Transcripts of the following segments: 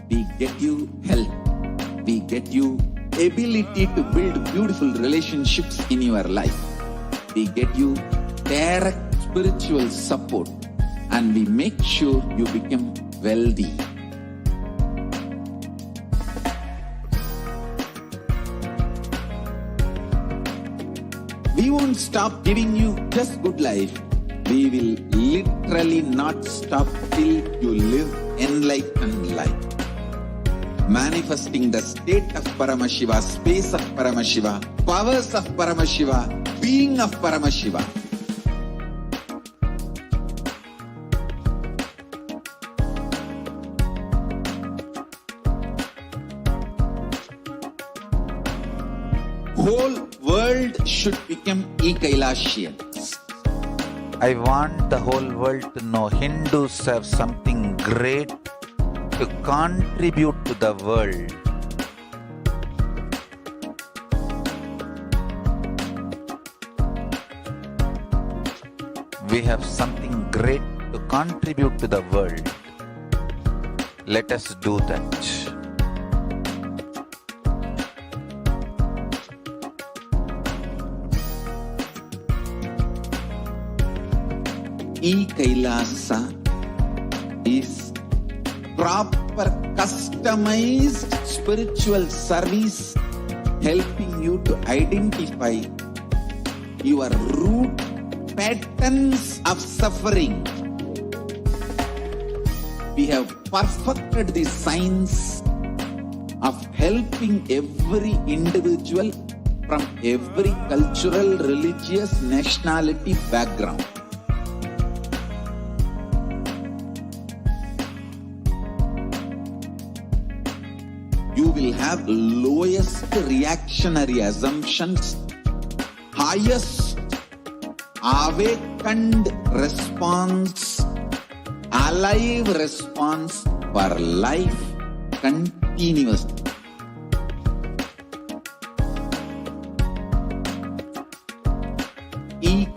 We get you health. We get you ability to build beautiful relationships in your life. We get you direct spiritual support, and we make sure you become wealthy. We won't stop giving you just good life. We will literally not stop till you live enlightened life. Manifesting the state of Paramashiva, space of Paramashiva, powers of Paramashiva, being of Paramashiva. Whole world should become Kailashians. I want the whole world to know Hindus have something great to contribute to the world. We have something great to contribute to the world. Let us do that. Kailasa is proper customized spiritual service helping you to identify your root patterns of suffering. We have perfected the science of helping every individual from every cultural, religious, nationality background. You will have lowest reactionary assumptions, highest awakened response, alive response for life continuously.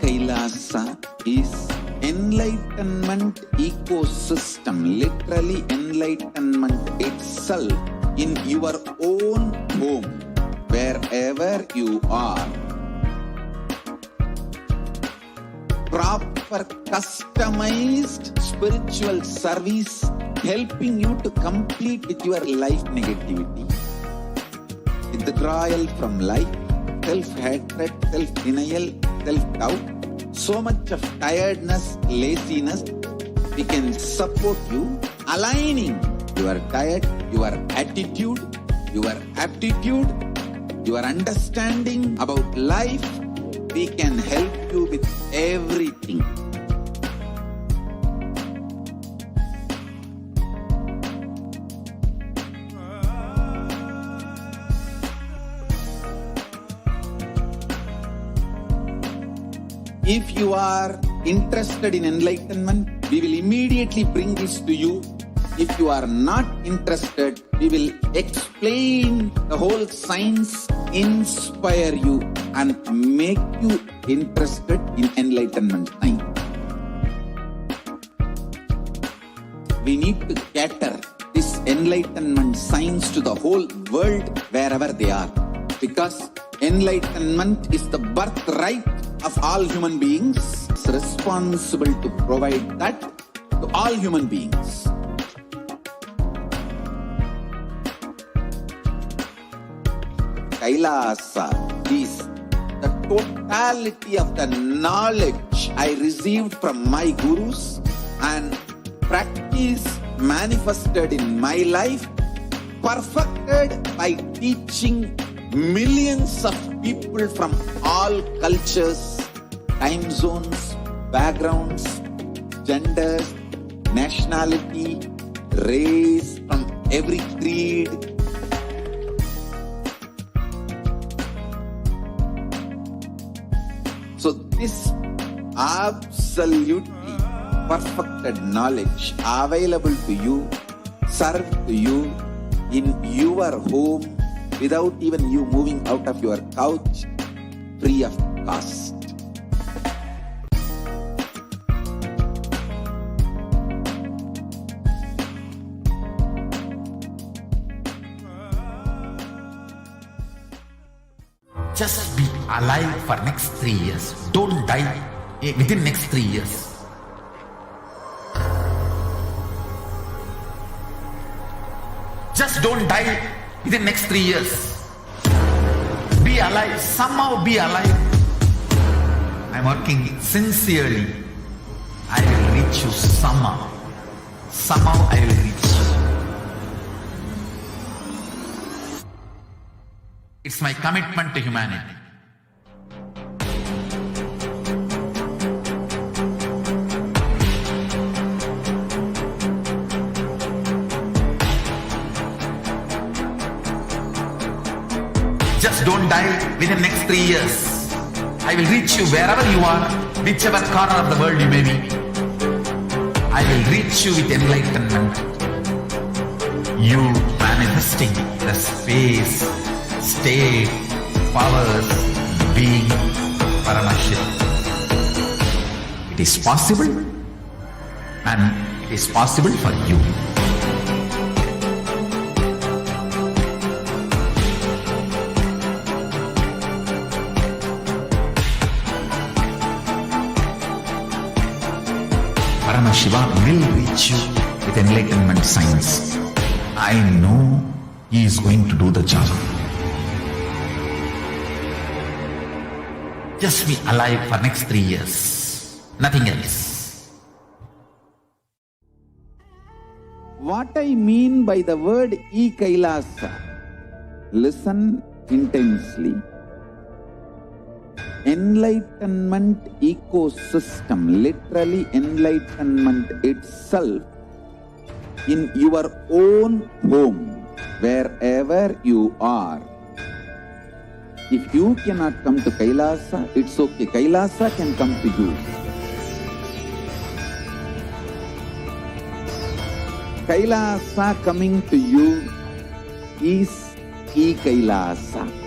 Kailasa is enlightenment ecosystem, literally enlightenment itself in your own home, wherever you are. Proper customized spiritual service helping you to complete with your life negativity. Withdrawal from life, self-hatred, self-denial, self-doubt, so much of tiredness, laziness. We can support you aligning your diet, your attitude, your aptitude, your understanding about life. We can help you with everything. If you are interested in enlightenment, we will immediately bring this to you. If you are not interested, we will explain the whole science, inspire you, and make you interested in enlightenment time. We need to cater this enlightenment science to the whole world wherever they are, because enlightenment is the birthright of all human beings. It's responsible to provide that to all human beings. Kailasa is the totality of the knowledge I received from my gurus and practice manifested in my life, perfected by teaching millions of people from all cultures, time zones, backgrounds, genders, nationality, race, from every creed. So this absolutely perfected knowledge available to you, served to you in your home without even you moving out of your couch, free of cost. Just be alive for next 3 years. Don't die within next 3 years. Just don't die within next 3 years. Be alive. Somehow be alive. I'm working sincerely. I will reach you somehow. Somehow I will reach you. It's my commitment to humanity. Just don't die within next 3 years. I will reach you wherever you are, whichever corner of the world you may be. I will reach you with enlightenment. You manifesting the space, state, powers, being Paramashivoham. It is possible, and it is possible for you. Paramashivoham will reach you with enlightenment science. I know he is going to do the job. Just be alive for next 3 years. Nothing else. What I mean by the word e-Kailasa, listen intensely. Enlightenment ecosystem, literally enlightenment itself, in your own home, wherever you are. If you cannot come to Kailasa, it's okay. Kailasa can come to you. Kailasa coming to you is e-Kailasa.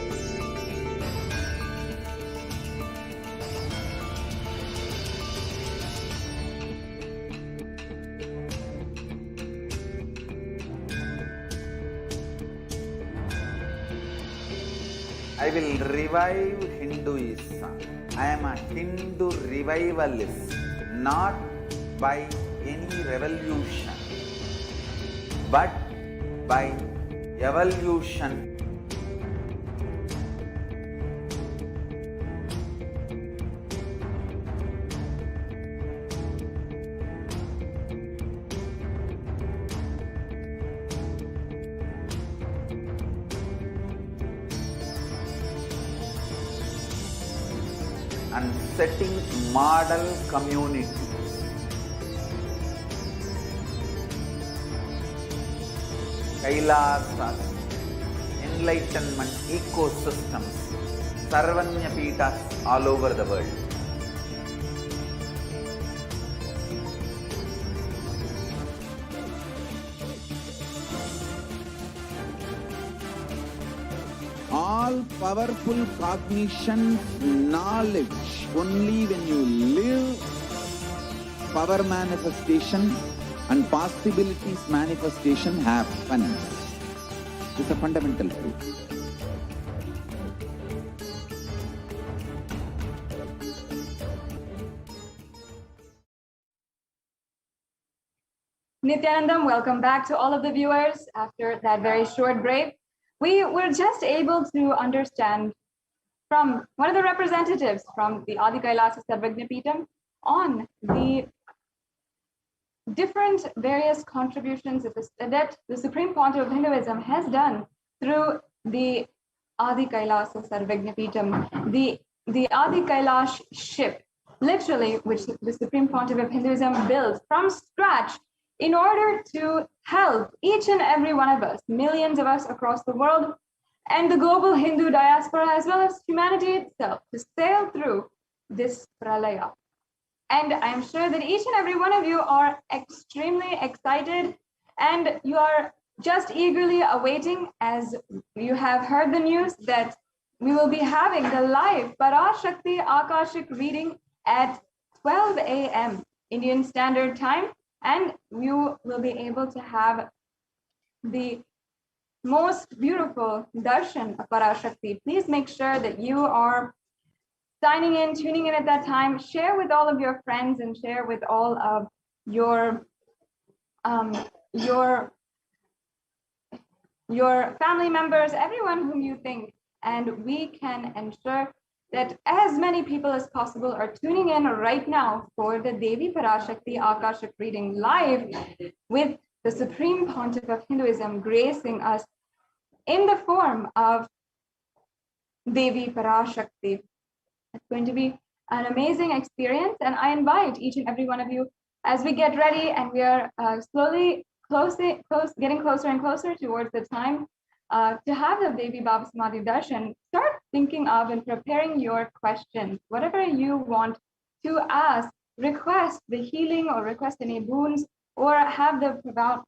I will revive Hinduism. I am a Hindu revivalist, not by any revolution, but by evolution. And setting model communities. Kailasas, enlightenment ecosystems, Sarvanya Pitas all over the world. All-powerful cognition, knowledge. Only when you live, power manifestation and possibilities manifestation happens. It's a fundamental truth. Nithyanandam, welcome back to all of the viewers after that very short break. We were just able to understand from one of the representatives from the Adi Kailasa Sarvagnapeetham on the different various contributions that the Supreme Pontiff of Hinduism has done through the Adi Kailasa Sarvagnapeetham, the Adi Kailash ship, literally, which the Supreme Pontiff of Hinduism built from scratch in order to help each and every one of us, millions of us across the world, and the global Hindu diaspora, as well as humanity itself, to sail through this pralaya. And I'm sure that each and every one of you are extremely excited, and you are just eagerly awaiting, as you have heard the news, that we will be having the live Parashakti Akashic reading at 12 a.m. Indian Standard Time. And you will be able to have the most beautiful darshan of Parashakti. Please make sure that you are signing in, tuning in at that time. Share with all of your friends and share with all of your family members, everyone whom you think, and we can ensure that as many people as possible are tuning in right now for the Devi Parashakti Akashic reading live with the Supreme Pontiff of Hinduism gracing us in the form of Devi Parashakti. It's going to be an amazing experience, and I invite each and every one of you as we get ready and we are slowly getting closer and closer towards the time to have the Devi Baba Samadhi Darshan. Start thinking of and preparing your questions, whatever you want to ask, request the healing or request any boons, or have the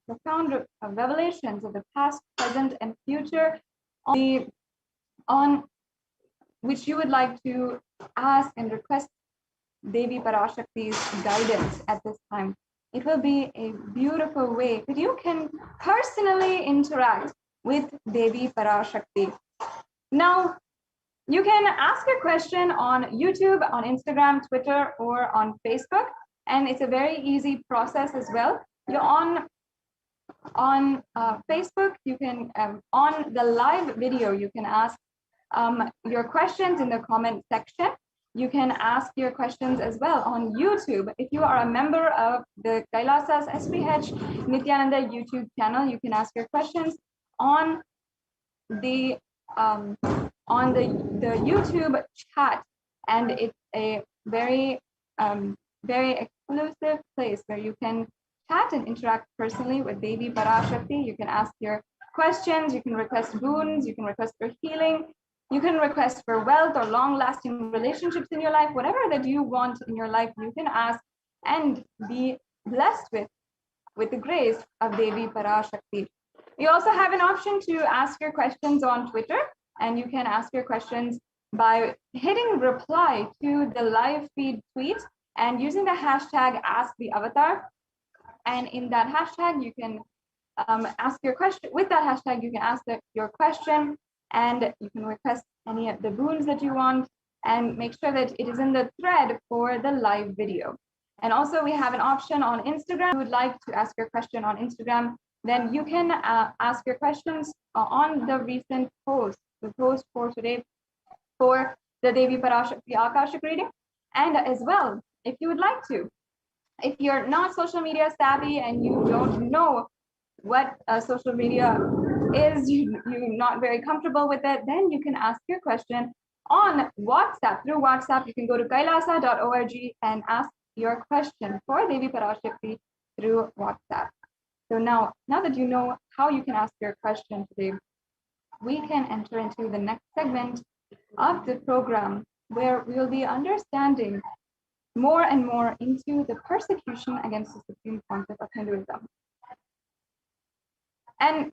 profound revelations of the past, present, and future on which you would like to ask and request Devi Parashakti's guidance at this time. It will be a beautiful way that you can personally interact with Devi Parashakti. Now, you can ask a question on YouTube, on Instagram, Twitter, or on Facebook, and it's a very easy process as well. You're on Facebook, you can, on the live video, you can ask your questions in the comment section. You can ask your questions as well on YouTube. If you are a member of the Kailasa's HDH Nithyananda YouTube channel, you can ask your questions on the YouTube chat, and it's a very exclusive place where you can chat and interact personally with Devi Parashakti. You can ask your questions, you can request boons, you can request for healing, you can request for wealth or long-lasting relationships in your life, whatever that you want in your life, you can ask and be blessed with the grace of Devi Parashakti. You also have an option to ask your questions on Twitter, and you can ask your questions by hitting reply to the live feed tweet and using the hashtag #AskTheAvatar. And in that hashtag, you can ask your question. With that hashtag, you can ask your question, and you can request any of the boons that you want, and make sure that it is in the thread for the live video. And also, we have an option on Instagram. If you would like to ask your question on Instagram, then you can ask your questions on the recent post, the post for today for the Devi Parashakti Akashic reading. And as well, if you would like to, if you're not social media savvy and you don't know what social media is, you're not very comfortable with it, then you can ask your question on WhatsApp. Through WhatsApp, you can go to kailasa.org and ask your question for Devi Parashakti through WhatsApp. So now that you know how you can ask your question today, we can enter into the next segment of the program, where we will be understanding more and more into the persecution against the Supreme Pontiff of Hinduism. And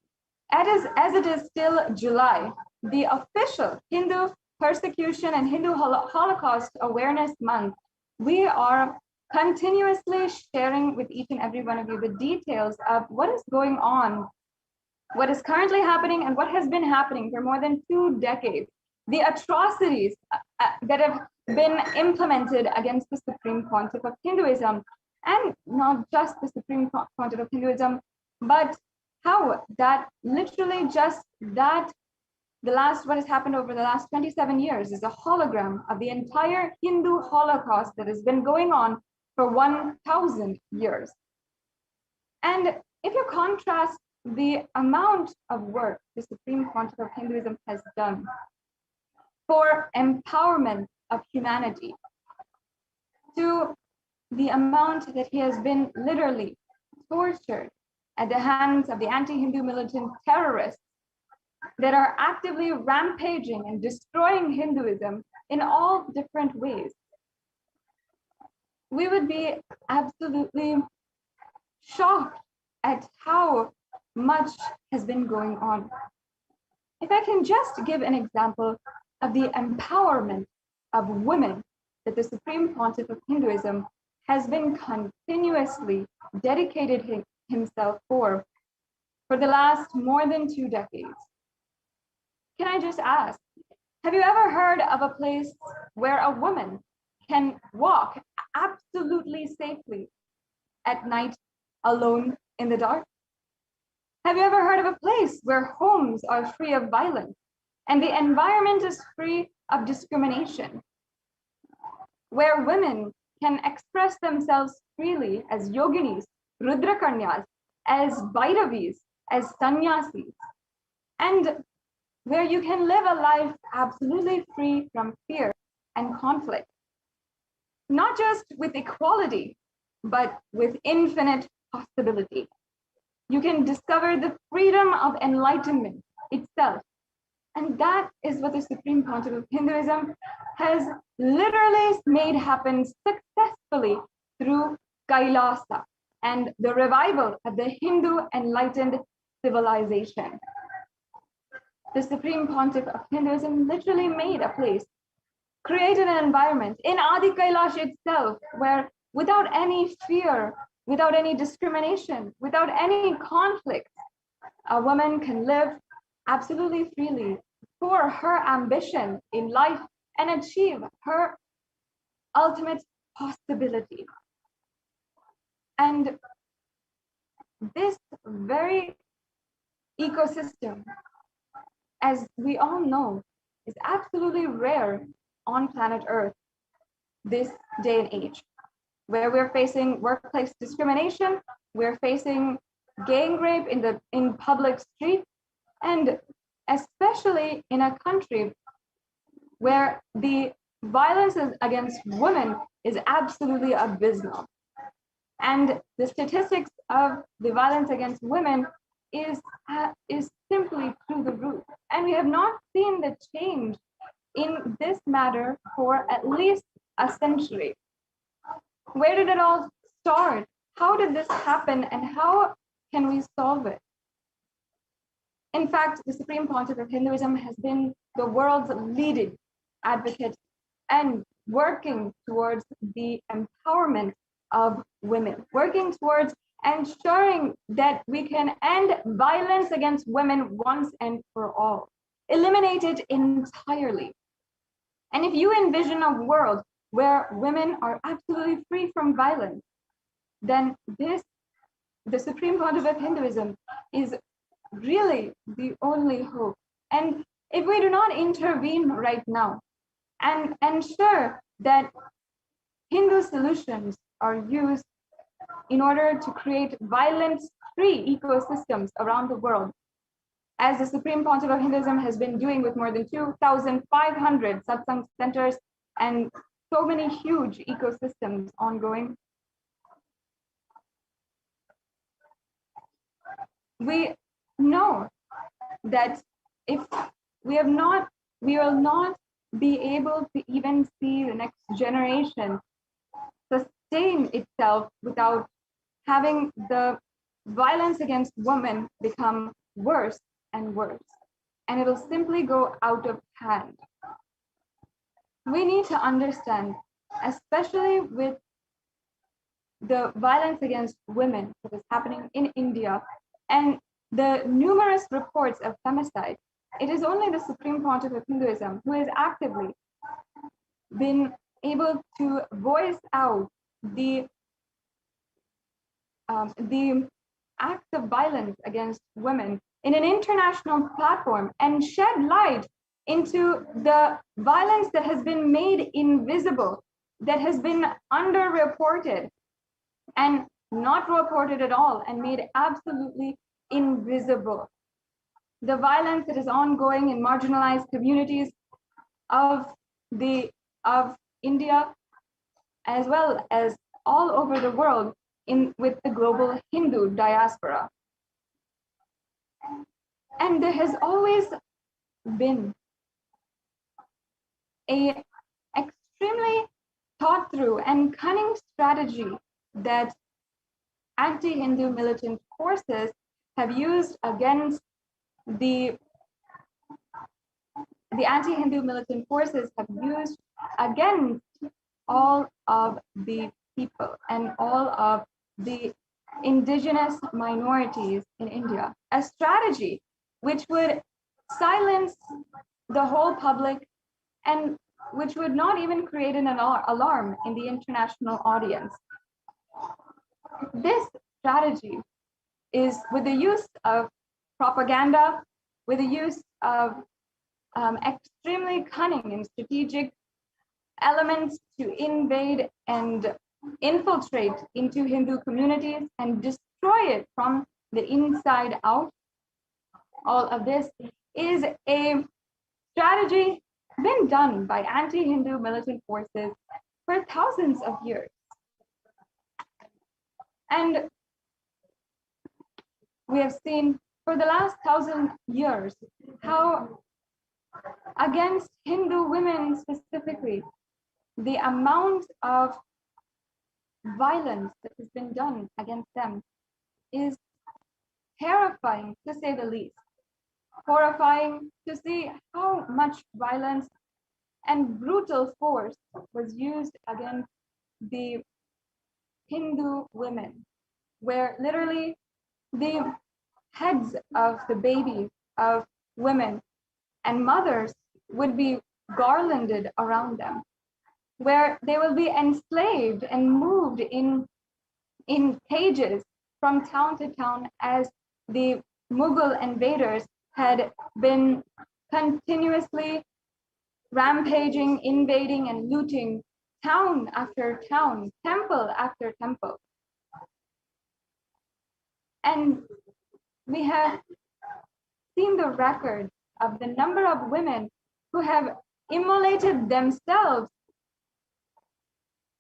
as it is still July, the official Hindu Persecution and Hindu Holocaust Awareness Month, we are continuously sharing with each and every one of you the details of what is going on, what is currently happening, and what has been happening for more than 2 decades. The atrocities that have been implemented against the Supreme Pontiff of Hinduism, and not just the Supreme Pontiff of Hinduism, but how that literally just that what has happened over the last 27 years is a hologram of the entire Hindu Holocaust that has been going on for 1,000 years. And if you contrast the amount of work the Supreme Pontiff of Hinduism has done for empowerment of humanity to the amount that he has been literally tortured at the hands of the anti-Hindu militant terrorists that are actively rampaging and destroying Hinduism in all different ways, we would be absolutely shocked at how much has been going on. If I can just give an example of the empowerment of women that the Supreme Pontiff of Hinduism has been continuously dedicated himself for, for the last more than 2 decades. Can I just ask, have you ever heard of a place where a woman can walk absolutely safely at night alone in the dark? Have you ever heard of a place where homes are free of violence and the environment is free of discrimination? Where women can express themselves freely as yoginis, rudrakanyas, as Bhairavis, as sannyasis, and where you can live a life absolutely free from fear and conflict, not just with equality, but with infinite possibility. You can discover the freedom of enlightenment itself. And that is what the Supreme Pontiff of Hinduism has literally made happen successfully through Kailasa and the revival of the Hindu enlightened civilization. The Supreme Pontiff of Hinduism literally made a place, created an environment in Adi Kailash itself, where without any fear, without any discrimination, without any conflict, a woman can live absolutely freely for her ambition in life and achieve her ultimate possibility. And this very ecosystem, as we all know, is absolutely rare on planet Earth this day and age, where we're facing workplace discrimination, we're facing gang rape in public streets, and especially in a country where the violence against women is absolutely abysmal. And the statistics of the violence against women is simply through the roof. And we have not seen the change in this matter for at least a century. Where did it all start? How did this happen, and how can we solve it? In fact, the Supreme Pontiff of Hinduism has been the world's leading advocate and working towards the empowerment of women, working towards ensuring that we can end violence against women once and for all, eliminate it entirely. And if you envision a world where women are absolutely free from violence, then the Supreme Pontiff of Hinduism is really the only hope. And if we do not intervene right now and ensure that Hindu solutions are used in order to create violence-free ecosystems around the world, as the Supreme Pontiff of Hinduism has been doing with more than 2,500 satsang centers and so many huge ecosystems ongoing, we know that if we will not be able to even see the next generation sustain itself without having the violence against women become worse and worse, and it will simply go out of hand. We need to understand, especially with the violence against women that is happening in India and the numerous reports of femicide, it is only the Supreme Pontiff of Hinduism who has actively been able to voice out the acts of violence against women in an international platform and shed light into the violence that has been made invisible, that has been underreported and not reported at all and made absolutely invisible. The violence that is ongoing in marginalized communities of India, as well as all over the world with the global Hindu diaspora. And there has always been an extremely thought through and cunning strategy that anti-Hindu militant forces have used against the anti-Hindu militant forces have used against all of the people and all of the indigenous minorities in India, a strategy which would silence the whole public and which would not even create an alarm in the international audience. This strategy is with the use of propaganda, with the use of extremely cunning and strategic elements to invade and infiltrate into Hindu communities and destroy it from the inside out. All of this is a strategy been done by anti-Hindu militant forces for thousands of years. And we have seen for the last 1,000 years how against Hindu women specifically, the amount of violence that has been done against them is terrifying, to say the least. Horrifying to see how much violence and brutal force was used against the Hindu women, where literally the heads of the babies of women and mothers would be garlanded around them, where they will be enslaved and moved in cages from town to town as the Mughal invaders had been continuously rampaging, invading, and looting town after town, temple after temple. And we have seen the record of the number of women who have immolated themselves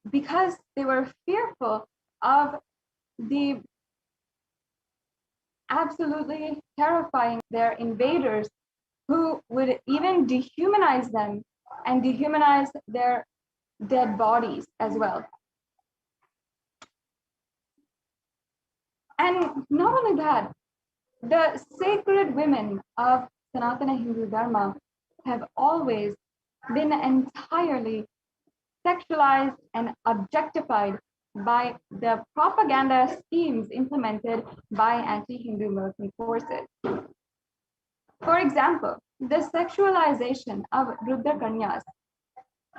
because they were fearful of the absolutely terrifying their invaders, who would even dehumanize them and dehumanize their dead bodies as well. And not only that, the sacred women of Sanatana Hindu Dharma have always been entirely sexualized and objectified by the propaganda schemes implemented by anti-Hindu militant forces. For example, the sexualization of Rudra Kanyas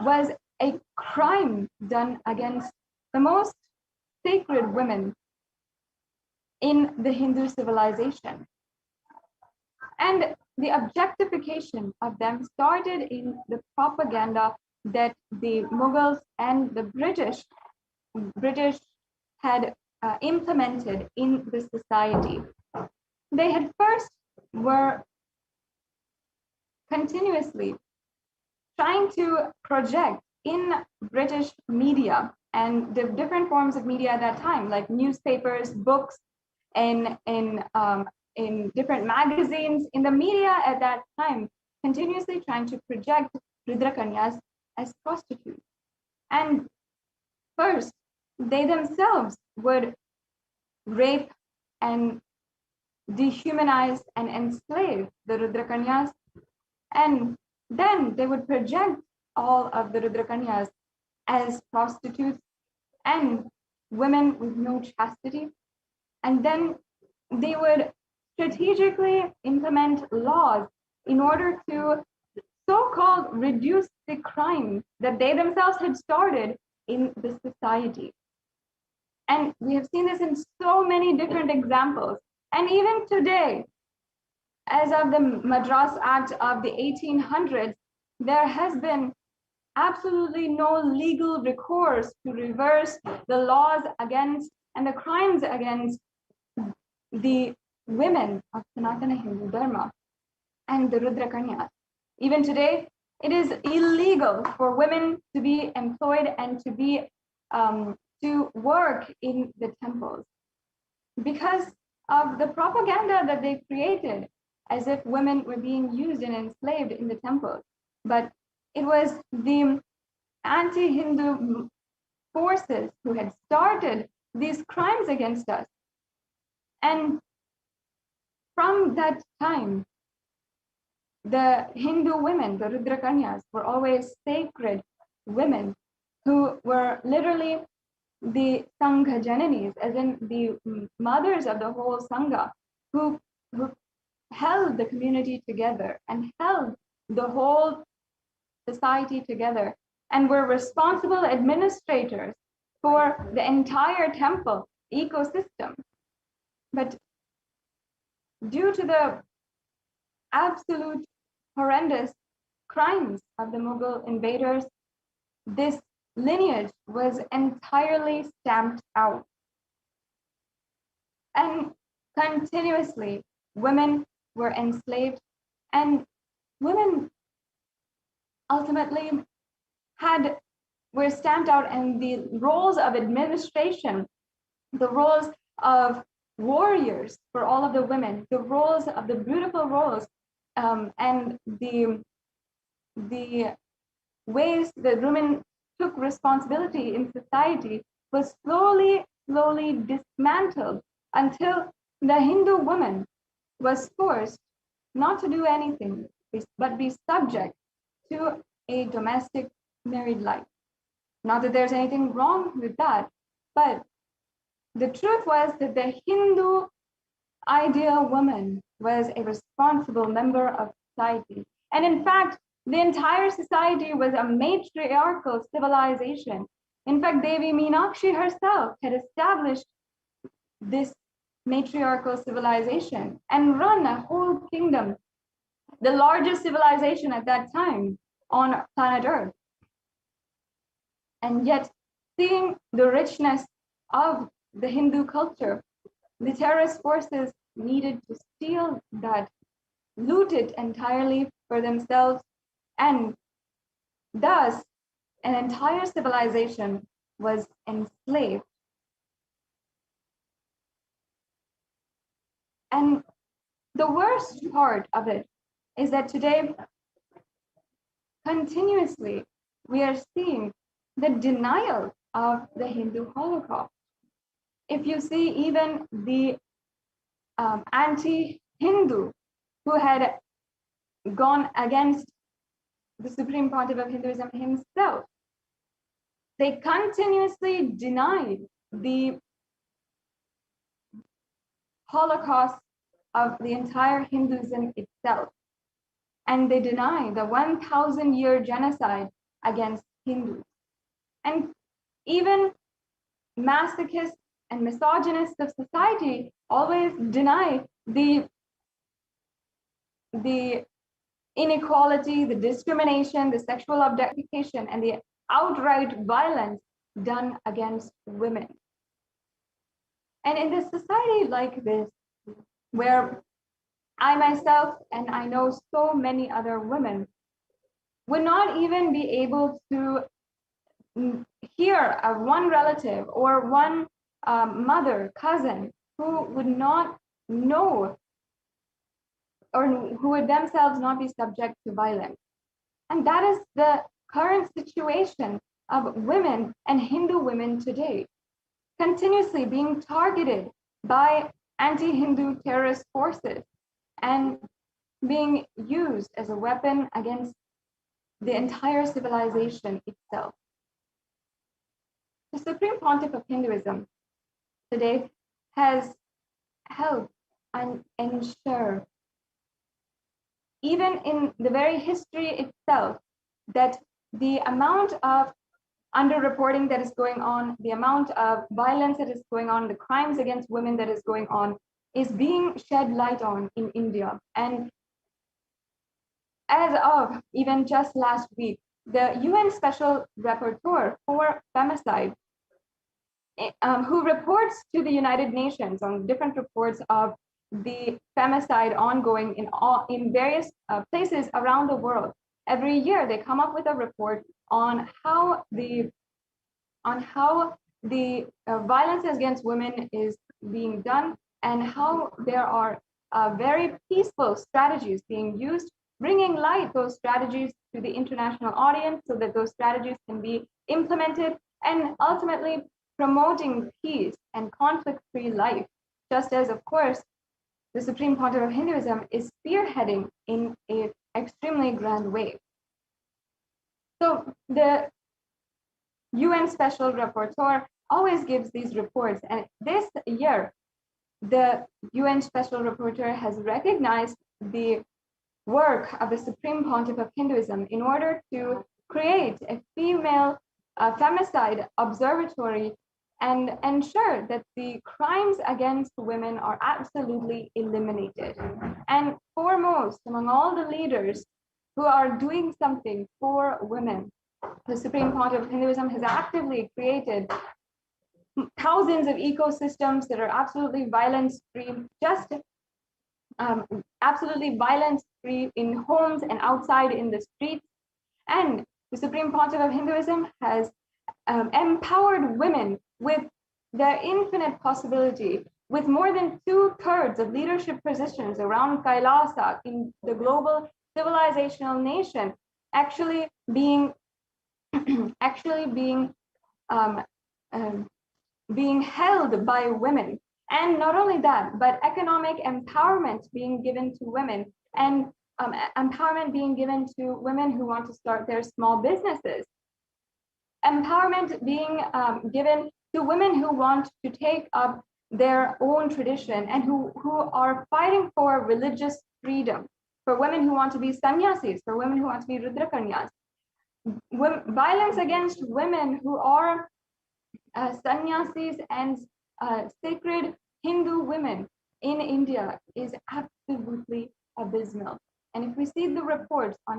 was a crime done against the most sacred women in the Hindu civilization. And the objectification of them started in the propaganda that the Mughals and the British had implemented in the society. They had first were continuously trying to project in British media and the different forms of media at that time, like newspapers, books, in different magazines, in the media at that time, continuously trying to project Rudra Kanyas as prostitutes. And first, they themselves would rape and dehumanize and enslave the Rudra Kanyas, and then they would project all of the Rudra Kanyas as prostitutes and women with no chastity. And then they would strategically implement laws in order to so-called reduce the crime that they themselves had started in the society. And we have seen this in so many different examples. And even today, as of the Madras Act of the 1800s, there has been absolutely no legal recourse to reverse the laws against and the crimes against the women of Sanatana Hindu Dharma and the Rudra Kanyas. Even today, it is illegal for women to be employed and to be to work in the temples because of the propaganda that they created, as if women were being used and enslaved in the temples. But it was the anti-Hindu forces who had started these crimes against us. And from that time, the Hindu women, the Rudra Kanyas, were always sacred women who were literally the Sangha Jananis, as in the mothers of the whole Sangha, who held the community together and held the whole society together and were responsible administrators for the entire temple ecosystem. But due to the absolute horrendous crimes of the Mughal invaders, this lineage was entirely stamped out. And continuously, women were enslaved, and women ultimately were stamped out, and the roles of administration, the roles of warriors for all of the women, the roles of the beautiful roles, and the ways that women took responsibility in society was slowly dismantled until the Hindu woman was forced not to do anything but be subject to a domestic married life. Not that there's anything wrong with that, but the truth was that the Hindu ideal woman was a responsible member of society. And in fact, the entire society was a matriarchal civilization. In fact, Devi Meenakshi herself had established this matriarchal civilization and run a whole kingdom, the largest civilization at that time on planet Earth. And yet, seeing the richness of the Hindu culture, the terrorist forces needed to steal that, loot it entirely for themselves, and thus an entire civilization was enslaved. And the worst part of it is that today, continuously, we are seeing the denial of the Hindu Holocaust. If you see even the anti-Hindu who had gone against the Supreme Pontiff of Hinduism himself, they continuously denied the Holocaust of the entire Hinduism itself. And they deny the 1,000-year genocide against Hindus. And even masochists and misogynists of society always deny the inequality, the discrimination, the sexual objectification, and the outright violence done against women. And in a society like this, where I myself, and I know so many other women, would not even be able to hear of one relative or one mother, cousin, who would not know or who would themselves not be subject to violence. And that is the current situation of women and Hindu women today, continuously being targeted by anti-Hindu terrorist forces and being used as a weapon against the entire civilization itself. The Supreme Pontiff of Hinduism today has helped and ensure, even in the very history itself, that the amount of underreporting that is going on, the amount of violence that is going on, the crimes against women that is going on, is being shed light on in India. And as of even just last week, the UN Special Rapporteur for Femicide, who reports to the United Nations on different reports of the femicide ongoing in various places around the world. Every year, they come up with a report on how the violence against women is being done, and how there are very peaceful strategies being used, bringing light those strategies to the international audience so that those strategies can be implemented, and ultimately promoting peace and conflict-free life, just as, of course, the Supreme Pontiff of Hinduism is spearheading in an extremely grand way. So the UN Special Rapporteur always gives these reports. And this year, the UN Special Rapporteur has recognized the work of the Supreme Pontiff of Hinduism in order to create a female femicide observatory and ensure that the crimes against women are absolutely eliminated. And foremost, among all the leaders who are doing something for women, the Supreme Pontiff of Hinduism has actively created thousands of ecosystems that are absolutely violence-free, just absolutely violence-free in homes and outside in the streets. And the Supreme Pontiff of Hinduism has empowered women with their infinite possibility, with more than 2/3 of leadership positions around Kailasa in the global civilizational nation actually being being held by women. And not only that, but economic empowerment being given to women, and empowerment being given to women who want to start their small businesses. Empowerment being given to women who want to take up their own tradition and who are fighting for religious freedom, for women who want to be sannyasis, for women who want to be rudrakanyas. Violence against women who are sannyasis and sacred Hindu women in India is absolutely abysmal. And if we see the reports on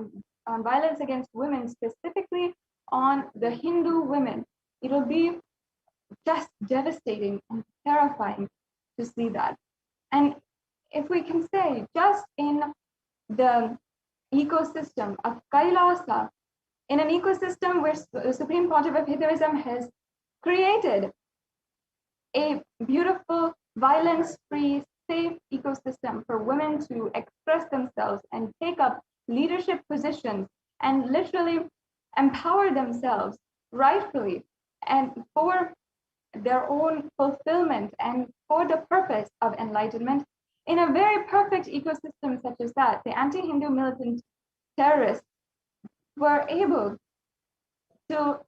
violence against women, specifically on the Hindu women, it'll be just devastating and terrifying to see that. And if we can say, just in the ecosystem of Kailasa, in an ecosystem where the Supreme Pontiff of Hinduism has created a beautiful, violence-free, safe ecosystem for women to express themselves and take up leadership positions and literally empower themselves rightfully and for their own fulfillment and for the purpose of enlightenment. In a very perfect ecosystem such as that, the anti-Hindu militant terrorists were able to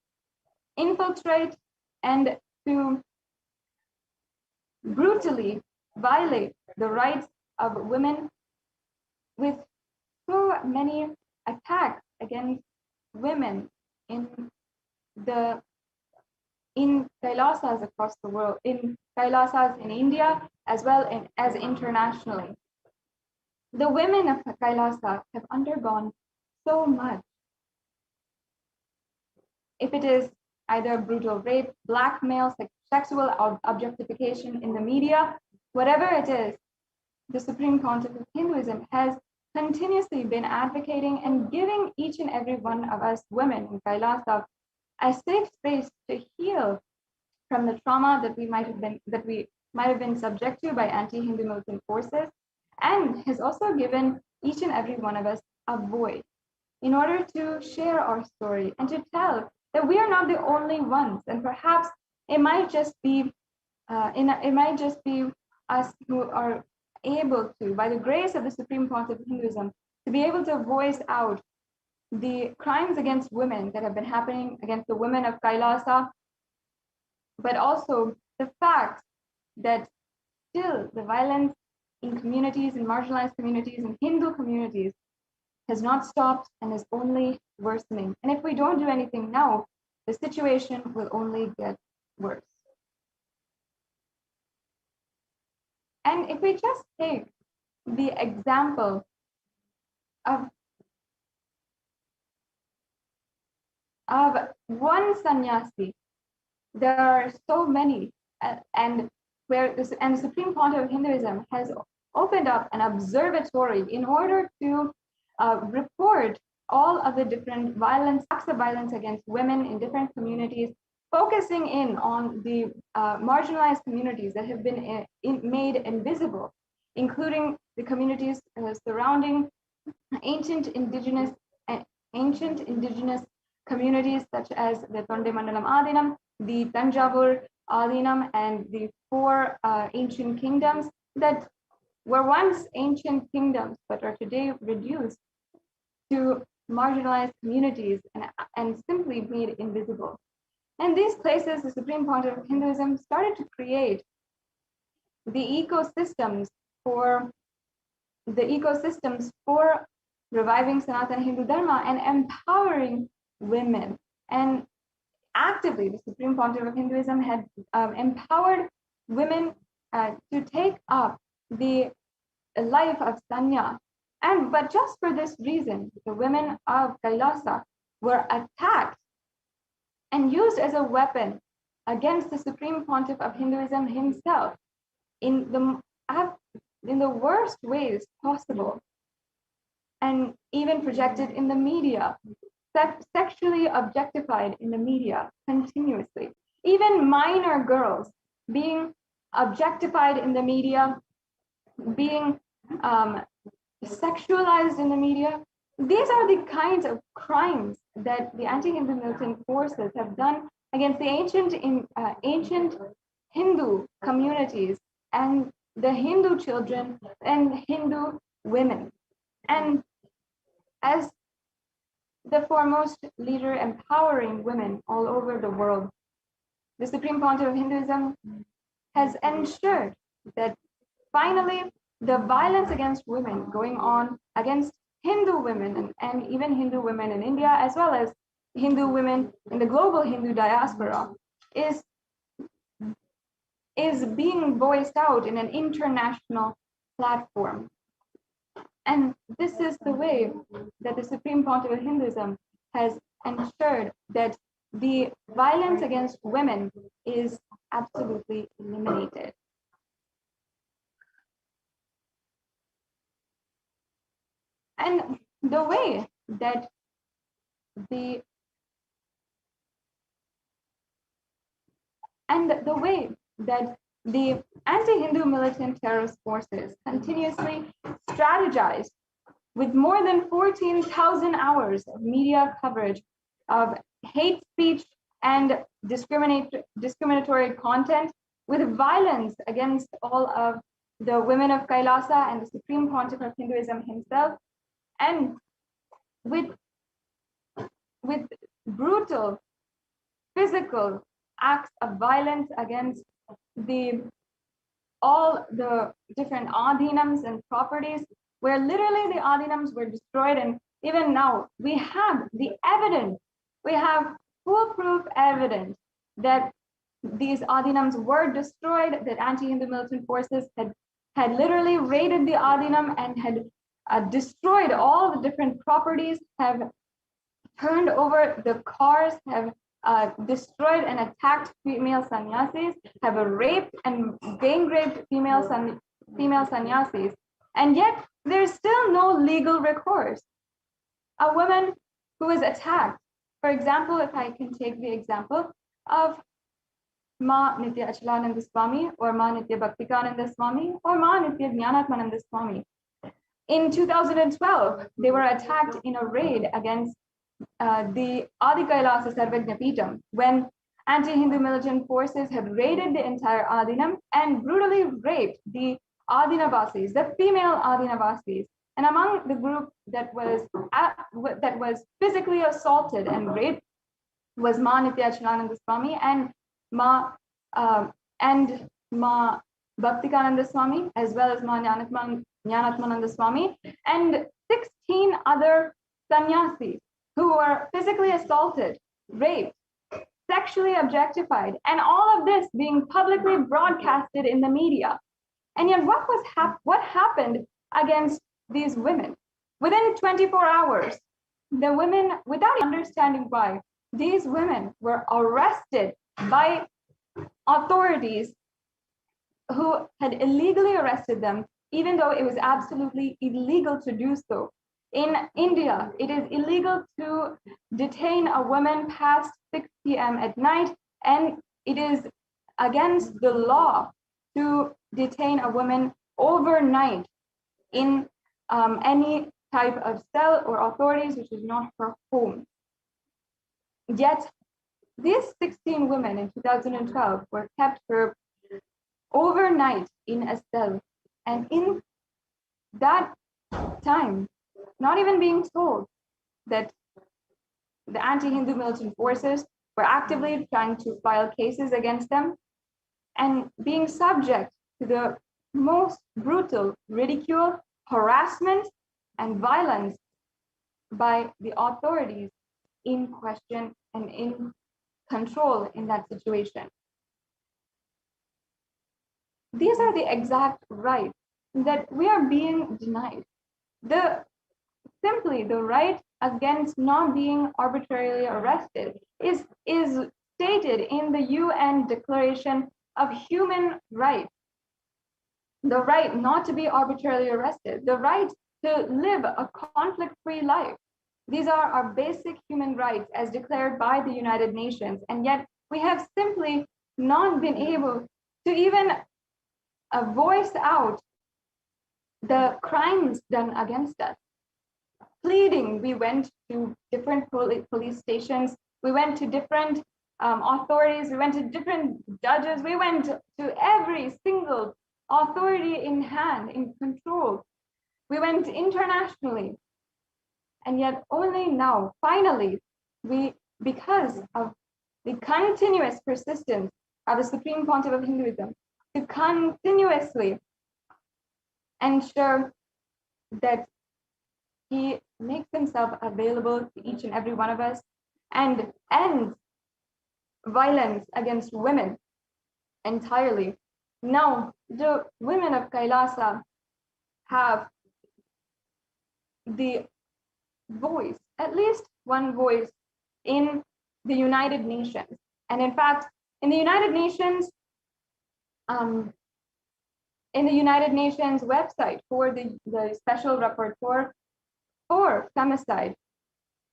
infiltrate and to brutally violate the rights of women with so many attacks against women in Kailasas across the world, in Kailasas in India, as well as internationally. The women of Kailasa have undergone so much. If it is either brutal rape, blackmail, sexual objectification in the media, whatever it is, the Supreme Pontiff of Hinduism has continuously been advocating and giving each and every one of us women in Kailasa a safe space to heal from the trauma that we might have been subject to by anti-Hindu militant forces, and has also given each and every one of us a voice in order to share our story and to tell that we are not the only ones, and perhaps it might just be us who are able to, by the grace of the Supreme Pontiff of Hinduism, to be able to voice out the crimes against women that have been happening against the women of Kailasa, but also the fact that still the violence in communities, in marginalized communities, in Hindu communities has not stopped and is only worsening. And if we don't do anything now, the situation will only get worse. And if we just take the example of one sannyasi, there are so many, and the Supreme Pontiff of Hinduism has opened up an observatory in order to report all of the different acts of violence against women in different communities, focusing in on the marginalized communities that have been made invisible, including the communities surrounding ancient indigenous communities such as the Tondemandalam Adinam, the Tanjavur Adinam, and the 4 ancient kingdoms that were once ancient kingdoms but are today reduced to marginalized communities and simply made invisible. And these places, the Supreme Pontiff of Hinduism started to create the ecosystems for reviving Sanatana Hindu Dharma and empowering women. And actively, the Supreme Pontiff of Hinduism had empowered women to take up the life of sanya. But just for this reason, the women of Kailasa were attacked and used as a weapon against the Supreme Pontiff of Hinduism himself in the worst ways possible, and even projected in the media, sexually objectified in the media continuously. Even minor girls being objectified in the media, being sexualized in the media. These are the kinds of crimes that the anti-Hindu militant forces have done against the ancient Hindu communities and the Hindu children and Hindu women. And as the foremost leader empowering women all over the world, the Supreme Pontiff of Hinduism has ensured that finally the violence against women going on against Hindu women and even Hindu women in India, as well as Hindu women in the global Hindu diaspora, is being voiced out in an international platform. And this is the way that the Supreme Pontiff of Hinduism has ensured that the violence against women is absolutely eliminated. And the way that the anti-Hindu militant terrorist forces continuously strategized with more than 14,000 hours of media coverage of hate speech and discriminatory content, with violence against all of the women of Kailasa and the Supreme Pontiff of Hinduism himself, and with brutal physical acts of violence against all the different adinams and properties, where literally the adinams were destroyed. And even now we have the evidence, we have foolproof evidence that these adinams were destroyed, that anti-Hindu militant forces had literally raided the adinam and had destroyed all the different properties, have turned over the cars, have destroyed and attacked female sannyasis, have raped and gang raped female sannyasis, and yet there's still no legal recourse. A woman who is attacked, for example, if I can take the example of Ma Nitya Achalananda Swami or Ma Nitya Bhaktikananda Swami or Ma Nitya Jnanatmananda Swami. In 2012, they were attacked in a raid against the Adi Kailasa Sarvajna Peetham, when anti-Hindu militant forces had raided the entire Adinam and brutally raped the Adinavasis, the female Adinavasis. And among the group that was physically assaulted and raped was Ma Nitya Achalananda Swami and Ma Bhaktikananda Swami, as well as Ma Jnanatmananda Swami, and 16 other sannyasis who were physically assaulted, raped, sexually objectified, and all of this being publicly broadcasted in the media. And yet what happened against these women? Within 24 hours, the women, without understanding why, these women were arrested by authorities who had illegally arrested them, even though it was absolutely illegal to do so. In India, it is illegal to detain a woman past 6 p.m. at night, and it is against the law to detain a woman overnight in any type of cell or authorities which is not her home. Yet, these 16 women in 2012 were kept for overnight in a cell, and in that time, not even being told that the anti-Hindu militant forces were actively trying to file cases against them and being subject to the most brutal ridicule, harassment, and violence by the authorities in question and in control in that situation. These are the exact rights that we are being denied. Simply the right against not being arbitrarily arrested is stated in the UN Declaration of Human Rights. The right not to be arbitrarily arrested, the right to live a conflict-free life. These are our basic human rights as declared by the United Nations, and yet we have simply not been able to even voice out the crimes done against us. Pleading, we went to different police stations, we went to different authorities, we went to different judges, we went to every single authority in hand, in control. We went internationally. And yet only now, finally, because of the continuous persistence of the Supreme Pontiff of Hinduism to continuously ensure that he makes himself available to each and every one of us and ends violence against women entirely. Now, the women of Kailasa have the voice, at least one voice in the United Nations. And in fact, in the United Nations website for the special rapporteur for femicide,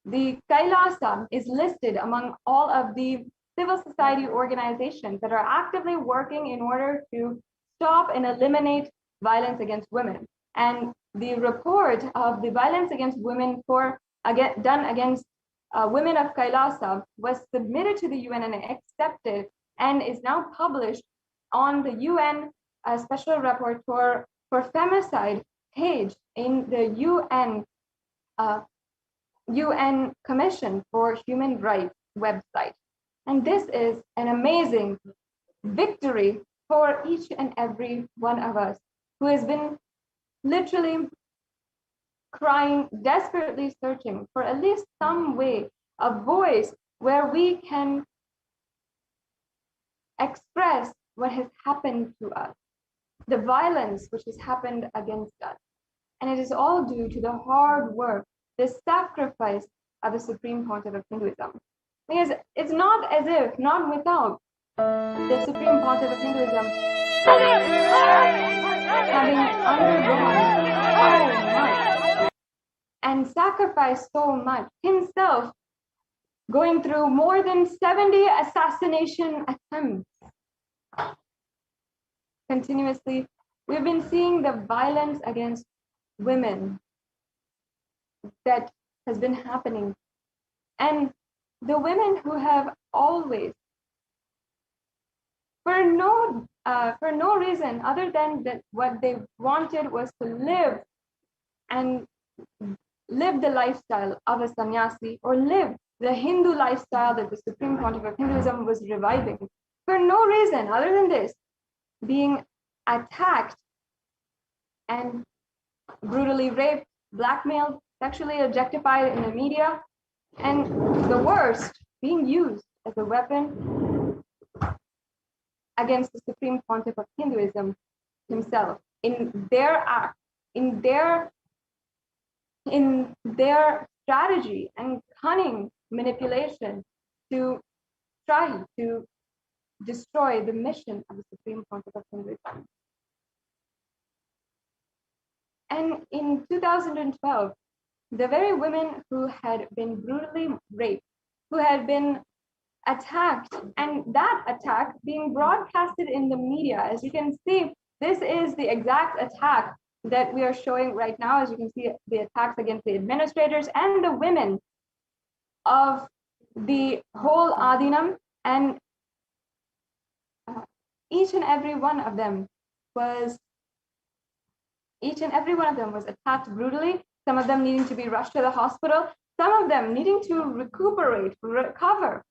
the Kailasa is listed among all of the civil society organizations that are actively working in order to stop and eliminate violence against women. And the report of the violence against women done against women of Kailasa was submitted to the UN and accepted and is now published on the UN Special Rapporteur for Femicide page in the UN Commission for Human Rights website. And this is an amazing victory for each and every one of us who has been literally crying, desperately searching for at least some way, a voice where we can express what has happened to us, the violence which has happened against us. And it is all due to the hard work, the sacrifice of the Supreme Pontiff of Hinduism. Because it's not as if, not without the Supreme Pontiff of Hinduism having undergone so much and sacrificed so much, himself going through more than 70 assassination attempts. Continuously, we've been seeing the violence against women that has been happening. And the women who have always, for no reason other than that what they wanted was to live the lifestyle of a sannyasi, or live the Hindu lifestyle that the Supreme Pontiff of Hinduism was reviving. For no reason other than this, being attacked and brutally raped, blackmailed, sexually objectified in the media, and the worst, being used as a weapon against the Supreme Pontiff of Hinduism himself in their act, in their strategy and cunning manipulation to try to destroy the mission of the Supreme Pontiff of Hinduism. And in 2012, the very women who had been brutally raped, who had been attacked, and that attack being broadcasted in the media, as you can see, this is the exact attack that we are showing right now. As you can see, the attacks against the administrators and the women of the whole Adinam, and each and every one of them was attacked brutally, some of them needing to be rushed to the hospital, some of them needing to recover.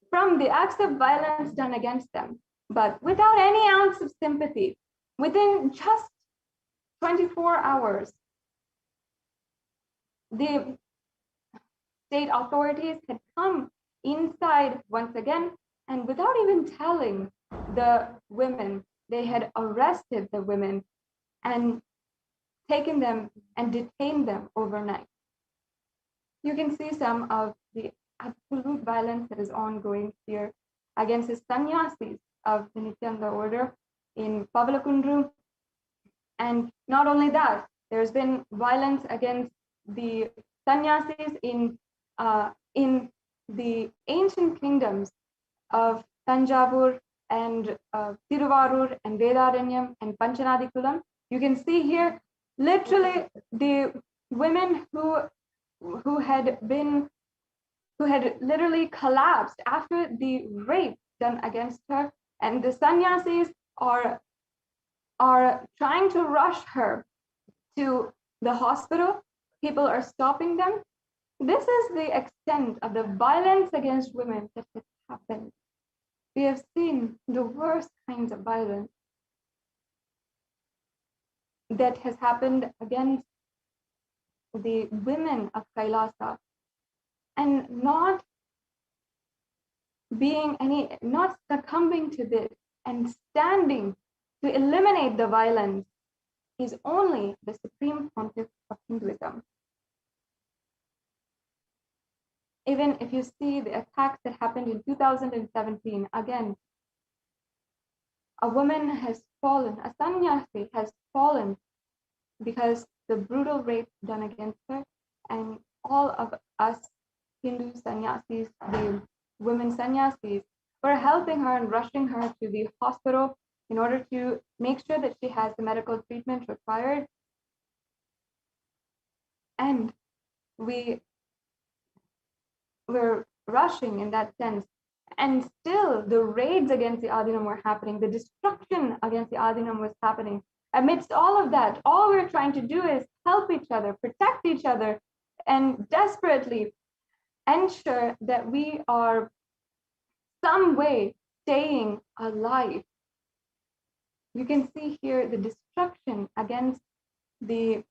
from the acts of violence done against them, but without any ounce of sympathy. Within just 24 hours, the state authorities had come inside once again, and without even telling the women, they had arrested the women and taken them and detained them overnight. You can see some of the absolute violence that is ongoing here against the sannyasis of the Nithyananda order in Pavalakundru. And not only that, there's been violence against the sannyasis in the ancient kingdoms of Tanjavur and Tiruvarur and Vedaranyam and Panchanadikulam. You can see here literally the women who had literally collapsed after the rape done against her, and the sannyasis are trying to rush her to the hospital. People are stopping them. This is the extent of the violence against women that has happened. We have seen the worst kinds of violence that has happened against the women of Kailasa, and not succumbing to this and standing to eliminate the violence is only the supreme pontiff of Hinduism. Even if you see the attacks that happened in 2017, again, a woman has fallen, a sannyasi has fallen because the brutal rape done against her, and all of us Hindu sannyasis, the women sannyasis, were helping her and rushing her to the hospital in order to make sure that she has the medical treatment required. And we were rushing in that sense. And still the raids against the Adinam were happening. The destruction against the Adinam was happening. Amidst all of that, all we're trying to do is help each other, protect each other, and desperately ensure that we are some way staying alive. You can see here the destruction against the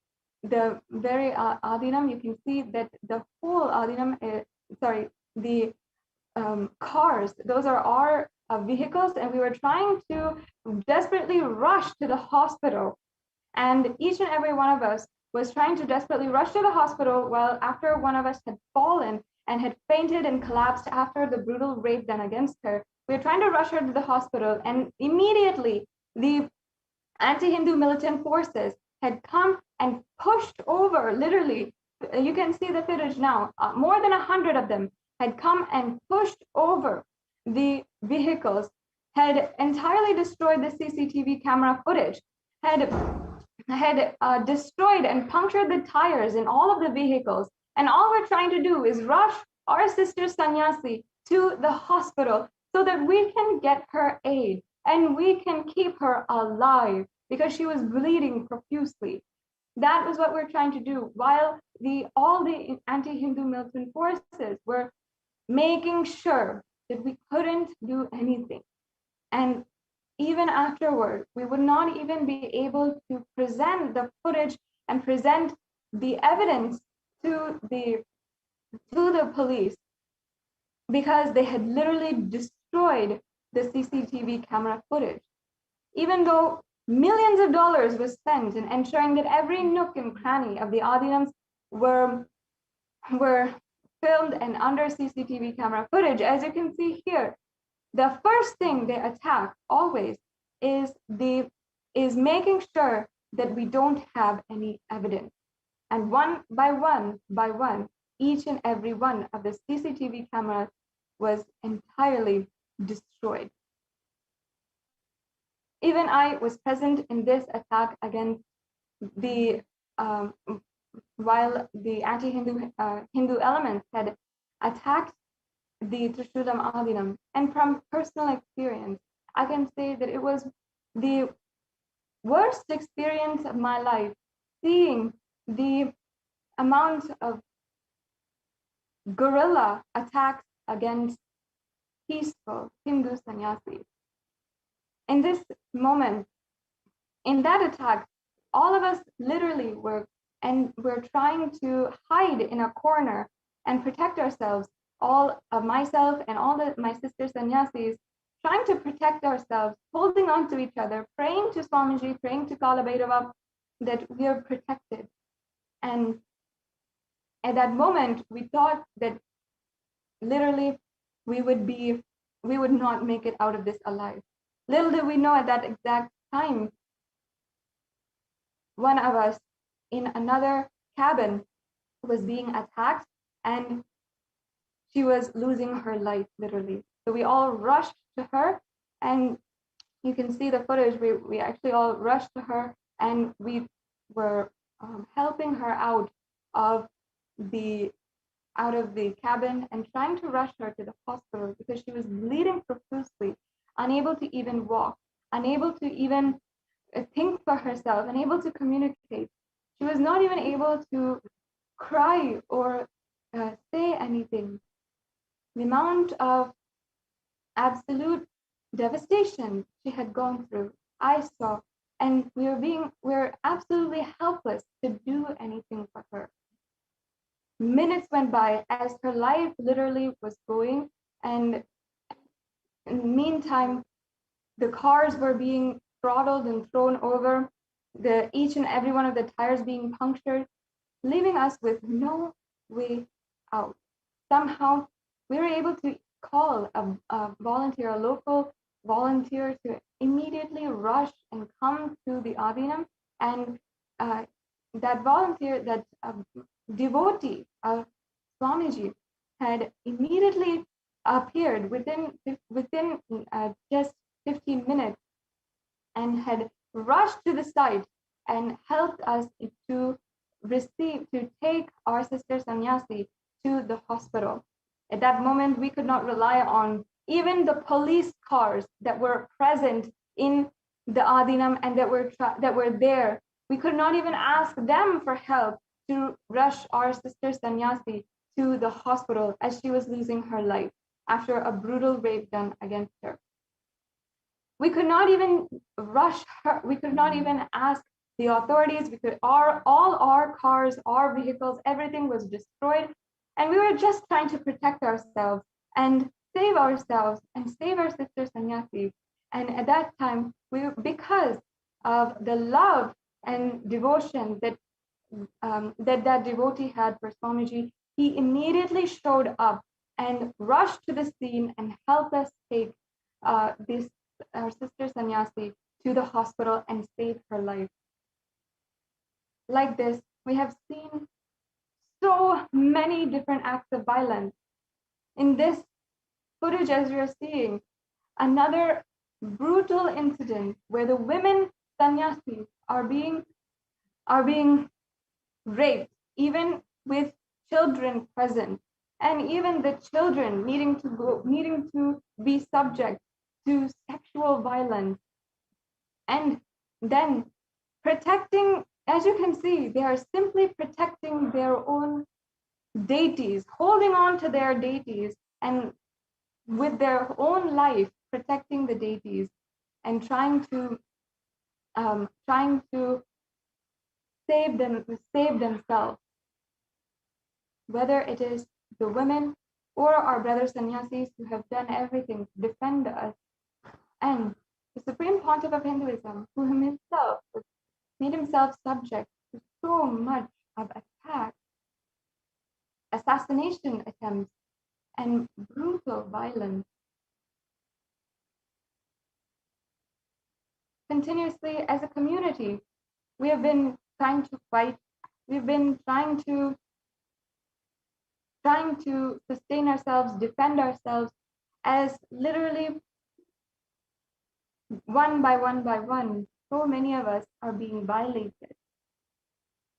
very Adinam. You can see that the whole Adinam, the cars, those are our vehicles, and we were trying to desperately rush to the hospital. And each and every one of us was trying to desperately rush to the hospital, while after one of us had fallen and had fainted and collapsed after the brutal rape done against her, we were trying to rush her to the hospital, and immediately the anti-Hindu militant forces had come and pushed over, literally, you can see the footage now, more than 100 of them had come and pushed over the vehicles, had entirely destroyed the CCTV camera footage, had destroyed and punctured the tires in all of the vehicles. And all we're trying to do is rush our sister Sannyasi to the hospital so that we can get her aid and we can keep her alive, because she was bleeding profusely. That was what we're trying to do, while all the anti-Hindu militant forces were making sure that we couldn't do anything. And even afterward, we would not even be able to present the footage and present the evidence to the police, because they had literally destroyed the CCTV camera footage. Even though millions of dollars was spent in ensuring that every nook and cranny of the Adinams were filmed and under CCTV camera footage, as you can see here, the first thing they attack always is making sure that we don't have any evidence. And one by one, each and every one of the CCTV cameras was entirely destroyed. Even I was present in this attack against while the anti-Hindu Hindu elements had attacked the Trishulam Adinam. And from personal experience, I can say that it was the worst experience of my life, seeing the amount of guerrilla attacks against peaceful Hindu sannyasis. In this moment, in that attack, all of us literally were trying to hide in a corner and protect ourselves. All of myself and all my sister sannyasis trying to protect ourselves, holding on to each other, praying to Swamiji, praying to Kala Bhairava that we are protected. And at that moment, we thought that literally we would not make it out of this alive. Little did we know at that exact time, one of us in another cabin was being attacked and she was losing her life, literally. So we all rushed to her, and you can see the footage. We actually all rushed to her, and we were helping her out of the cabin and trying to rush her to the hospital because she was bleeding profusely, unable to even walk, unable to even think for herself, unable to communicate. She was not even able to cry or say anything. The amount of absolute devastation she had gone through, I saw, and we're absolutely helpless to do anything for her. Minutes went by as her life literally was going, and in the meantime, the cars were being throttled and thrown over, each and every one of the tires being punctured, leaving us with no way out. Somehow, we were able to call a volunteer, a local volunteer, to immediately rush and come to the Adinam, and that volunteer, that devotee of Swamiji, had immediately appeared within just 15 minutes and had rushed to the site and helped us to take our sister sannyasi to the hospital. At that moment, we could not rely on even the police cars that were present in the Adinam and that were there. We could not even ask them for help to rush our sister sannyasi to the hospital as she was losing her life after a brutal rape done against her. We could not even rush her. We could not even ask the authorities. All our cars, our vehicles, everything was destroyed. And we were just trying to protect ourselves and save ourselves and save our sister sannyasi. And at that time, because of the love and devotion that that devotee had for Swamiji, he immediately showed up and rushed to the scene and helped us take our sister sannyasi to the hospital and save her life. Like this, we have seen so many different acts of violence. In this footage, as you're seeing, another brutal incident where the women sannyasis are being raped, even with children present, and even the children needing to be subject to sexual violence. And then protecting, as you can see, they are simply protecting their own deities, holding on to their deities, and with their own life protecting the deities and trying to save themselves. Whether it is the women or our brother sannyasis who have done everything to defend us, and the Supreme Pontiff of Hinduism, who himself made himself subject to so much of attack, assassination attempts, and brutal violence. Continuously, as a community, we have been trying to fight. We've been trying to sustain ourselves, defend ourselves, as literally one by one, so many of us are being violated.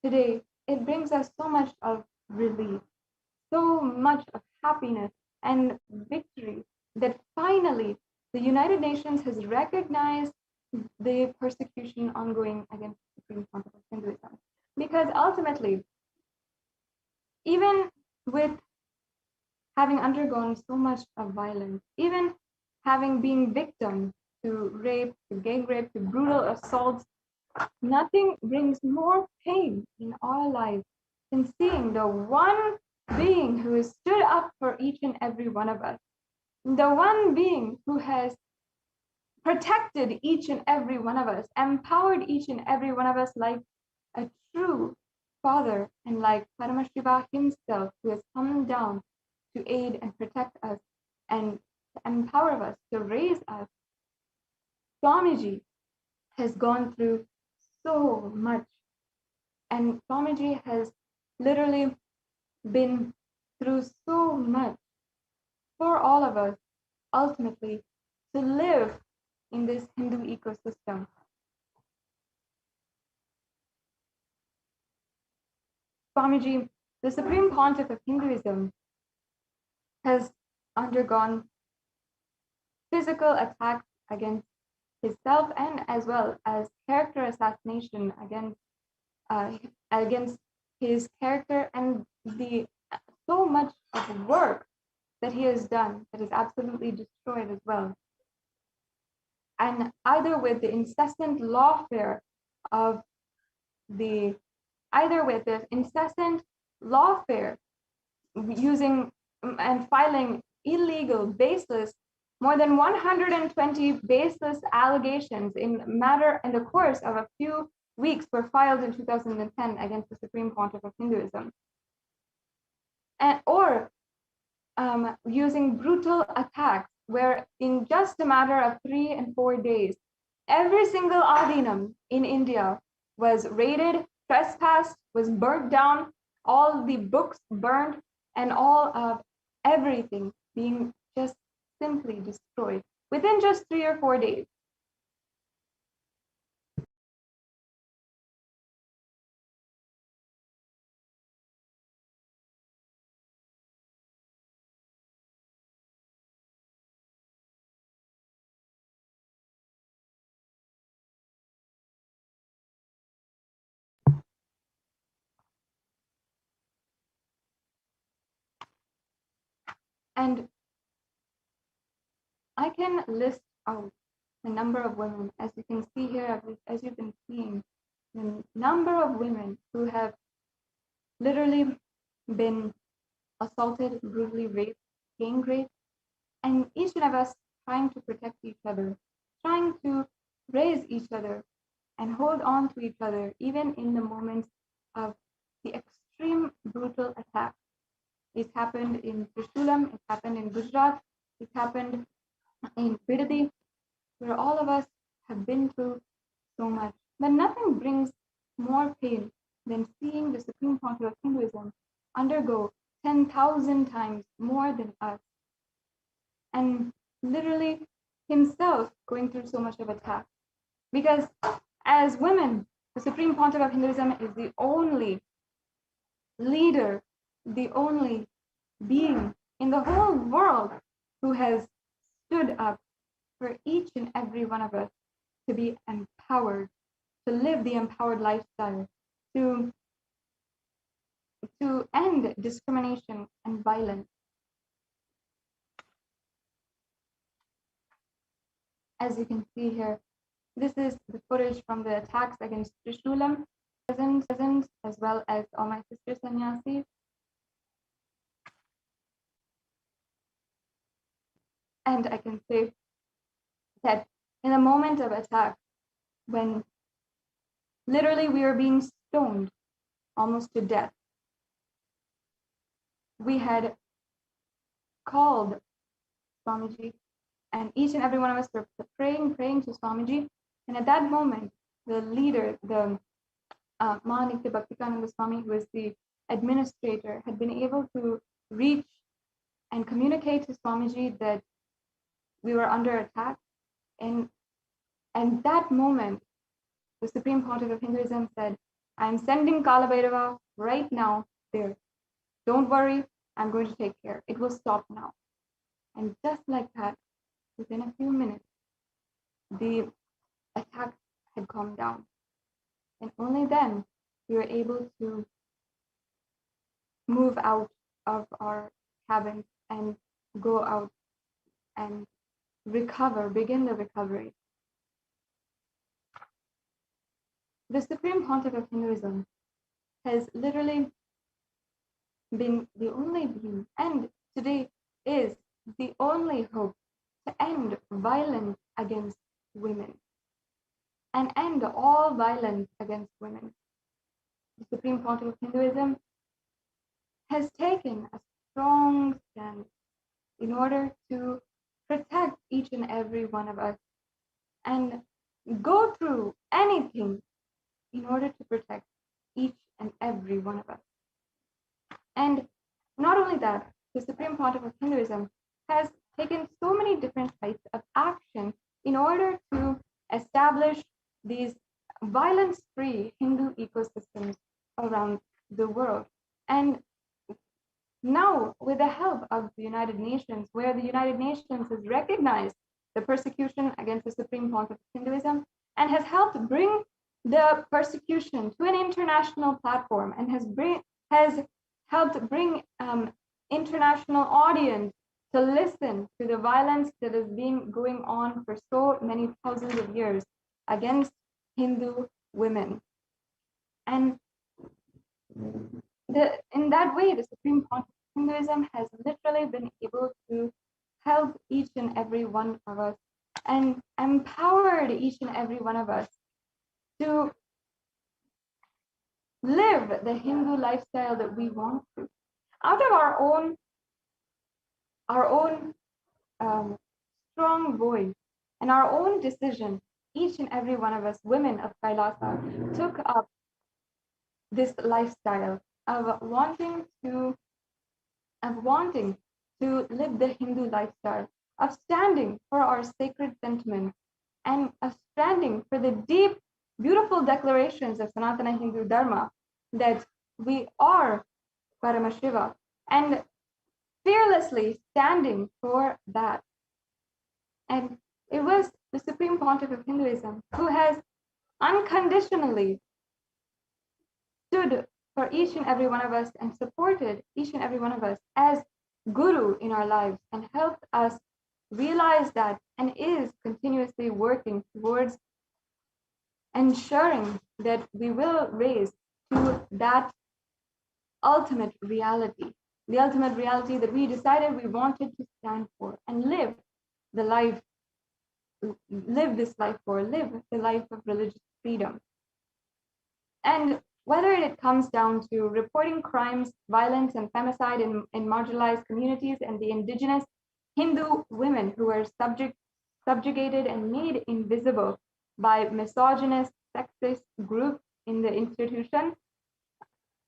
Today, it brings us so much of relief, so much of happiness and victory that finally the United Nations has recognized the persecution ongoing against the Supreme Pontiff of Hinduism. Because ultimately, even with having undergone so much of violence, even having been victim to rape, to gang rape, to brutal assaults, nothing brings more pain in our lives than seeing the one being who has stood up for each and every one of us, the one being who has protected each and every one of us, empowered each and every one of us like a true father, and like Paramashiva himself, who has come down to aid and protect us and to empower us, to raise us. Swamiji has gone through so much, and Swamiji has literally been through so much for all of us, ultimately, to live in this Hindu ecosystem. Swamiji, the Supreme Pontiff of Hinduism, has undergone physical attacks against himself and as well as character assassination against his character, and the so much of work that he has done that is absolutely destroyed as well. And either with the incessant lawfare using and filing illegal, baseless, more than 120 baseless allegations in the course of a few weeks were filed in 2010 against the Supreme Pontiff of Hinduism, or using brutal attacks where in just a matter of 3 and 4 days, every single adinam in India was raided, trespassed, was burnt down, all the books burned, and all of everything being just simply destroyed within just 3 or 4 days. And I can list out the number of women, as you can see here, as you've been seeing, the number of women who have literally been assaulted, brutally raped, gang raped, and each one of us trying to protect each other, trying to raise each other and hold on to each other, even in the moments of the extreme brutal attack. It happened in Trishoolam, it happened in Gujarat, it happened in Bidadi, where all of us have been through so much. But nothing brings more pain than seeing the Supreme Pontiff of Hinduism undergo 10,000 times more than us, and literally himself going through so much of attack. Because as women, the Supreme Pontiff of Hinduism is the only leader, the only being in the whole world who has stood up for each and every one of us to be empowered, to live the empowered lifestyle, to end discrimination and violence. As you can see here, this is the footage from the attacks against Trishoolam, present, as well as all my sister sannyasis. And I can say that in a moment of attack, when literally we were being stoned almost to death, we had called Swamiji, and each and every one of us were praying to Swamiji. And at that moment, the leader, the Mahanitya Bhaktikananda Swami, who was the administrator, had been able to reach and communicate to Swamiji that we were under attack. And that moment, the Supreme Pontiff of Hinduism said, I'm sending Kalabhairava right now there. Don't worry, I'm going to take care. It will stop now. And just like that, within a few minutes, the attack had calmed down. And only then we were able to move out of our cabins and go out and begin the recovery. The Supreme Pontiff of Hinduism has literally been the only being, and today is the only hope to end violence against women and end all violence against women. The Supreme Pontiff of Hinduism has taken a strong stand in order to protect each and every one of us and go through anything in order to protect each and every one of us. And not only that, the Supreme Pontiff of Hinduism has taken so many different types of action in order to establish these violence-free Hindu ecosystems around the world. And now, with the help of the United Nations, where the United Nations has recognized the persecution against the Supreme Pontiff of Hinduism and has helped bring the persecution to an international platform and has helped bring international audience to listen to the violence that has been going on for so many thousands of years against Hindu women. And in that way, the Supreme Pontiff of Hinduism has literally been able to help each and every one of us and empowered each and every one of us to live the Hindu lifestyle that we want to, out of our own strong voice and our own decision. Each and every one of us, women of Kailasa, took up this lifestyle of wanting to live the Hindu lifestyle, of standing for our sacred sentiments, and of standing for the deep, beautiful declarations of Sanatana Hindu Dharma that we are Paramashiva, and fearlessly standing for that. And it was the Supreme Pontiff of Hinduism who has unconditionally stood for each and every one of us and supported each and every one of us as guru in our lives and helped us realize that and is continuously working towards ensuring that we will raise to that ultimate reality, the ultimate reality that we decided we wanted to stand for and live the life of religious freedom. And whether it comes down to reporting crimes, violence, and femicide in marginalized communities and the indigenous Hindu women who are subjugated and made invisible by misogynist, sexist groups in the institution,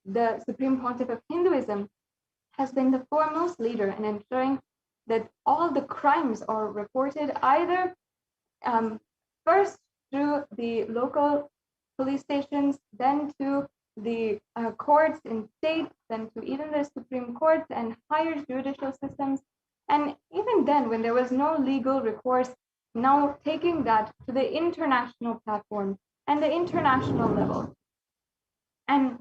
the Supreme Pontiff of Hinduism has been the foremost leader in ensuring that all the crimes are reported either first through the local police stations, then to the courts in states, then to even the Supreme Court and higher judicial systems. And even then, when there was no legal recourse, now taking that to the international platform and the international level. And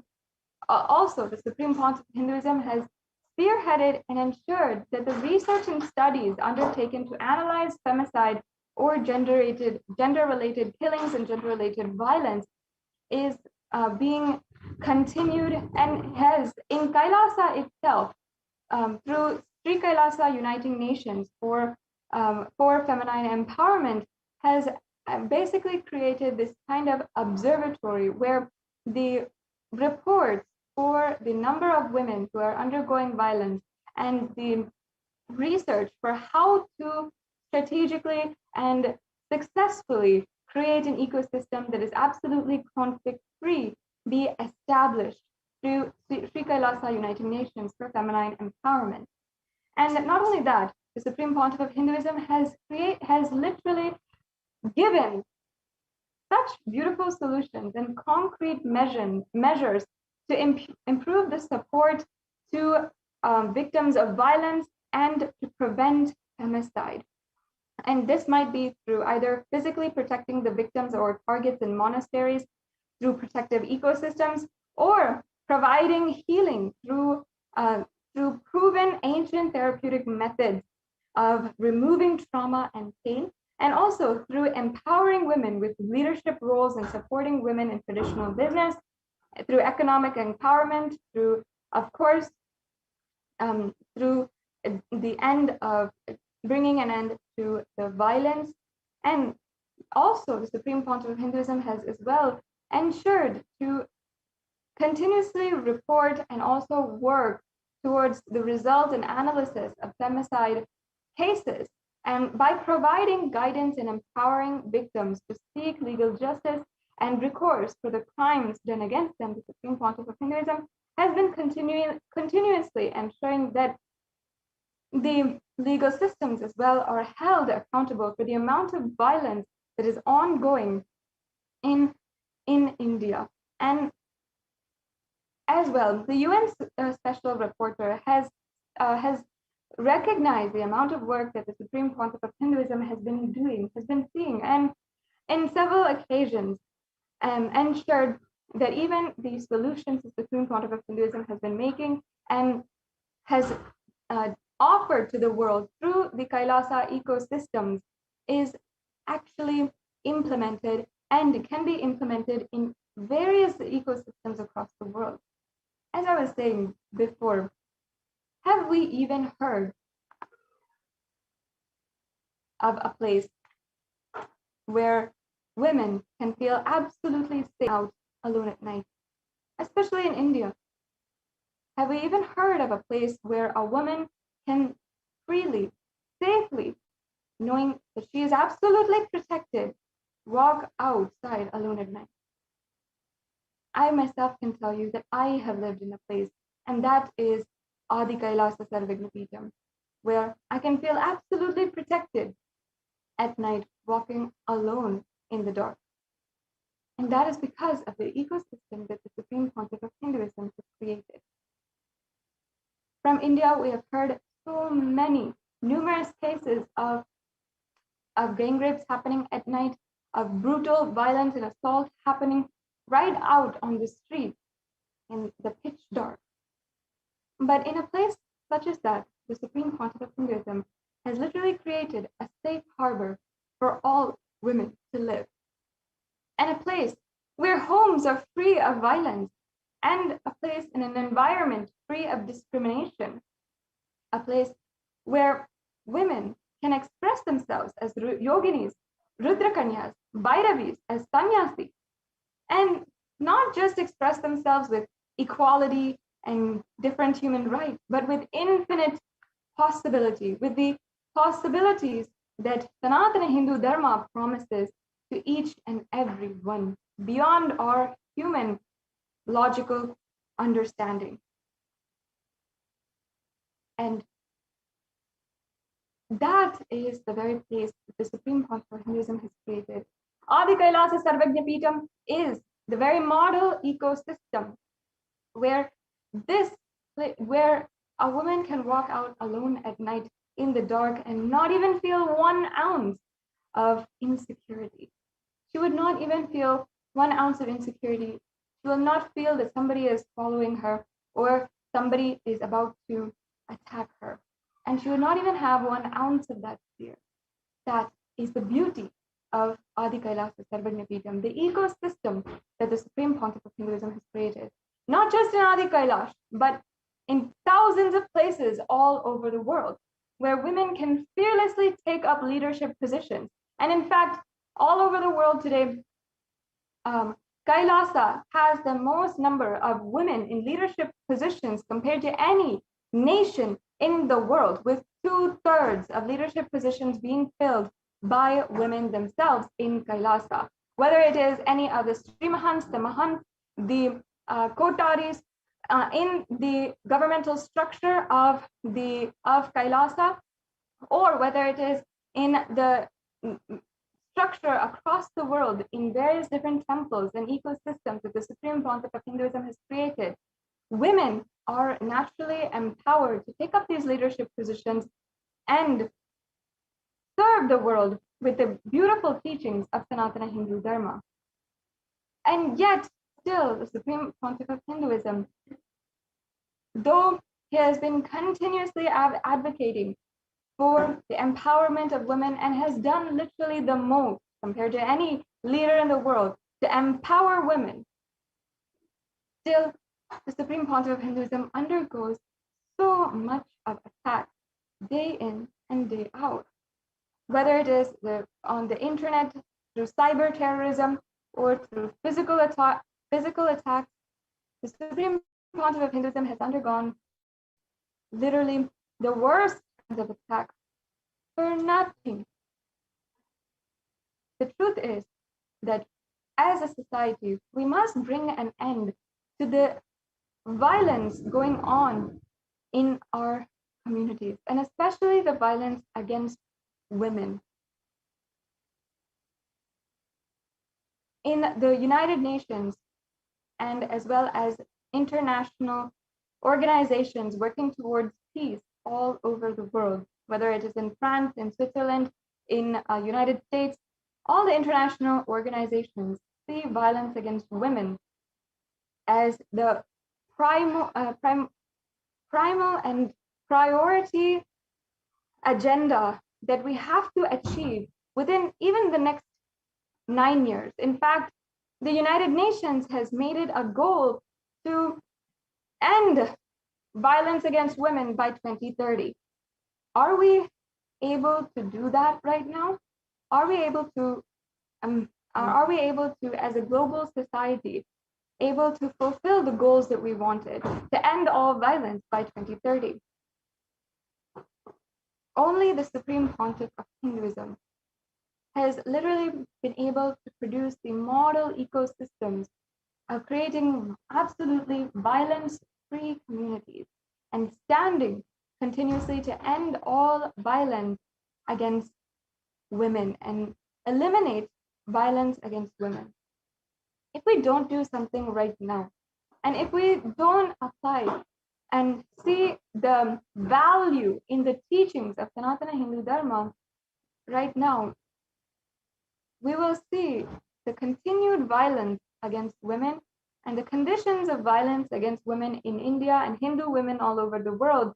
also, the Supreme Pontiff of Hinduism has spearheaded and ensured that the research and studies undertaken to analyze femicide or gender-related killings and gender-related violence is being continued and has in Kailasa itself through Sri Kailasa Uniting Nations for feminine empowerment has basically created this kind of observatory where the reports for the number of women who are undergoing violence and the research for how to strategically and successfully create an ecosystem that is absolutely conflict-free be established through Sri Kailasa Uniting Nations for feminine empowerment. And not only that, the Supreme Pontiff of Hinduism has literally given such beautiful solutions and concrete measures to improve the support to victims of violence and to prevent femicide. And this might be through either physically protecting the victims or targets in monasteries, through protective ecosystems, or providing healing through through proven ancient therapeutic methods of removing trauma and pain, and also through empowering women with leadership roles and supporting women in traditional business, through economic empowerment, through, of course, through the end of bringing an end to the violence. And also the Supreme Pontiff of Hinduism has as well ensured to continuously report and also work towards the result and analysis of femicide cases, and by providing guidance and empowering victims to seek legal justice and recourse for the crimes done against them, the Supreme Pontiff of Hinduism has been continuously ensuring that the legal systems as well are held accountable for the amount of violence that is ongoing in India. And as well, the UN Special Rapporteur has recognized the amount of work that the Supreme Pontiff of Hinduism has been doing, has been seeing, and in several occasions ensured that even the solutions the Supreme Pontiff of Hinduism has been making and has offered to the world through the Kailasa ecosystems is actually implemented and can be implemented in various ecosystems across the world. As I was saying before, have we even heard of a place where women can feel absolutely safe out alone at night, especially in India? Have we even heard of a place where a woman can freely, safely, knowing that she is absolutely protected, walk outside alone at night? I myself can tell you that I have lived in a place, and that is Adi Kailasa Sarvagnapeetham, where I can feel absolutely protected at night, walking alone in the dark. And that is because of the ecosystem that the Supreme Pontiff of Hinduism has created. From India, we have heard so many, numerous cases of gang rapes happening at night, of brutal violence and assault happening right out on the street in the pitch dark. But in a place such as that, the Supreme Pontiff of Hinduism has literally created a safe harbor for all women to live, and a place where homes are free of violence, and a place in an environment free of discrimination, a place where women can express themselves as yoginis, rudrakanyas, bhairavis, as sannyasi, and not just express themselves with equality and different human rights, but with infinite possibility, with the possibilities that Sanatana Hindu Dharma promises to each and every one beyond our human logical understanding. And that is the very place that the Supreme Pontiff of Hinduism has created. Adi Kailasa Sarvagnapeetham is the very model ecosystem where a woman can walk out alone at night in the dark and not even feel 1 ounce of insecurity. She would not even feel 1 ounce of insecurity. She will not feel that somebody is following her or somebody is about to attack her. And she would not even have 1 ounce of that fear. That is the beauty of Adi Kailasa Sarvagnapeetham, the ecosystem that the Supreme Pontiff of Hinduism has created. Not just in Adi Kailash, but in thousands of places all over the world, where women can fearlessly take up leadership positions. And in fact, all over the world today, Kailasa has the most number of women in leadership positions compared to any nation in the world, with 2/3 of leadership positions being filled by women themselves in Kailasa. Whether it is any of the Sri Mahants, the Mahants, the Kotaris, in the governmental structure of Kailasa, or whether it is in the structure across the world in various different temples and ecosystems that the Supreme Pontiff of Hinduism has created, women are naturally empowered to take up these leadership positions and serve the world with the beautiful teachings of Sanatana Hindu Dharma. And yet, still, the Supreme Pontiff of Hinduism, though He has been continuously advocating for the empowerment of women and has done literally the most compared to any leader in the world to empower women. Still, the Supreme Pontiff of Hinduism undergoes so much of attack day in and day out, whether it is on the internet, through cyber terrorism, or through physical attacks. The Supreme Pontiff of Hinduism has undergone literally the worst kinds of attacks for nothing. The truth is that as a society, we must bring an end to the violence going on in our communities, and especially the violence against women. In the United Nations, and as well as international organizations working towards peace all over the world, whether it is in France, in Switzerland, in United States, all the international organizations see violence against women as the primal and priority agenda that we have to achieve within even the next 9 years. In fact, the United Nations has made it a goal to end violence against women by 2030. Are we able to do that right now? Are we able to, as a global society, able to fulfill the goals that we wanted to end all violence by 2030? Only the Supreme Pontiff of Hinduism has literally been able to produce the model ecosystems of creating absolutely violence-free communities and standing continuously to end all violence against women and eliminate violence against women. If we don't do something right now, and if we don't apply and see the value in the teachings of Sanatana Hindu Dharma right now, we will see the continued violence against women and the conditions of violence against women in India and Hindu women all over the world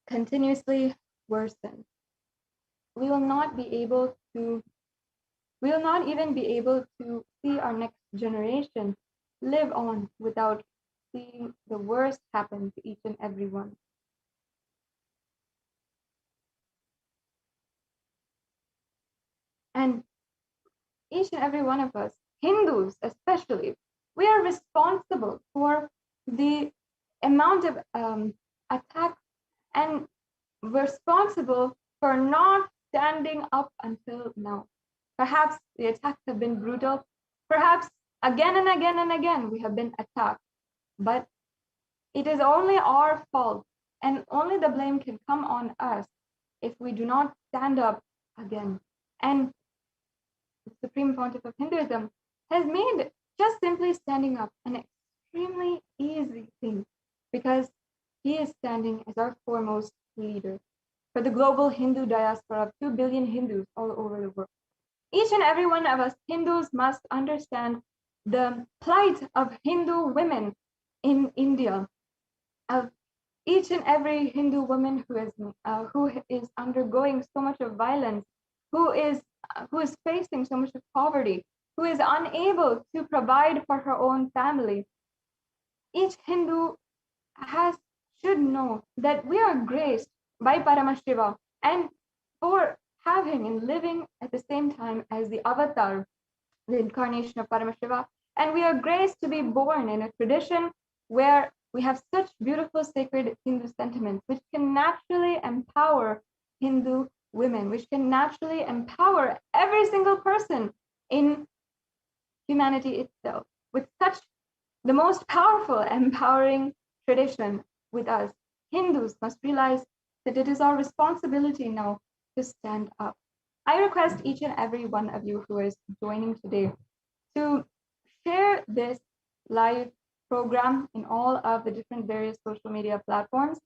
continuously worsen. We will not even be able to see our next generation live on without seeing the worst happen to each and every one. And each and every one of us, Hindus especially, we are responsible for the amount of attacks, and responsible for not standing up until now. Perhaps the attacks have been brutal. Perhaps again and again and again we have been attacked. But it is only our fault, and only the blame can come on us if we do not stand up again. And the Supreme Pontiff of Hinduism has made just simply standing up an extremely easy thing, because he is standing as our foremost leader for the global Hindu diaspora of 2 billion Hindus all over the world. Each and every one of us Hindus must understand the plight of Hindu women in India, of each and every Hindu woman who is undergoing so much of violence, who is facing so much of poverty, who is unable to provide for her own family. Each Hindu should know that we are graced by Paramashiva, and for having and living at the same time as the avatar, the incarnation of Paramashiva, and we are graced to be born in a tradition where we have such beautiful sacred Hindu sentiments, which can naturally empower Hindu women, which can naturally empower every single person in humanity itself, with such the most powerful, empowering tradition with us. Hindus must realize that it is our responsibility now to stand up. I request each and every one of you who is joining today to share this live program in all of the different various social media platforms.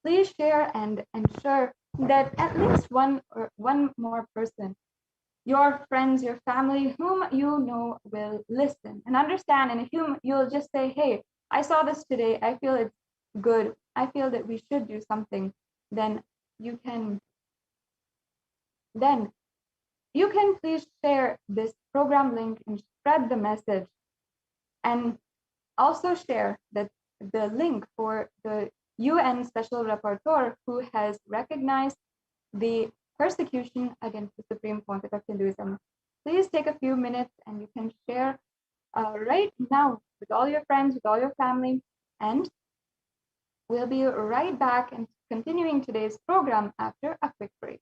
Please share and ensure that at least one more person, your friends, your family, whom you know will listen and understand, and whom you'll just say, hey, I saw this today, I feel it's good, I feel that we should do something, then you can please share this program link and spread the message, and also share that the link for the UN Special Rapporteur who has recognized the persecution against the Supreme Pontiff of Hinduism. Please take a few minutes and you can share right now with all your friends, with all your family, and we'll be right back and continuing today's program after a quick break.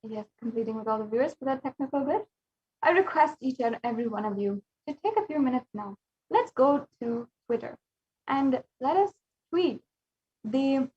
Yes, completing with all the viewers for that technical glitch. I request each and every one of you to take a few minutes now. Let's go to Twitter and let us tweet using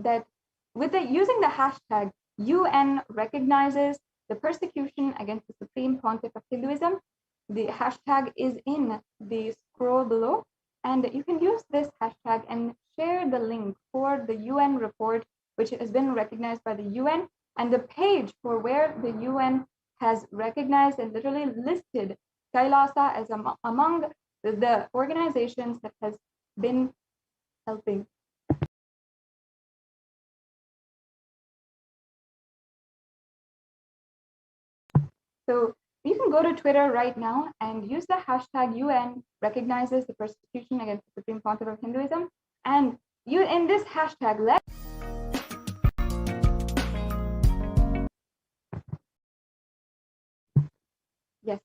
the hashtag UN recognizes the persecution against the Supreme Pontiff of Hinduism. The hashtag is in the scroll below, and you can use this hashtag and share the link for the UN report, which has been recognized by the UN, and the page for where the UN has recognized and literally listed Kailasa as among the organizations that has been helping. So you can go to Twitter right now and use the hashtag UN recognizes the persecution against the Supreme Pontiff of Hinduism, and you in this hashtag Yes,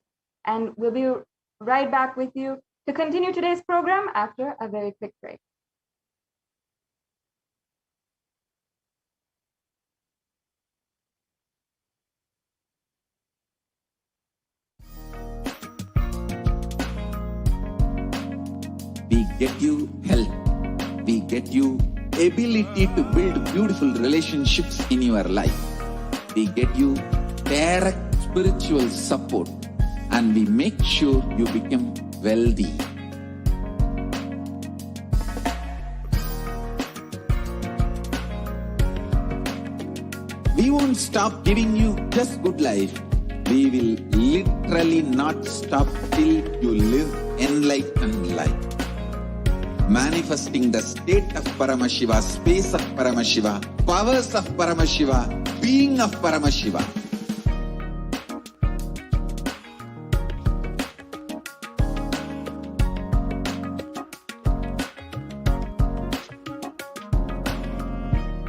and we'll be right back with you to continue today's program after a very quick break. We get you health. We get you ability to build beautiful relationships in your life. We get you direct spiritual support, and we make sure you become wealthy. We won't stop giving you just good life. We will literally not stop till you live enlightened life. Manifesting the state of Paramashiva, space of Paramashiva, powers of Paramashiva, being of Paramashiva.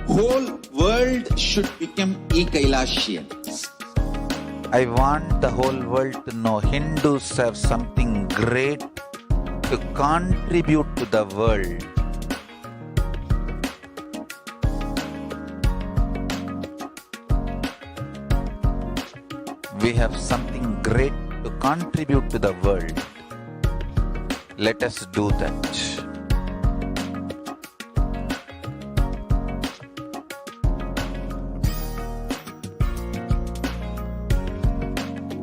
Whole world should become e-Kailashians. I want the whole world to know Hindus have something great to contribute to the world. We have something great to contribute to the world. Let us do that.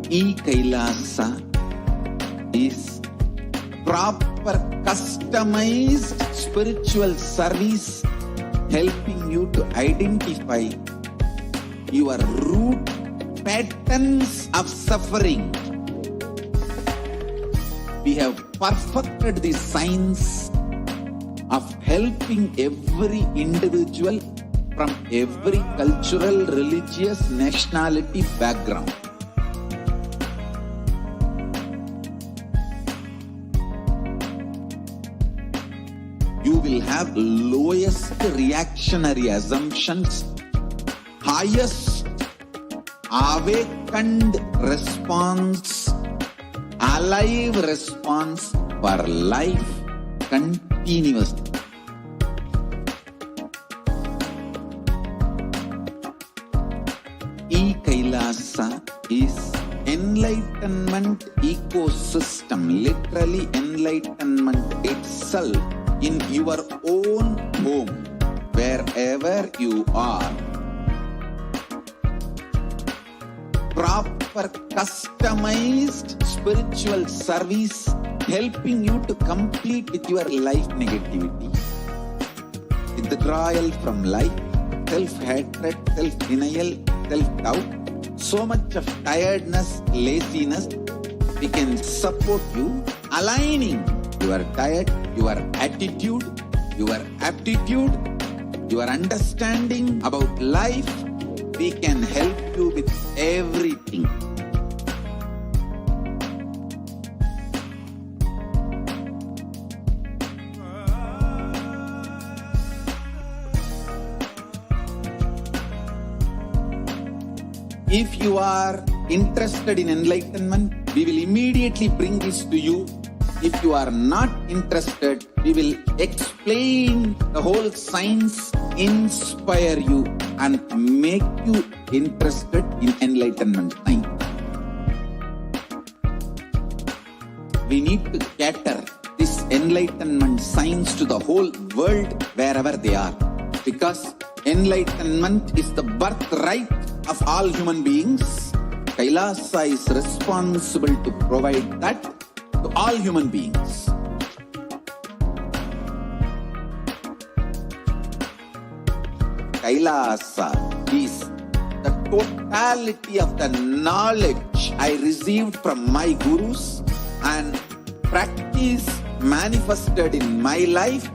E-Kailasa is proper customized spiritual service helping you to identify your root patterns of suffering. We have perfected the science of helping every individual from every cultural, religious, nationality background. You will have lowest reactionary assumptions, highest awakened response, alive response for life continuously. E-Kailasa is enlightenment ecosystem, literally enlightenment itself in your own home, wherever you are. proper customized spiritual service helping you to complete with your life negativity, withdrawal from life, self-hatred, self-denial, self-doubt, so much of tiredness, laziness. We can support you, aligning your diet, your attitude, your aptitude, your understanding about life. We can help you with everything. If you are interested in enlightenment, we will immediately bring this to you. If you are not interested, we will explain the whole science, inspire you and make you interested in enlightenment science. We need to cater this enlightenment science to the whole world wherever they are, because enlightenment is the birthright of all human beings. Kailasa is responsible to provide that to all human beings. Kailasa is the totality of the knowledge I received from my gurus and practice manifested in my life,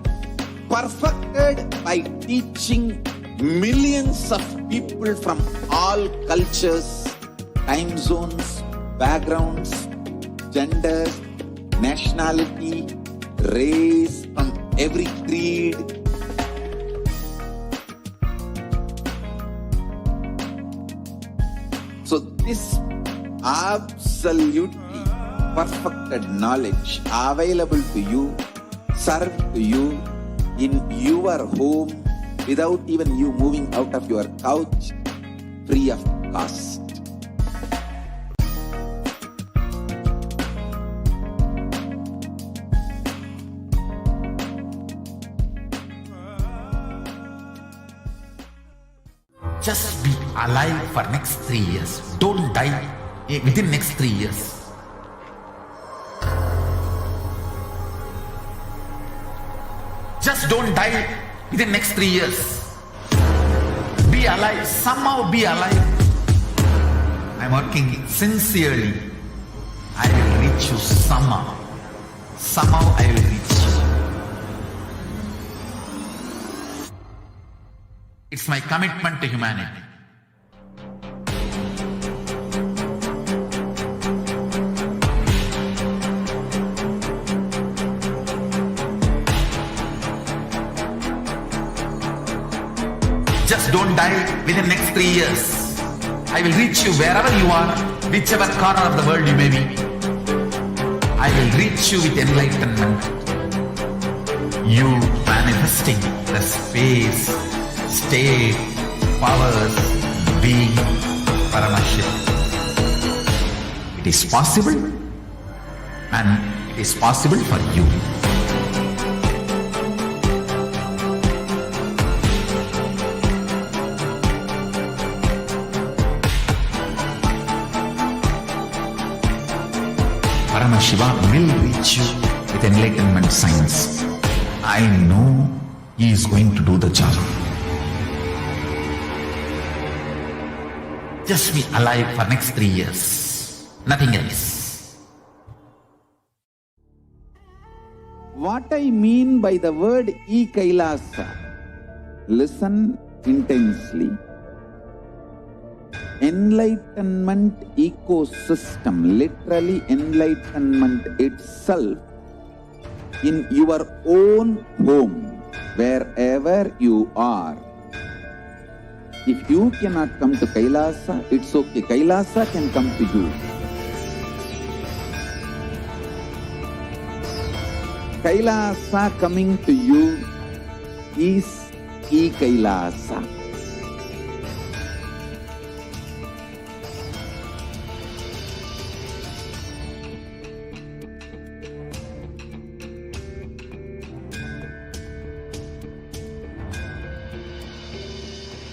perfected by teaching millions of people from all cultures, time zones, backgrounds, genders, nationality, race, from every creed. So this absolutely perfected knowledge available to you, served to you in your home without even you moving out of your couch, free of cost. Just be alive for next 3 years. Don't die within next 3 years. Just don't die within next 3 years. Be alive. Somehow be alive. I'm working sincerely. I will reach you somehow. Somehow I will reach you. It's my commitment to humanity. Just don't die within next 3 years. I will reach you wherever you are, whichever corner of the world you may be. I will reach you with enlightenment. You manifesting the space, state, powers, being Paramashivoham. It is possible, and it is possible for you. Paramashivoham will reach you with enlightenment science. I know he is going to do the job. Just be alive for next 3 years. Nothing else. What I mean by the word e-Kailasa, listen intensely. Enlightenment ecosystem, literally enlightenment itself, in your own home, wherever you are. If you cannot come to Kailasa, it's okay. Kailasa can come to you. Kailasa coming to you is e-Kailasa.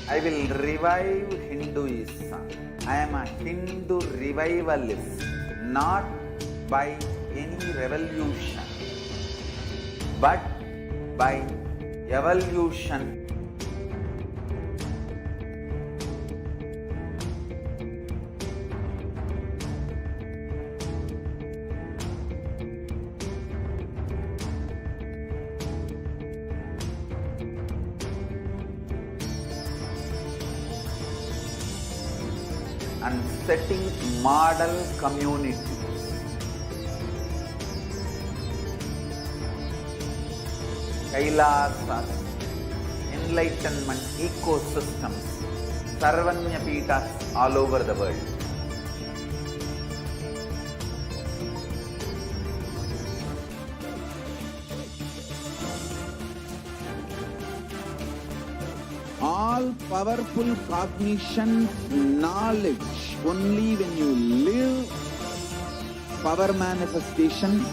I will revive Hinduism. I am a Hindu revivalist, not by any revolution, but by evolution. And setting model community. Kailasas, enlightenment ecosystems, Sarvanya Pitas all over the world. All powerful cognition, knowledge, only when you live, power manifestation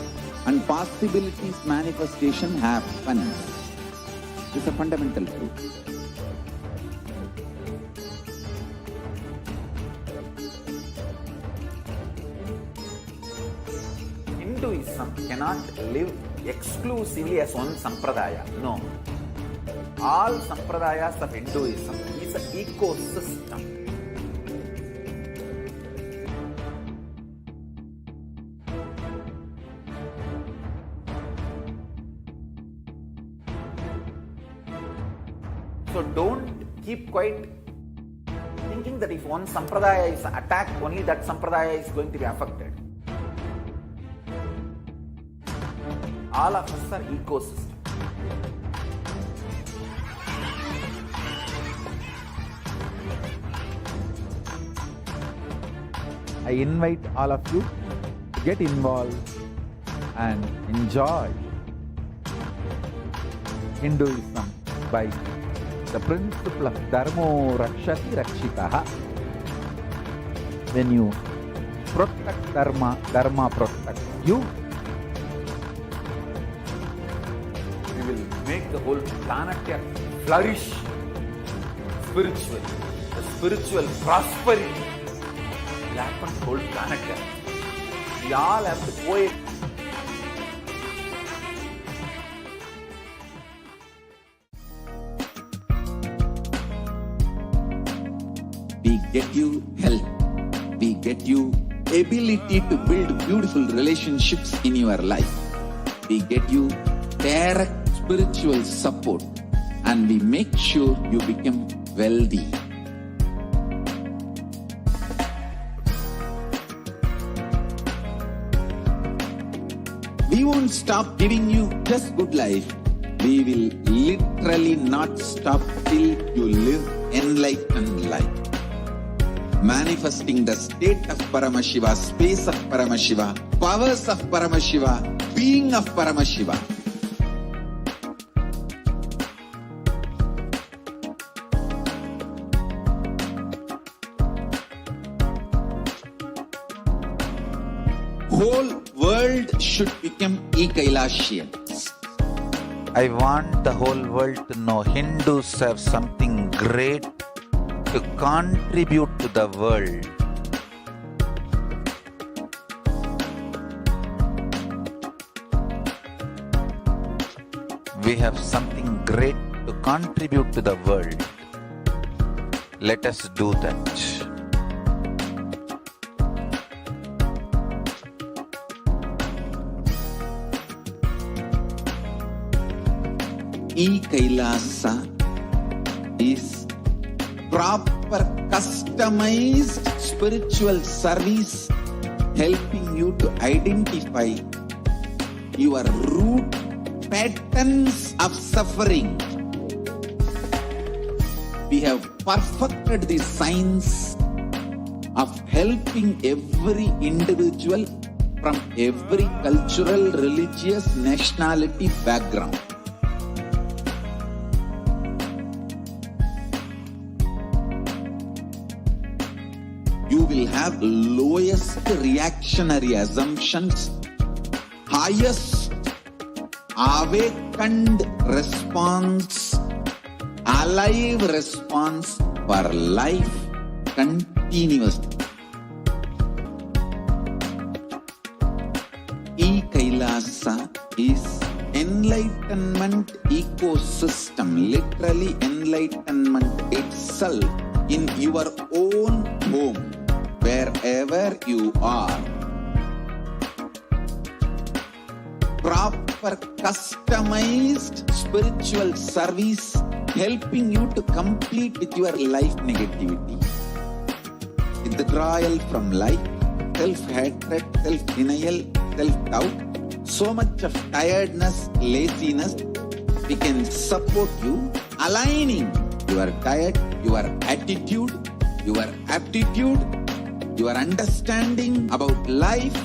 and possibilities manifestation happens. It's a fundamental truth. Hinduism cannot live exclusively as one sampradaya. No. All sampradayas of Hinduism is an ecosystem. So don't keep quiet thinking that if one sampradaya is attacked, only that sampradaya is going to be affected. All of us are ecosystems. I invite all of you to get involved and enjoy Hinduism by the principle of Dharmo Rakshati Rakshitaha. When you protect Dharma, Dharma protects you. We will make the whole planet flourish spiritually. The spiritual prosperity will happen to the whole planet. We all have to coexist. We get you health. We get you ability to build beautiful relationships in your life. We get you direct spiritual support, and we make sure you become wealthy. We won't stop giving you just good life. We will literally not stop till you live enlightened life. Manifesting the state of Paramashiva, space of Paramashiva, powers of Paramashiva, being of Paramashiva. Whole world should become Kailashians. I want the whole world to know Hindus have something great to contribute to the world. We have something great to contribute to the world. Let us do that. Kailasa is proper customized spiritual service helping you to identify your root patterns of suffering. We have perfected the science of helping every individual from every cultural, religious, nationality background. You will have lowest reactionary assumptions, highest awakened response, alive response for life continues. continuously. E-Kailasa is enlightenment ecosystem, literally enlightenment itself in your own home, wherever you are. Proper customized spiritual service helping you to complete with your life negativity. Withdrawal from life, self-hatred, self-denial, self-doubt, so much of tiredness, laziness, we can support you, aligning your diet, your attitude, your aptitude, your understanding about life.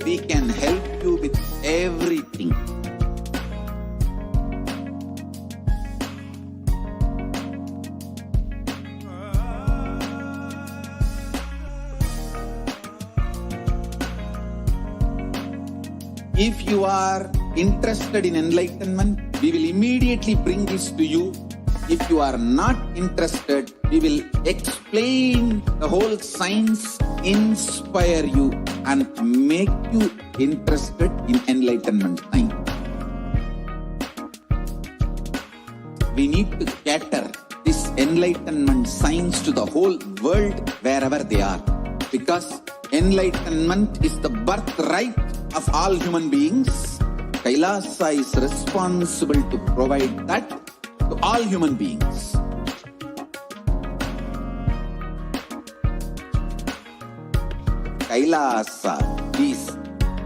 We can help you with everything. If you are interested in enlightenment, we will immediately bring this to you. If you are not interested, we will explain the whole science, inspire you and make you interested in enlightenment science. We need to cater this enlightenment science to the whole world wherever they are, because enlightenment is the birthright of all human beings. Kailasa is responsible to provide that to all human beings. Kailasa is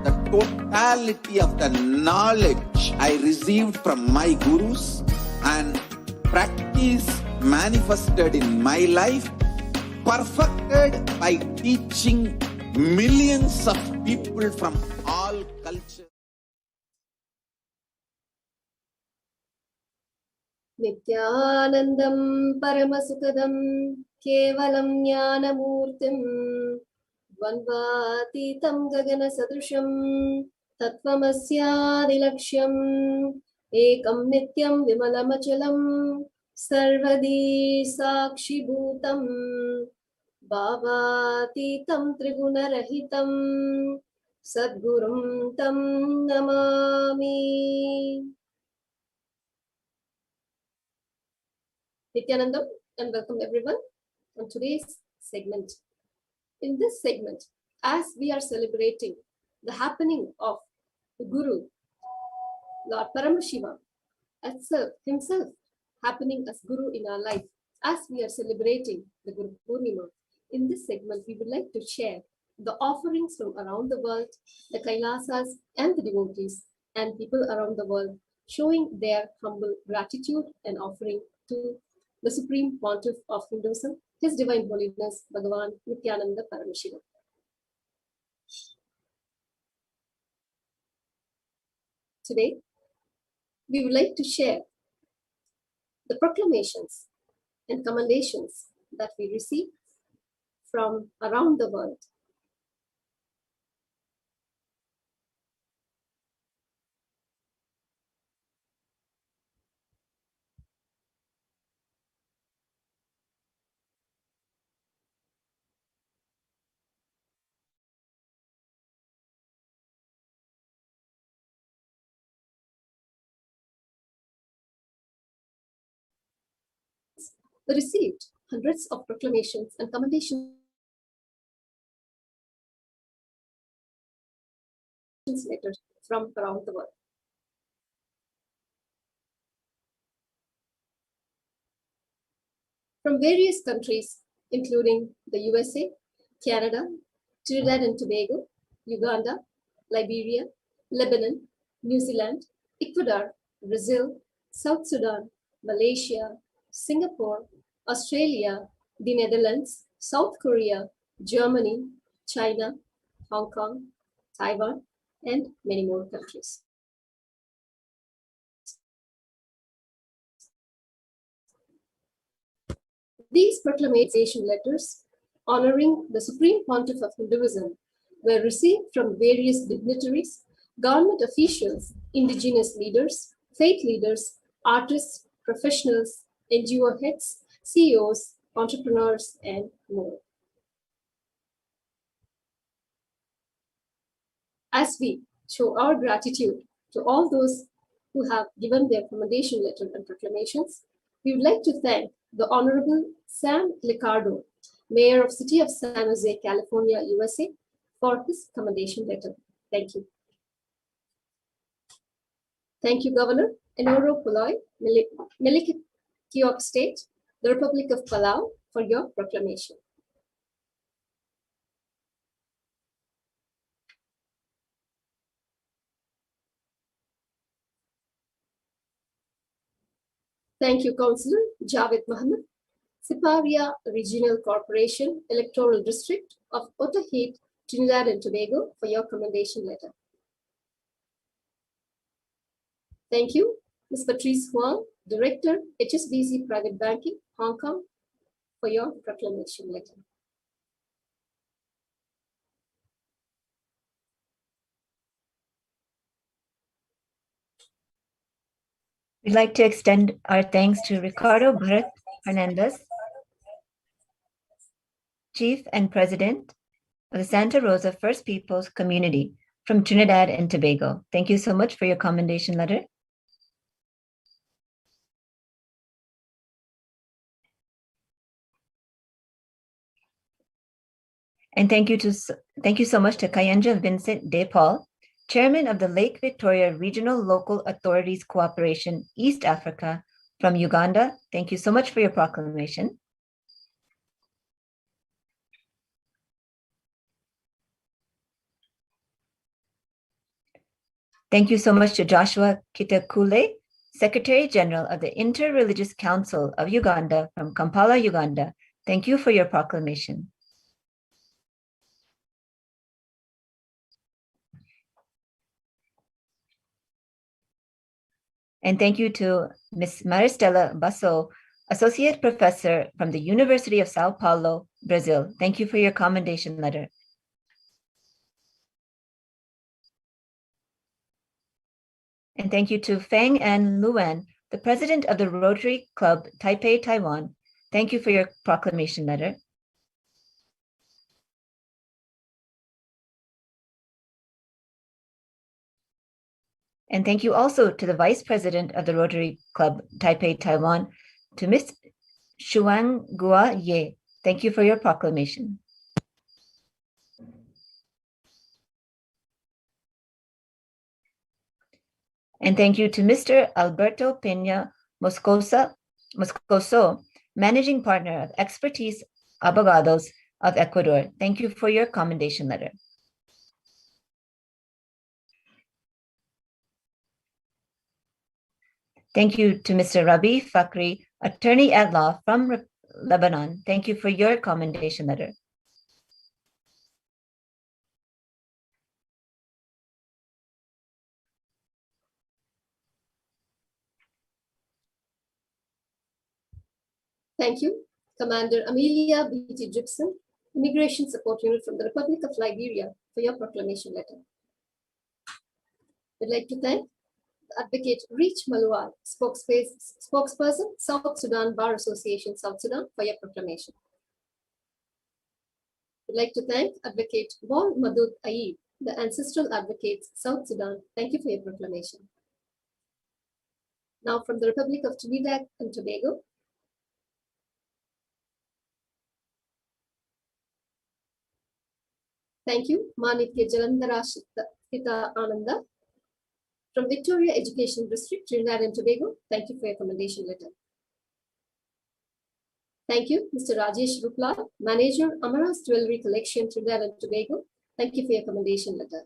the totality of the knowledge I received from my gurus and practice manifested in my life, perfected by teaching millions of people from all cultures. Nithyanandam Paramashivoham Kevalam Jnanamurtim Dvandvatitam Gagana Sadrusham Tattvamasyaadilaksham Ekam Nityam Vimalamachalam Sarvadi Sakshibhutam Bhavatitam Trigunarahitam Sadgurum Tam Namami. Nithyanandam, and welcome everyone on today's segment. In this segment, as we are celebrating the happening of the Guru, Lord Paramashivoham, himself happening as Guru in our life, as we are celebrating the Guru Purnima, in this segment, we would like to share the offerings from around the world, the Kailasas and the devotees and people around the world, showing their humble gratitude and offering to the Supreme Pontiff of Hinduism, His Divine Holiness, Bhagavan Nithyananda Paramashivam. Today, we would like to share the proclamations and commendations that we receive from around the world. We received hundreds of proclamations and commendations letters from around the world. From various countries, including the USA, Canada, Trinidad and Tobago, Uganda, Liberia, Lebanon, New Zealand, Ecuador, Brazil, South Sudan, Malaysia, Singapore, Australia, the Netherlands, South Korea, Germany, China, Hong Kong, Taiwan, and many more countries. These proclamation letters honoring the Supreme Pontiff of Hinduism were received from various dignitaries, government officials, indigenous leaders, faith leaders, artists, professionals, NGO heads, CEOs, entrepreneurs, and more. as we show our gratitude to all those who have given their commendation letter and proclamations, we would like to thank the Honorable Sam Liccardo, Mayor of City of San Jose, California, USA, for his commendation letter. Thank you. Thank you, Governor Enoro Puloy, Melikiok State, the Republic of Palau, for your proclamation. Thank you, Councillor Javed Mohammed, Siparia Regional Corporation, Electoral District of Otaheite, Trinidad and Tobago, for your commendation letter. Thank you, Ms. Patrice Huang, Director, HSBC Private Banking, Hong Kong, for your proclamation letter. We'd like to extend our thanks to Ricardo Bharat Hernandez, Chief and President of the Santa Rosa First Peoples Community from Trinidad and Tobago. Thank you so much for your commendation letter. And thank you so much to Kayanja Vincent De Paul, Chairman of the Lake Victoria Regional Local Authorities Cooperation, East Africa from Uganda. Thank you so much for your proclamation. Thank you so much to Joshua Kitakule, Secretary General of the Interreligious Council of Uganda from Kampala, Uganda. Thank you for your proclamation. And thank you to Ms. Maristela Basso, Associate Professor from the University of Sao Paulo, Brazil. Thank you for your commendation letter. And thank you to Feng An Luan, the President of the Rotary Club Taipei, Taiwan. Thank you for your proclamation letter. And thank you also to the Vice President of the Rotary Club Taipei, Taiwan, to Ms. Shuang Gua Ye. Thank you for your proclamation. And thank you to Mr. Alberto Peña Moscoso, Managing Partner of Expertise Abogados of Ecuador. Thank you for your commendation letter. Thank you to Mr. Rabi Fakri, Attorney at Law from Lebanon. Thank you for your commendation letter. Thank you, Commander Amelia B.T. Gibson, Immigration Support Unit from the Republic of Liberia, for your proclamation letter. I'd like to thank Advocate Reach Malual, spokesperson, South Sudan Bar Association, South Sudan, for your proclamation. I'd like to thank Advocate Bon Madud Aid, the Ancestral Advocates, South Sudan. Thank you for your proclamation. Now from the Republic of Trinidad and Tobago, thank you, Manitya Jalandhara Shita Ananda, from Victoria Education District, Trinidad and Tobago. Thank you for your commendation letter. Thank you, Mr. Rajesh Ruplal, Manager, Amaras Jewelry Collection, Trinidad and Tobago. Thank you for your commendation letter.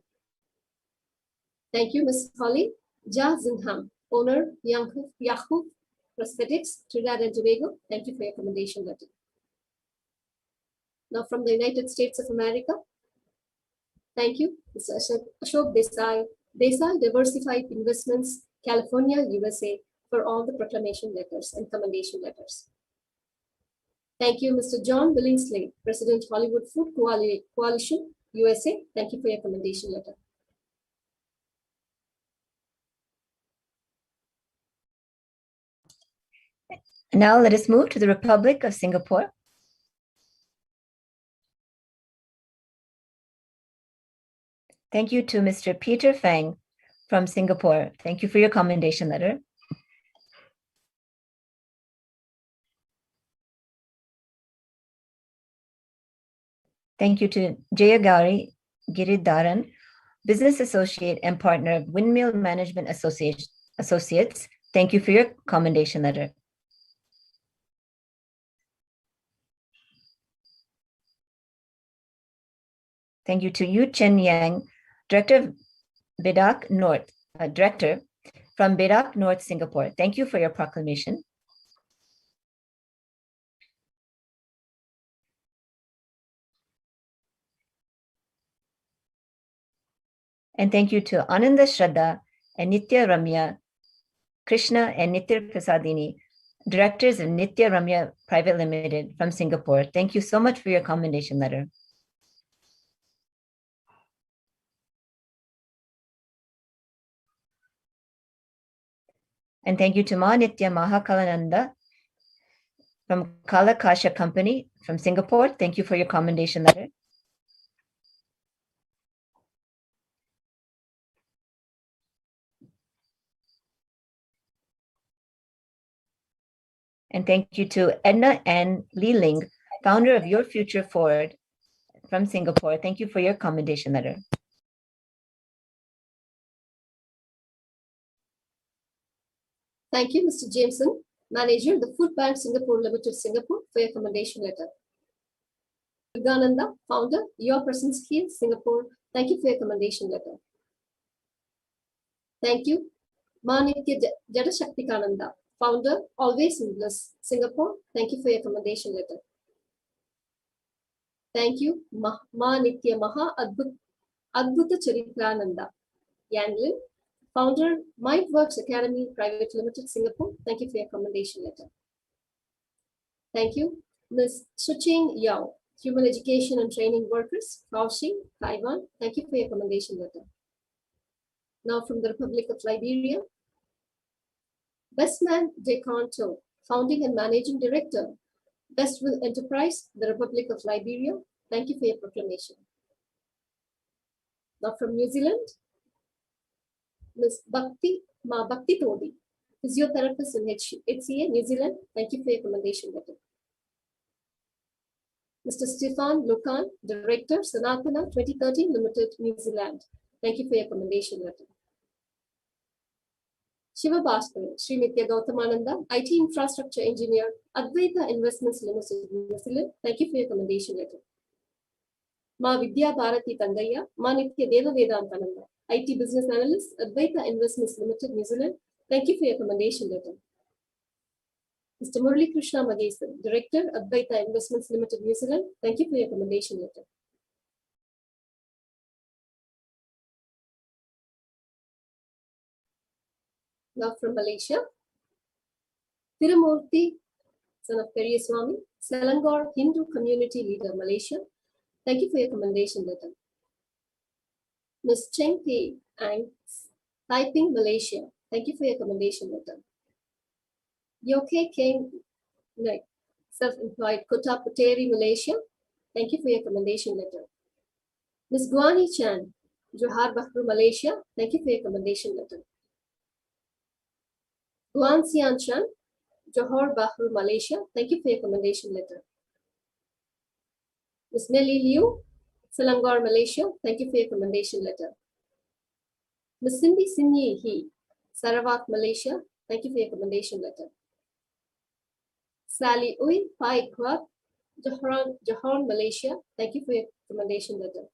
Thank you, Ms. Holly Ja Zinham, Owner, Yahoo Prosthetics, Trinidad and Tobago. Thank you for your commendation letter. Now from the United States of America, thank you, Mr. Ashok Desai, Desai Diversified Investments, California, USA, for all the proclamation letters and commendation letters. Thank you, Mr. John Billingsley, President, Hollywood Food Coalition, USA. Thank you for your commendation letter. Now let us move to the Republic of Singapore. Thank you to Mr. Peter Fang from Singapore. Thank you for your commendation letter. Thank you to Jayagauri Giridharan, Business Associate and Partner of Windmill Management Associates. Thank you for your commendation letter. Thank you to Yu Chen Yang, Director of Bedak North, Director from Bedak North, Singapore. Thank you for your proclamation. And thank you to Ananda Shraddha and Nitya Ramya, Krishna and Nitya Prasadini, Directors of Nitya Ramya Private Limited from Singapore. Thank you so much for your commendation letter. And thank you to Ma Nitya Mahakalananda from Kalakasha Company from Singapore. Thank you for your commendation letter. And thank you to Edna Ann Lee Ling, founder of Your Future Forward from Singapore. Thank you for your commendation letter. Thank you, Mr. Jameson, Manager, the Food Bank Singapore Limited, Singapore, for your commendation letter. Durgananda, Founder, Your Presence Here, Singapore. Thank you for your commendation letter. Thank you, Manitya Jadashaktikananda, Founder, Always in Bliss, Singapore. Thank you for your commendation letter. Thank you, Manitya Maha Adbhuta Charitrananda, Yanglin, Founder, Mindworks Academy Private Limited, Singapore. Thank you for your commendation letter. Thank you, Ms. Suching Yao, Human Education and Training Workers, Kaohsiung, Taiwan. Thank you for your commendation letter. Now from the Republic of Liberia, Bestman De Canto, Founding and Managing Director, Bestville Enterprise, the Republic of Liberia. Thank you for your proclamation. Now from New Zealand, Ms. Bhakti Todi, Physiotherapist in HCA, New Zealand. Thank you for your commendation letter. Mr. Stefan Lukan, Director, Sanatana 2013 Limited, New Zealand. Thank you for your commendation letter. Shiva Bhaskar, Sri Nitya Gautamananda, IT Infrastructure Engineer, Advaita Investments Limited, New Zealand. Thank you for your commendation letter. Ma Vidya Bharati Tangaya, Ma Nitya Deva Vedantananda, IT Business Analyst, Advaita Investments Limited, New Zealand. Thank you for your commendation letter. Mr. Murali Krishna Magesan, Director, Advaita Investments Limited, New Zealand. Thank you for your commendation letter. Now from Malaysia, Tirumurthy, son of Periyaswamy, Selangor Hindu Community Leader, Malaysia. Thank you for your commendation letter. Ms. Cheng Pei Ang, Taiping, Malaysia. Thank you for your commendation letter. Yoke Keng, Self-Employed, Kota Puteri, Malaysia. Thank you for your commendation letter. Ms. Guani Chan, Johar Bahru, Malaysia. Thank you for your commendation letter. Guan Xian Chan, Johor Bahru, Malaysia. Thank you for your commendation letter. Ms. Nelly Liu, Selangor, Malaysia. Thank you for your commendation letter. Ms. Cindy Sinyi He, Sarawak, Malaysia. Thank you for your commendation letter. Sally Ui Pai Kuat, Johor, Malaysia. Thank you for your commendation letter.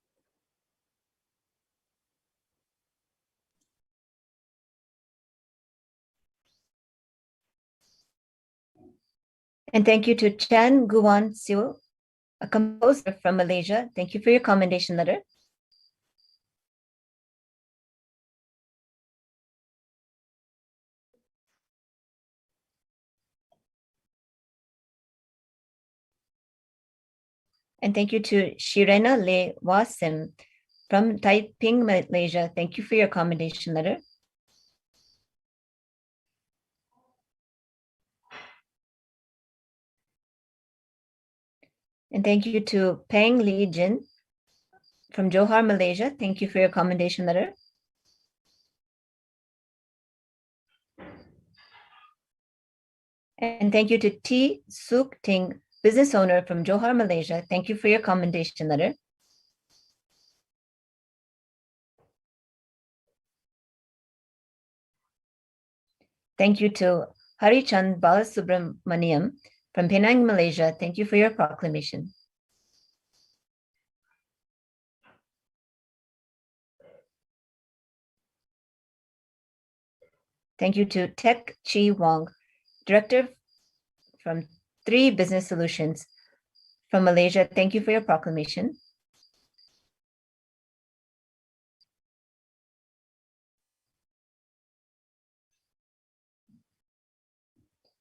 And thank you to Chan Guan Siu, a composer from Malaysia. Thank you for your commendation letter. And thank you to Shirena Le Wasim from Taiping, Malaysia. Thank you for your commendation letter. And thank you to Peng Li Jin from Johor, Malaysia, thank you for your commendation letter. And thank you to T. Suk Ting, business owner from Johor, Malaysia. Thank you for your commendation letter. Thank you to Harichand Balasubramaniam from Penang, Malaysia. Thank you for your proclamation. Thank you to Tek Chi Wong, Director from 3 Business Solutions from Malaysia. Thank you for your proclamation.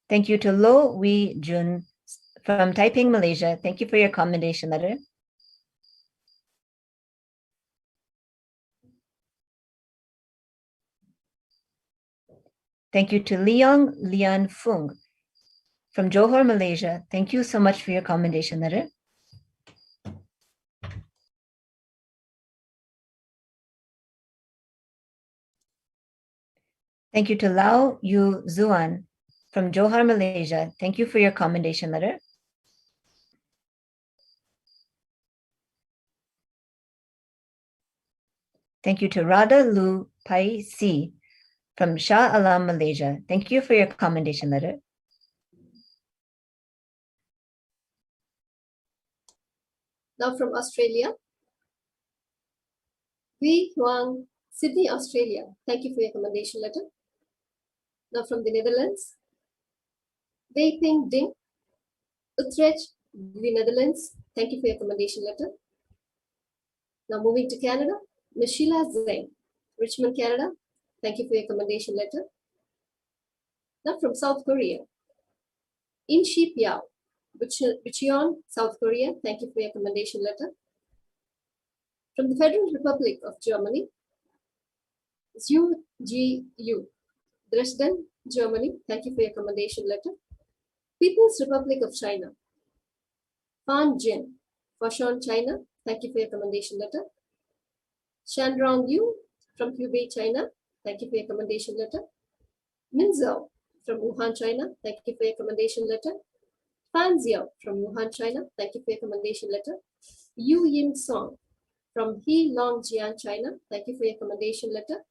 Thank you to Lo Wee Jun from Taiping, Malaysia. Thank you for your commendation letter. Thank you to Leong Lian Fung from Johor, Malaysia. Thank you so much for your commendation letter. Thank you to Lau Yu Zuan from Johor, Malaysia. Thank you for your commendation letter. Thank you to Radha Lu Pai Si from Shah Alam, Malaysia. Thank you for your commendation letter. Now from Australia, Wee Huang, Sydney, Australia. Thank you for your commendation letter. Now from the Netherlands, Wei Ping Ding, Utrecht, the Netherlands. Thank you for your commendation letter. Now moving to Canada, Ms. Sheila Zeng, Richmond, Canada. Thank you for your commendation letter. Now from South Korea, In Shi Piao, Bucheon, South Korea. Thank you for your commendation letter. From the Federal Republic of Germany, Zhu Ji Yu, Dresden, Germany. Thank you for your commendation letter. People's Republic of China, Fan Jin, Foshan, China. Thank you for your commendation letter. Shanrong Yu from Hubei, China. Thank you for your commendation letter. Min Zhao from Wuhan, China. Thank you for your commendation letter. Fan Xiao from Wuhan, China. Thank you for your commendation letter. Yu Yim Song from Heilongjiang, China. Thank you for your commendation letter.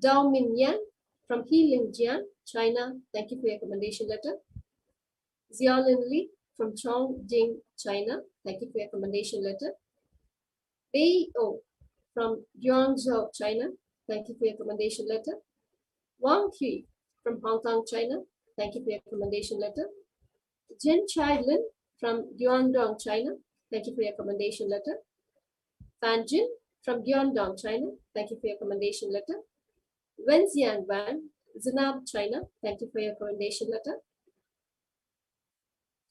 Dao Min Yan from Heilongjiang, China. Thank you for your commendation letter. Xiaolin Li from Chongqing, China. Thank you for your commendation letter. Bei O from Guangzhou, China. Thank you for your commendation letter. Wang Hui from Hong Kong, China. Thank you for your commendation letter. Jen Chai Lin from Guangdong, China. Thank you for your commendation letter. Fan Jin from Guangdong, China. Thank you for your commendation letter. Wen Xian Wan, Zinab, China. Thank you for your commendation letter.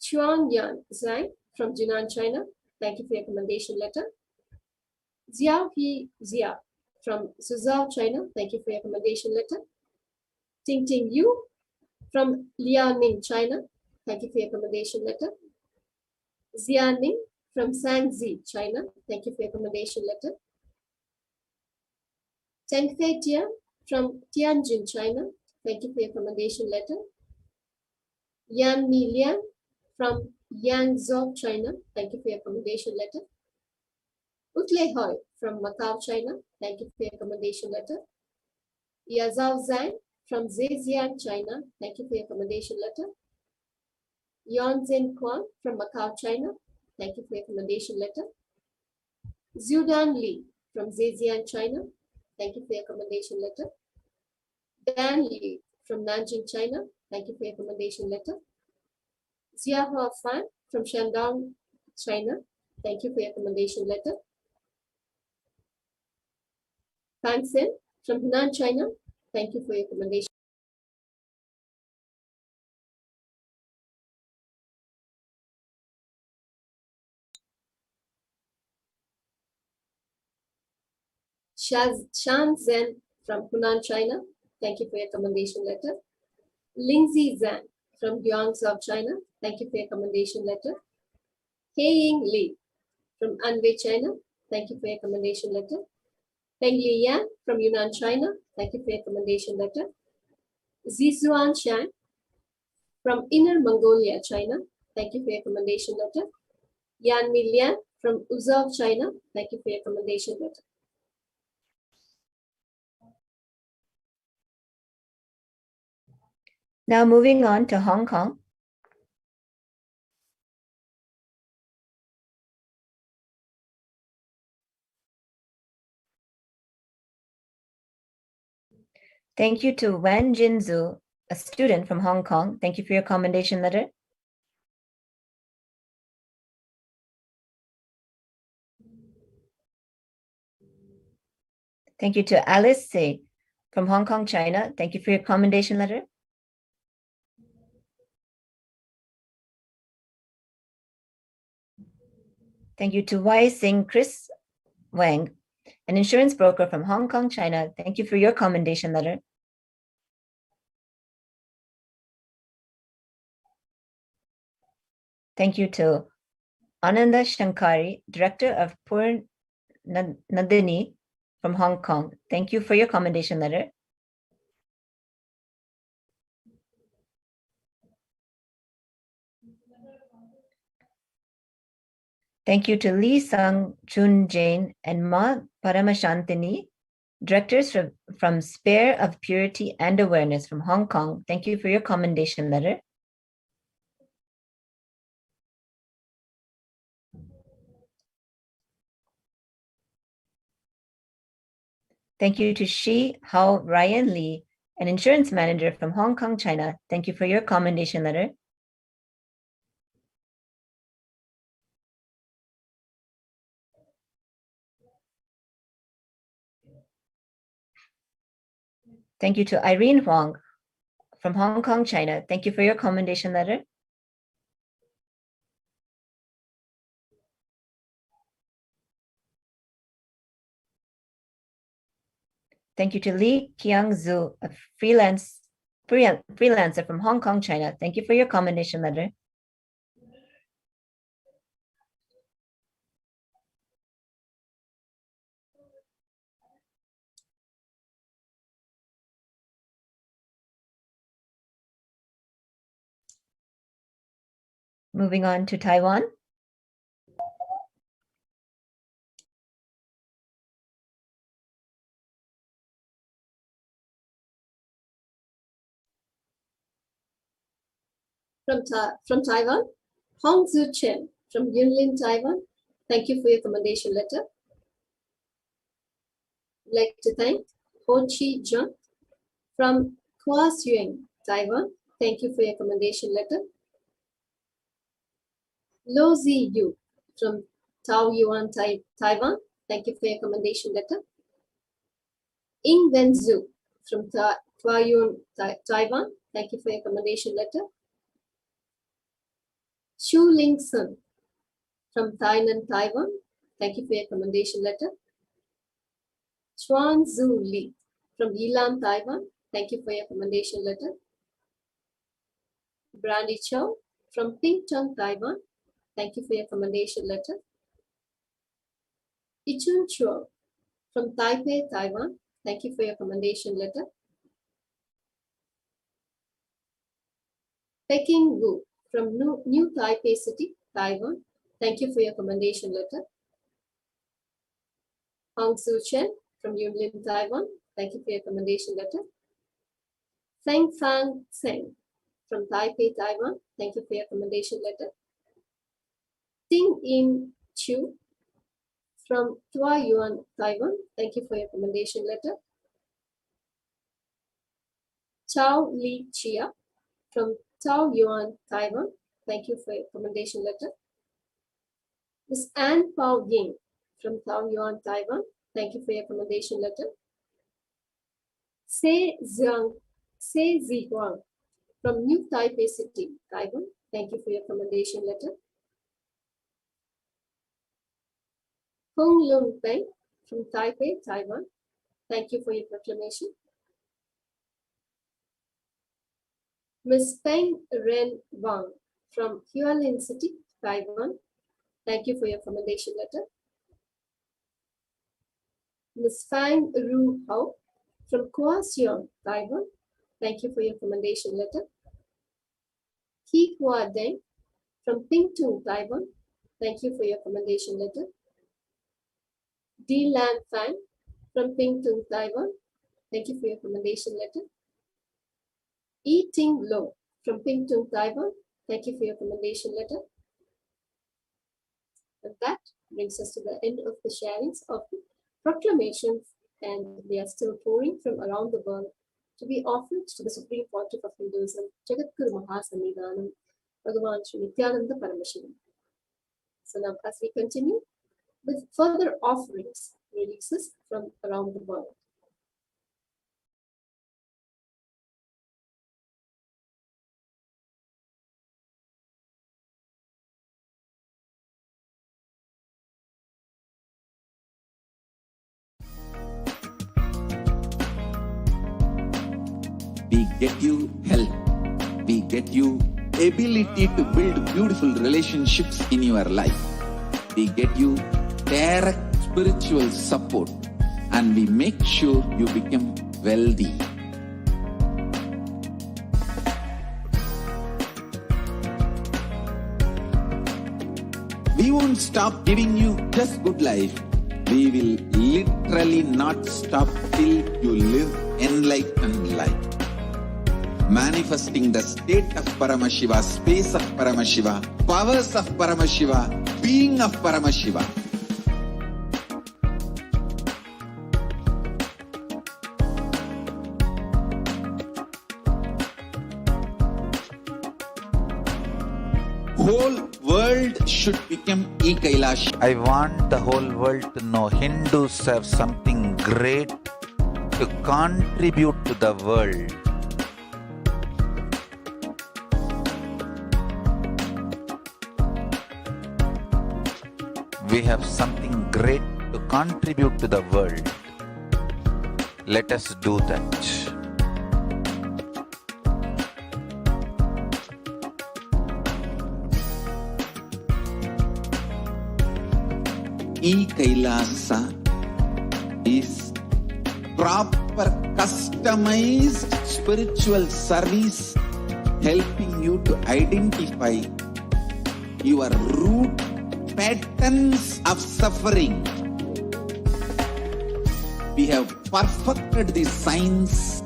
Chuang Yan Zhang from Jinan, China. Thank you for your commendation letter. Xiao He Xia from Suzhou, China. Thank you for your commendation letter. Ting Ting Yu from Liaoning, China. Thank you for your commendation letter. Xianing from Shanxi, China. Thank you for your commendation letter. Teng Fei Tian from Tianjin, China. Thank you for your commendation letter. Yan Mi Lian from Yangzhou, China. Thank you for your commendation letter. Utle Hoi from Macau, China. Thank you for your commendation letter. Yazao Zhang from Zhejiang, China. Thank you for your commendation letter. Yon Zhen Quan from Macau, China. Thank you for your commendation letter. Zhudan Li from Zhejiang, China. Thank you for your commendation letter. Dan Li from Nanjing, China. Thank you for your commendation letter. Xiahua Fan from Shandong, China. Thank you for your commendation letter. Fan Sen from Hunan, China. Thank you for your commendation. Shan Zhen from Hunan, China. Thank you for your commendation letter. Lingzi Zhang from Guangzhou, China. Thank you for your commendation letter. Heiying Li from Anhui, China. Thank you for your commendation letter. Peng Liyan from Yunnan, China. Thank you for your commendation letter. Zizuan Shan from Inner Mongolia, China. Thank you for your commendation letter. Yan Milian from Uzhou, China. Thank you for your commendation letter. Now moving on to Hong Kong. Thank you to Wan Jinzu, a student from Hong Kong. Thank you for your commendation letter. Thank you to Alice Se from Hong Kong, China. Thank you for your commendation letter. Thank you to Wai Sing Chris Wang, an insurance broker from Hong Kong, China. Thank you for your commendation letter. Thank you to Ananda Shankari, Director of Pur Nandini from Hong Kong. Thank you for your commendation letter. Thank you to Lee Sang Chun Jain and Ma Paramashantini, Directors from Spare of Purity and Awareness from Hong Kong. Thank you for your commendation letter. Thank you to Shi Hao Ryan Lee, an insurance manager from Hong Kong, China. Thank you for your commendation letter. Thank you to Irene Huang from Hong Kong, China. Thank you for your commendation letter. Thank you to Li Qiangzu, a freelancer from Hong Kong, China. Thank you for your commendation letter. Moving on to Taiwan. From Taiwan, Hong Zhu Chen from Yunlin, Taiwan. Thank you for your commendation letter. I'd like to thank Ho Chi Jun from Kaohsiung, Taiwan. Thank you for your commendation letter. Lo Zi Yu from Taoyuan, Taiwan. Thank you for your commendation letter. Ying Wen Zhu from Taoyuan, Taiwan. Thank you for your commendation letter. Xu Ling Sun from Tainan, Taiwan. Thank you for your commendation letter. Chuan Zhu Li from Yilan, Taiwan. Thank you for your commendation letter. Brandy Chow from Pingtung, Taiwan. Thank you for your commendation letter. Ichun Chuo from Taipei, Taiwan. Thank you for your commendation letter. Peking Wu from New Taipei City, Taiwan. Thank you for your commendation letter. Hong Su Chen from Yunlin, Taiwan. Thank you for your commendation letter. Feng Fang Tseng from Taipei, Taiwan. Thank you for your commendation letter. Ting In Chu from Taoyuan, Taiwan. Thank you for your commendation letter. Chao Li Chia from Taoyuan, Taiwan. Thank you for your commendation letter. Ms. Anne Pao Ying from Taoyuan, Taiwan. Thank you for your commendation letter. Se Zi Huang from New Taipei City, Taiwan. Thank you for your commendation letter. Hong Lung Peng from Taipei, Taiwan. Thank you for your proclamation. Ms. Peng Ren Wang from Hualien City, Taiwan. Thank you for your commendation letter. Ms. Fang Ru Hao from Kaohsiung, Taiwan. Thank you for your commendation letter. Ki Hua Deng from Pingtung, Taiwan. Thank you for your commendation letter. Di Lan Fang from Pingtung, Taiwan. Thank you for your commendation letter. Yi Ting Lo from Pingtung, Taiwan. Thank you for your commendation letter. And that brings us to the end of the sharings of the proclamations, and they are still pouring from around the world to be offered to the Supreme Pontiff of Hinduism, Jagadguru Mahasannidhanam, Bhagavan Sri Nithyananda Paramashivam. So now as we continue with further offerings, releases from around the world. We get you health. We get you ability to build beautiful relationships in your life. We get you direct spiritual support, and we make sure you become wealthy. We won't stop giving you just good life. We will literally not stop till you live enlightened life. Manifesting the state of Paramashiva, space of Paramashiva, powers of Paramashiva, being of Paramashiva. Whole world should become e-Kailash. I want the whole world to know Hindus have something great to contribute to the world. We have something great to contribute to the world. Let us do that. E-Kailasa is proper customized spiritual service helping you to identify your root patterns of suffering. We have perfected the science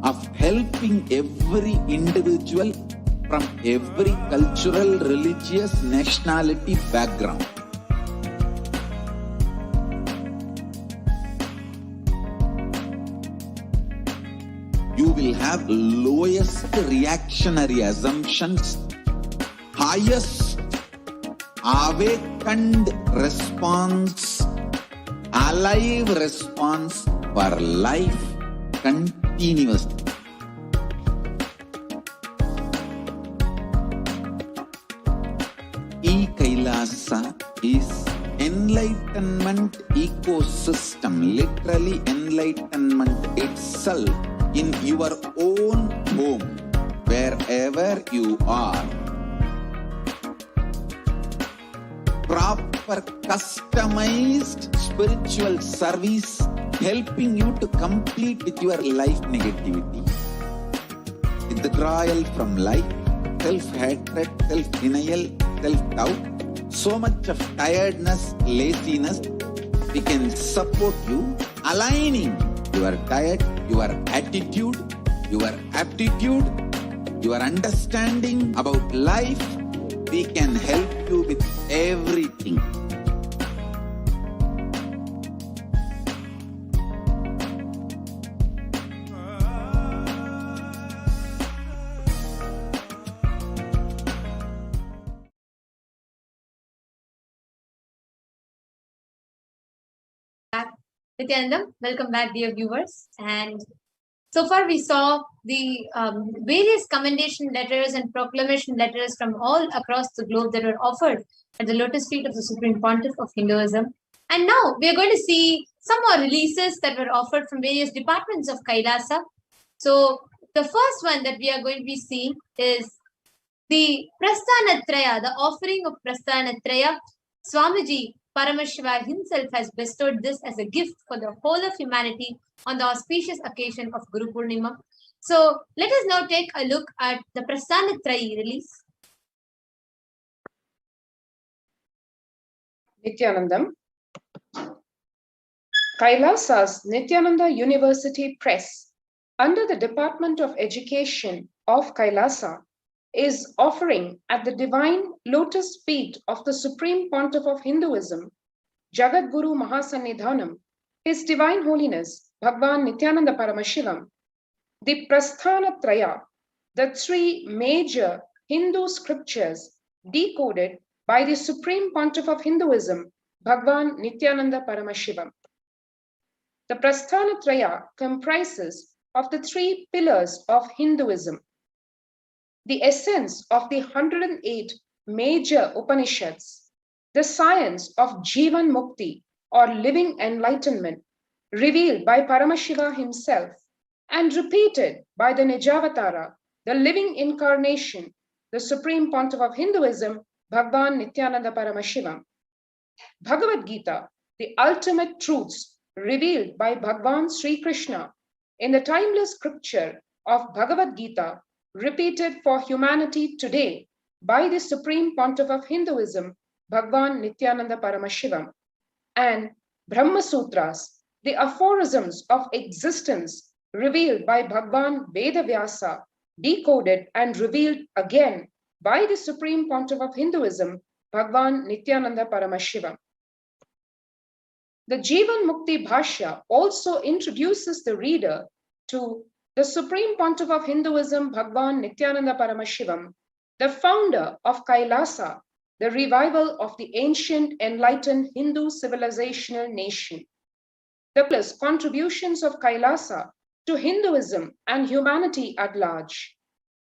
of helping every individual from every cultural, religious, nationality background. You will have lowest reactionary assumptions, highest awakened response, alive response for life continuously. E-Kailasa is enlightenment ecosystem, literally enlightenment itself in your own home, wherever you are. Proper customized spiritual service helping you to complete with your life negativity. Withdrawal from life, self-hatred, self-denial, self-doubt, so much of tiredness, laziness. We can support you aligning your diet, your attitude, your aptitude, your understanding about life. We can help you with everything. Nithyananda, welcome back, dear viewers. And so far we saw the various commendation letters and proclamation letters from all across the globe that were offered at the lotus feet of the Supreme Pontiff of Hinduism. And now we are going to see some more releases that were offered from various departments of Kailasa. So the first one that we are going to be seeing is the Prasthanatraya, the offering of Prasthanatraya. Swamiji Paramashiva himself has bestowed this as a gift for the whole of humanity on the auspicious occasion of Guru Purnima. So let us now take a look at the Prasthanatrayi release. Nithyanandam. Kailasa's Nithyananda University Press, under the Department of Education of Kailasa, is offering at the divine lotus feet of the Supreme Pontiff of Hinduism, Jagadguru Mahasannidhanam, His Divine Holiness Bhagwan Nithyananda Paramashivam, the Prasthanatraya, the three major Hindu scriptures decoded by the Supreme Pontiff of Hinduism, Bhagwan Nithyananda Paramashivam. The Prasthanatraya comprises of the three pillars of Hinduism, the essence of the 108 major Upanishads, the science of Jivan Mukti or living enlightenment, revealed by Paramashiva himself and repeated by the Nijavatara, the living incarnation, the Supreme Pontiff of Hinduism, Bhagwan Nithyananda Paramashivam. Bhagavad Gita, the ultimate truths revealed by Bhagwan Sri Krishna in the timeless scripture of Bhagavad Gita, repeated for humanity today by the Supreme Pontiff of Hinduism, Bhagwan Nithyananda Paramashivam, and Brahma Sutras, the aphorisms of existence revealed by Bhagwan Vedavyasa, decoded and revealed again by the Supreme Pontiff of Hinduism, Bhagwan Nithyananda Paramashivam. The Jivan Mukti Bhashya also introduces the reader to the Supreme Pontiff of Hinduism, Bhagwan Nithyananda Paramashivam, the founder of Kailasa, the revival of the ancient enlightened Hindu civilizational nation. The plus contributions of Kailasa to Hinduism and humanity at large.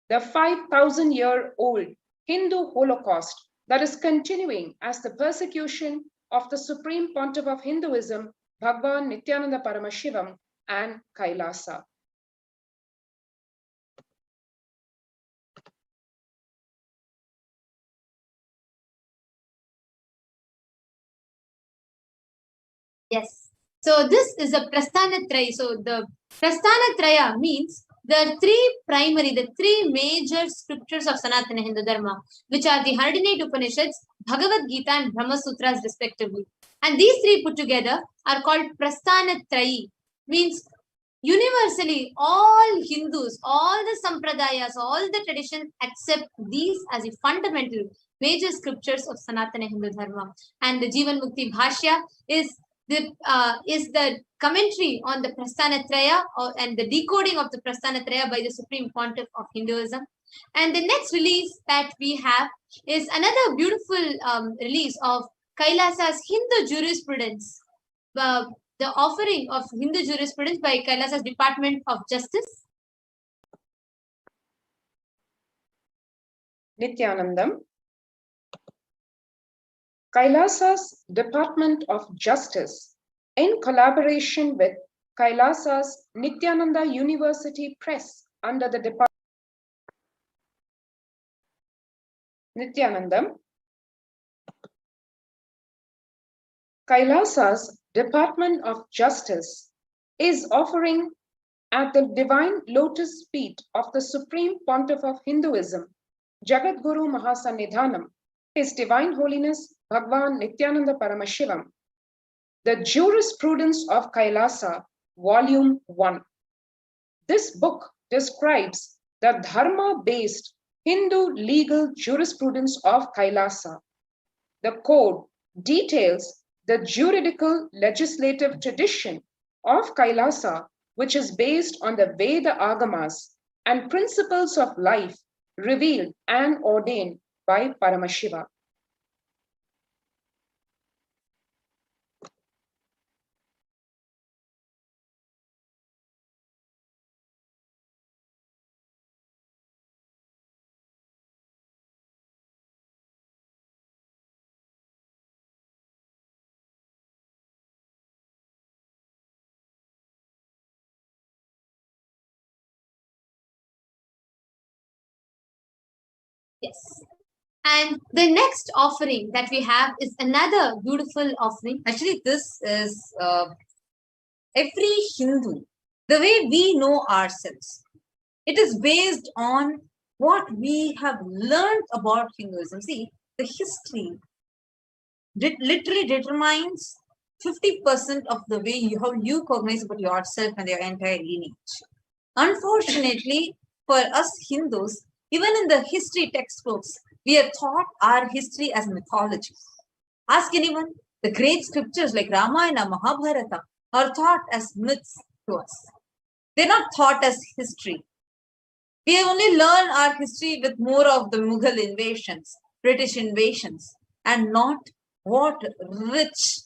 The 5,000-year-old Hindu Holocaust that is continuing as the persecution of the Supreme Pontiff of Hinduism, Bhagwan Nithyananda Paramashivam, and Kailasa. Yes. So this is a Prasthanatraya. So the Prasthanatraya means the three major scriptures of Sanatana Hindu Dharma, which are the 108 Upanishads, Bhagavad Gita, and Brahma Sutras respectively. And these three put together are called Prasthanatrayi, means universally all Hindus, all the Sampradayas, all the traditions accept these as the fundamental major scriptures of Sanatana Hindu Dharma. And the Jivan Mukti Bhashya is the commentary on the Prasthanatraya and the decoding of the Prasthanatraya by the Supreme Pontiff of Hinduism. And the next release that we have is another beautiful release of Kailasa's Hindu Jurisprudence, the offering of Hindu Jurisprudence by Kailasa's Department of Justice. Nithyanandam. Kailasa's Department of Justice, in collaboration with Kailasa's Nithyananda University Press under the Department. Nithyanandam. Kailasa's Department of Justice is offering at the divine lotus feet of the Supreme Pontiff of Hinduism, Jagadguru Mahasannidhanam, His Divine Holiness Bhagwan Nithyananda Paramashivam, the Jurisprudence of Kailasa, Volume 1. This book describes the dharma-based Hindu legal jurisprudence of Kailasa. The code details the juridical legislative tradition of Kailasa, which is based on the Veda Agamas and principles of life revealed and ordained by Paramashiva. Yes. And the next offering that we have is another beautiful offering. Actually, this is every Hindu, the way we know ourselves. It is based on what we have learned about Hinduism. See, the history literally determines 50% of the way how you cognize about yourself and your entire lineage. Unfortunately, for us Hindus, even in the history textbooks, we are taught our history as mythology. Ask anyone, the great scriptures like Ramayana, Mahabharata are taught as myths to us. They're not taught as history. We only learn our history with more of the Mughal invasions, British invasions, and not what rich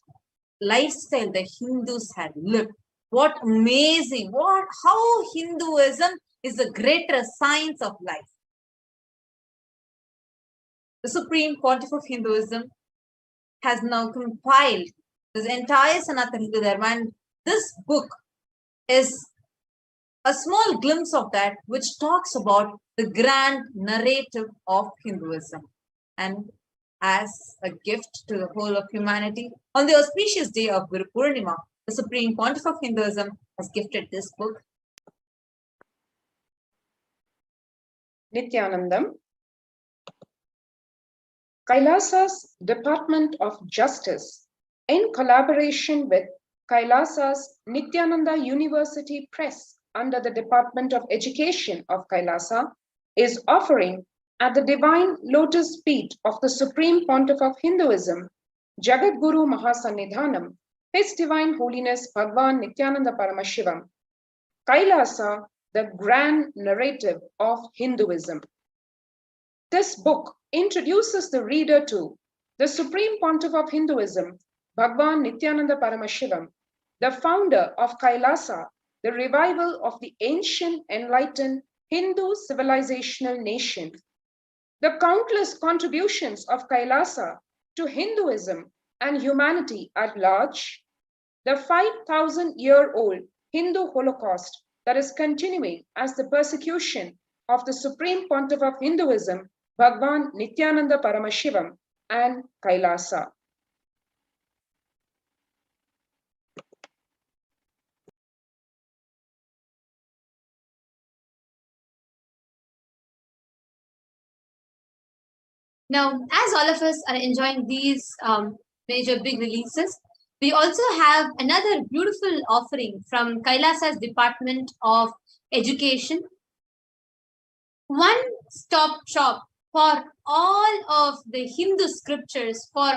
lifestyle the Hindus had lived. What amazing, how Hinduism is the greater science of life. The Supreme Pontiff of Hinduism has now compiled this entire Sanatana Hindu Dharma, and this book is a small glimpse of that, which talks about the grand narrative of Hinduism. And as a gift to the whole of humanity, on the auspicious day of Guru Purnima, the Supreme Pontiff of Hinduism has gifted this book. Nithyanandam. Kailasa's Department of Justice, in collaboration with Kailasa's Nithyananda University Press under the Department of Education of Kailasa, is offering at the Divine Lotus Feet of the Supreme Pontiff of Hinduism, Jagadguru Mahasannidhanam, His Divine Holiness Bhagwan Nithyananda Paramashivam, Kailasa, the Grand Narrative of Hinduism. This book introduces the reader to the Supreme Pontiff of Hinduism, Bhagwan Nithyananda Paramashivam, the founder of Kailasa, the revival of the ancient enlightened Hindu civilizational nation, the countless contributions of Kailasa to Hinduism and humanity at large, the 5,000-year-old Hindu Holocaust that is continuing as the persecution of the Supreme Pontiff of Hinduism, Bhagwan Nithyananda Paramashivam, and Kailasa. Now, as all of us are enjoying these major big releases, we also have another beautiful offering from Kailasa's Department of Education. One-stop shop for all of the Hindu scriptures, for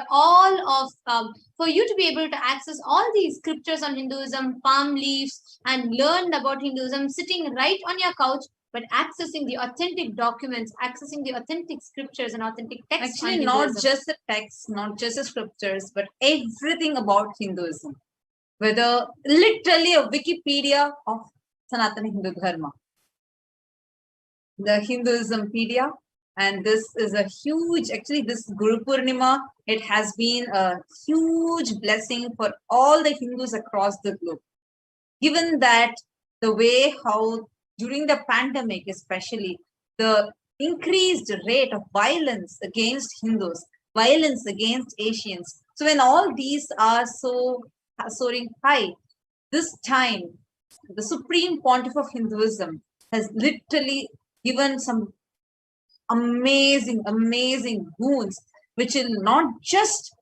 you to be able to access all these scriptures on Hinduism, palm leaves, and learn about Hinduism sitting right on your couch, but accessing the authentic documents, accessing the authentic scriptures and authentic texts. Actually, not just the texts, not just the scriptures, but everything about Hinduism. Whether literally a Wikipedia of Sanatana Hindu Dharma, the Hinduismpedia, and this is a huge, actually this Guru Purnima, it has been a huge blessing for all the Hindus across the globe. Given that the way how during the pandemic, especially the increased rate of violence against Hindus, violence against Asians. So when all these are soaring high, this time, the Supreme Pontiff of Hinduism has literally given some amazing boons, which will not just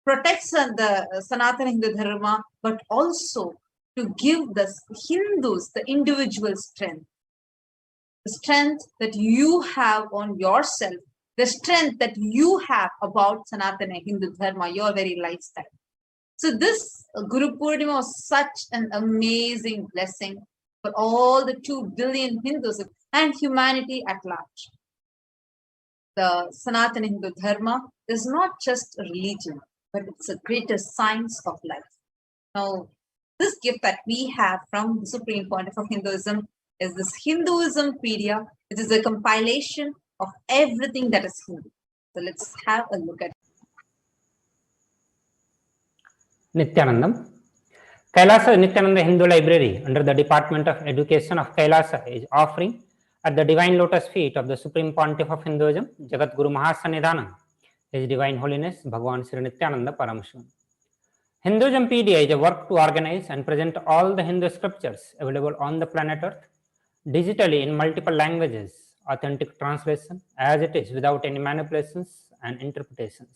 protect the Sanatana Hindu Dharma, but also to give the Hindus the individual strength. The strength that you have on yourself, the strength that you have about Sanatana Hindu Dharma, your very lifestyle. So this Guru Purnima was such an amazing blessing for all the 2 billion Hindus and humanity at large. The Sanatana Hindu Dharma is not just a religion, but it's a greater science of life. Now, this gift that we have from the Supreme Pontiff of Hinduism is this Hinduismpedia. It is a compilation of everything that is Hindu. So let's have a look at it. Nithyanandam. Kailasa Nithyananda Hindu Library under the Department of Education of Kailasa is offering at the divine lotus feet of the Supreme Pontiff of Hinduism, Jagat Guru Mahasannidhanam, His Divine Holiness Bhagavan Sri Nithyananda Paramashivam. Hinduismpedia is a work to organize and present all the Hindu scriptures available on the planet Earth digitally in multiple languages, authentic translation as it is without any manipulations and interpretations.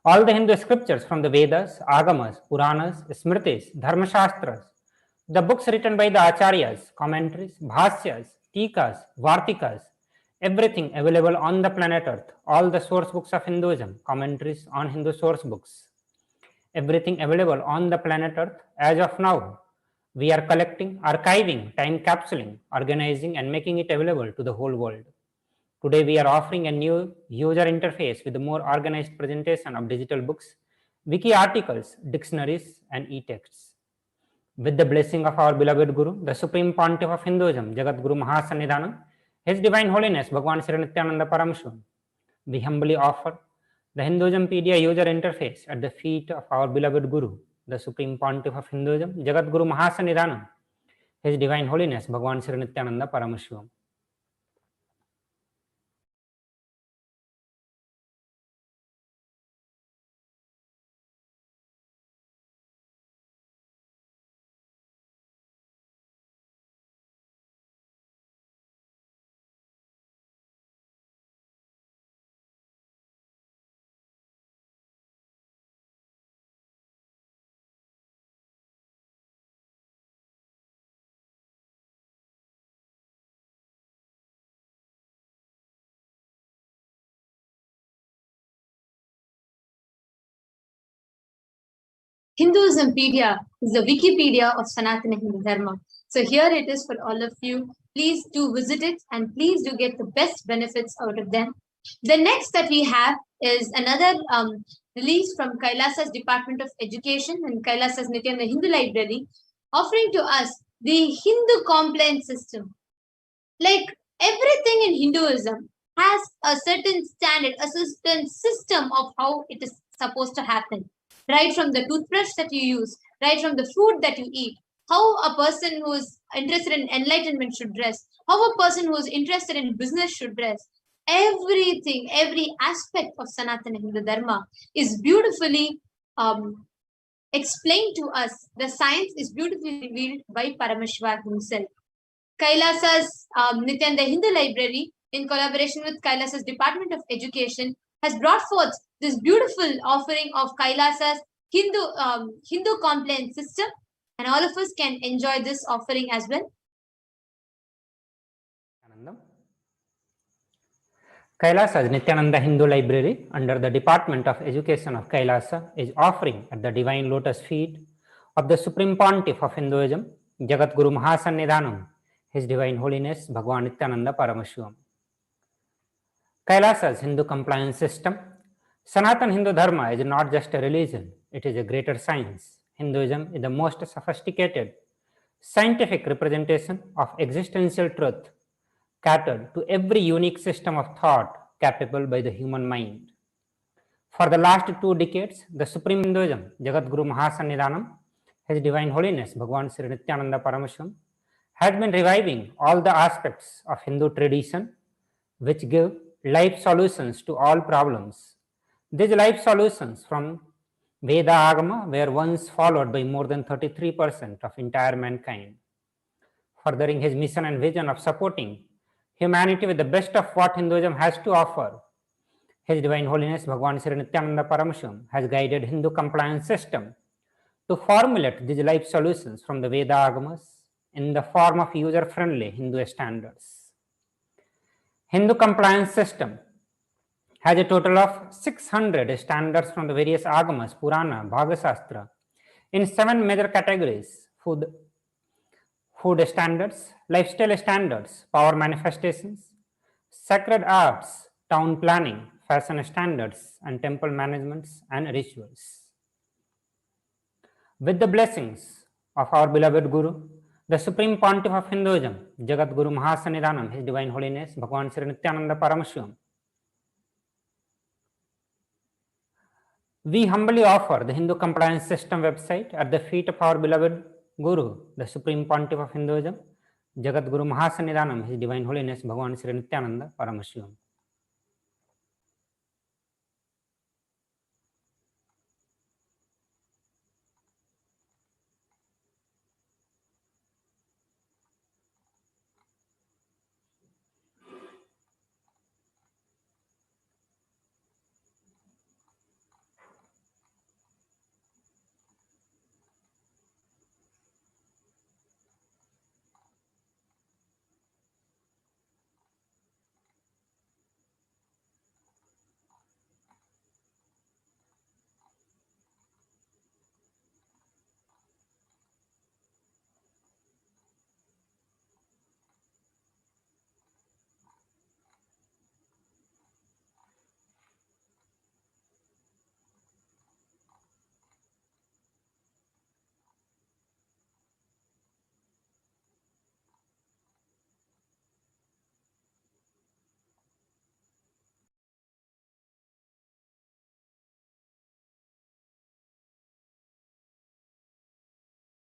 All the Hindu scriptures from the Vedas, Agamas, Puranas, Smritis, Dharmashastras, the books written by the Acharyas, commentaries, Bhasyas, Tikas, Vartikas, everything available on the planet Earth, all the source books of Hinduism, commentaries on Hindu source books, everything available on the planet Earth as of now. We are collecting, archiving, time capsuling, organizing, and making it available to the whole world. Today, we are offering a new user interface with a more organized presentation of digital books, wiki articles, dictionaries, and e-texts. With the blessing of our beloved Guru, the Supreme Pontiff of Hinduism, Jagat Guru Mahasannidhanam, His Divine Holiness Bhagavan Sri Nithyananda Paramashivam, we humbly offer the Hinduismpedia user interface at the feet of our beloved Guru, the Supreme Pontiff of Hinduism, Jagat Guru Mahasannidhanam, His Divine Holiness Bhagavan Sri Nithyananda Paramashivam. Hinduismpedia is the Wikipedia of Sanatana Hindu Dharma. So here it is for all of you. Please do visit it and please do get the best benefits out of them. The next that we have is another release from Kailasa's Department of Education and Kailasa's Nithyananda Hindu Library, offering to us the Hindu compliance system. Like everything in Hinduism has a certain standard, a certain system of how it is supposed to happen. Right from the toothbrush that you use, right from the food that you eat, how a person who is interested in enlightenment should dress, how a person who is interested in business should dress. Everything, every aspect of Sanatana Hindu Dharma is beautifully explained to us. The science is beautifully revealed by Paramashivoham himself. Kailasa's Nithyananda Hindu Library, in collaboration with Kailasa's Department of Education, has brought forth this beautiful offering of Kailasa's Hindu compliance system, and all of us can enjoy this offering as well. Kailasa's Nithyananda Hindu Library under the Department of Education of Kailasa is offering at the divine lotus feet of the Supreme Pontiff of Hinduism, Jagat Guru Mahasannidhanam, His Divine Holiness Bhagavan Nithyananda Paramashivam. Kailasa's Hindu compliance system. Sanatana Hindu Dharma is not just a religion, it is a greater science. Hinduism is the most sophisticated scientific representation of existential truth, catered to every unique system of thought capable by the human mind. For the last 2 decades, the Supreme Hinduism, Jagat Guru Mahasannidhanam, His Divine Holiness Bhagavan Sri Nithyananda Paramashivam, has been reviving all the aspects of Hindu tradition which give life solutions to all problems. These life solutions from Veda Agama were once followed by more than 33% of entire mankind. Furthering his mission and vision of supporting humanity with the best of what Hinduism has to offer, His Divine Holiness Bhagavan Sri Nithyananda Paramashivam has guided Hindu compliance system to formulate these life solutions from the Veda Agamas in the form of user-friendly Hindu standards. Hindu compliance system has a total of 600 standards from the various Agamas, Purana, Bhagasastra in 7 major categories: food standards, lifestyle standards, power manifestations, sacred arts, town planning, fashion standards, and temple managements and rituals. With the blessings of our beloved Guru, the Supreme Pontiff of Hinduism, Jagat Guru Mahasannidhanam, His Divine Holiness Bhagavan Sri Nithyananda Paramashivam, we humbly offer the Hindu compliance system website at the feet of our beloved Guru, the Supreme Pontiff of Hinduism, Jagat Guru Mahasannidhanam, His Divine Holiness Bhagavan Sri Nithyananda Paramashivam.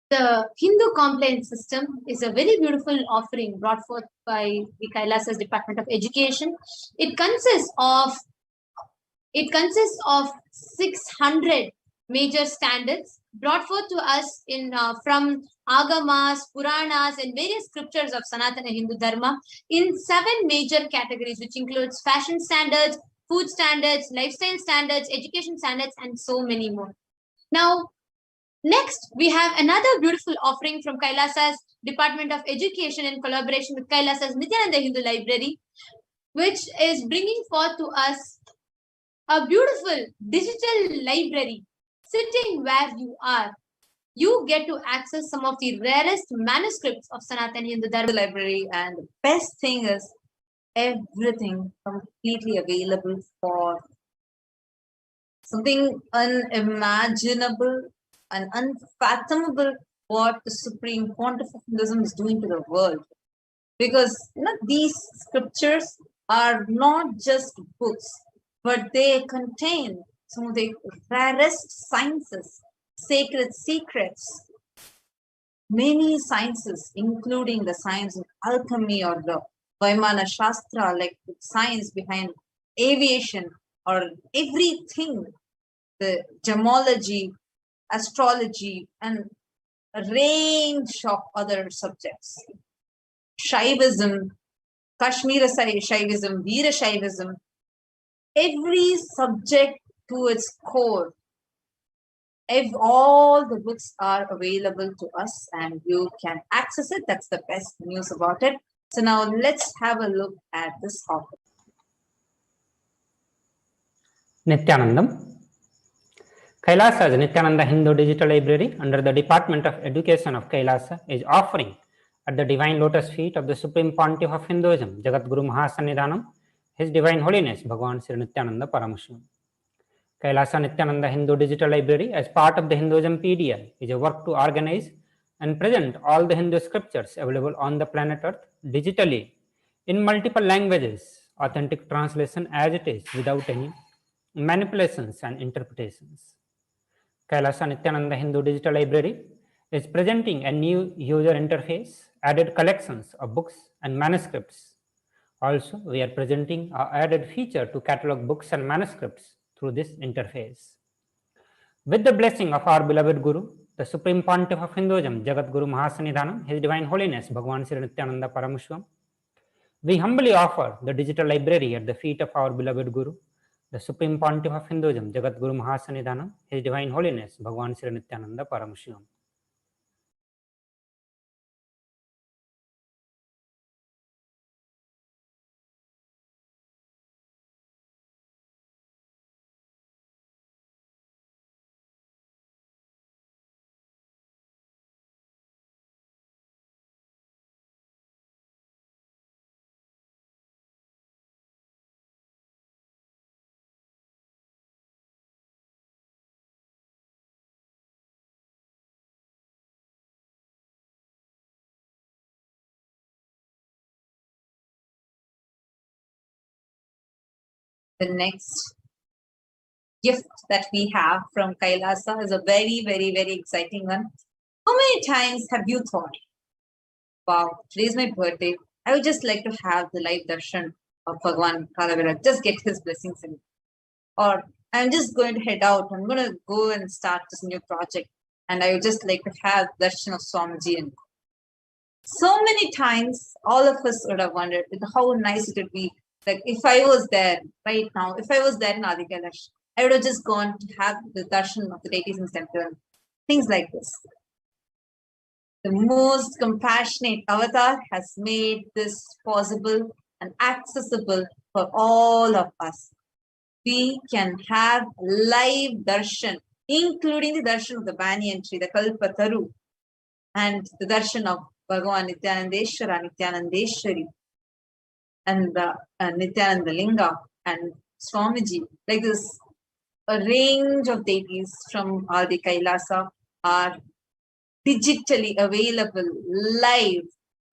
The Hindu complaint system is a very beautiful offering brought forth by the Kailasas Department of Education. It consists of 600 major standards brought forth to us from Agamas, Puranas, and various scriptures of Sanatana Hindu Dharma in 7 major categories, which includes fashion standards, food standards, lifestyle standards, education standards, and so many more. Now, next, we have another beautiful offering from Kailasa's Department of Education in collaboration with Kailasa's Nithyananda Hindu Library, which is bringing forth to us a beautiful digital library. Sitting where you are, you get to access some of the rarest manuscripts of Sanatana Hindu Dharma Library, and the best thing is everything completely available for something unimaginable and unfathomable what the Supreme Pontiff of Hinduism is doing to the world. Because these scriptures are not just books, but they contain some of the rarest sciences, sacred secrets, many sciences, including the science of alchemy or the Vaimana Shastra, like the science behind aviation or everything, the gemology, astrology, and a range of other subjects. Shaivism, Kashmira Shaivism, Veera Shaivism, every subject to its core. If all the books are available to us and you can access it, that's the best news about it. So now let's have a look at this topic. Nithyanandam. Kailasa's Nithyananda Hindu Digital Library under the Department of Education of Kailasa is offering at the Divine Lotus Feet of the Supreme Pontiff of Hinduism, Jagat Guru Mahasannidhanam, His Divine Holiness Bhagavan Sri Nithyananda Paramashivam. Kailasa Nithyananda Hindu Digital Library, as part of the Hinduism PDI, is a work to organize and present all the Hindu scriptures available on the planet Earth digitally in multiple languages, authentic translation as it is, without any manipulations and interpretations. Kailasa Nithyananda Hindu Digital Library is presenting a new user interface, added collections of books and manuscripts. Also, we are presenting an added feature to catalog books and manuscripts through this interface. With the blessing of our beloved Guru, the Supreme Pontiff of Hinduism, Jagat Guru Mahasannidhanam, His Divine Holiness Bhagavan Sri Nithyananda Paramashivam, we humbly offer the digital library at the feet of our beloved Guru, the Supreme Pontiff of Hinduism, Jagat Guru Mahasannidhanam, His Divine Holiness Bhagavan Sri Nithyananda Paramashivam. The next gift that we have from Kailasa is a very, very, very exciting one. How many times have you thought wow, today's my birthday. I would just like to have the live darshan of Bhagwan Kalavira, just get his blessings in it. Or I'm just going to head out. I'm going to go and start this new project. And I would just like to have darshan of Swamiji. And so many times, all of us would have wondered how nice it would be. Like if I was there right now, if I was there in Adi Kailash, I would have just gone to have the darshan of the deities in temple. Things like this. The most compassionate avatar has made this possible and accessible for all of us. We can have live darshan, including the darshan of the banyan tree, the Kalpataru, and the darshan of Bhagavan Nithyanandeshwara, Nithyanandeshwari, and the Nithyananda Linga and Swamiji. Like this, a range of deities from Adi Kailasa are digitally available live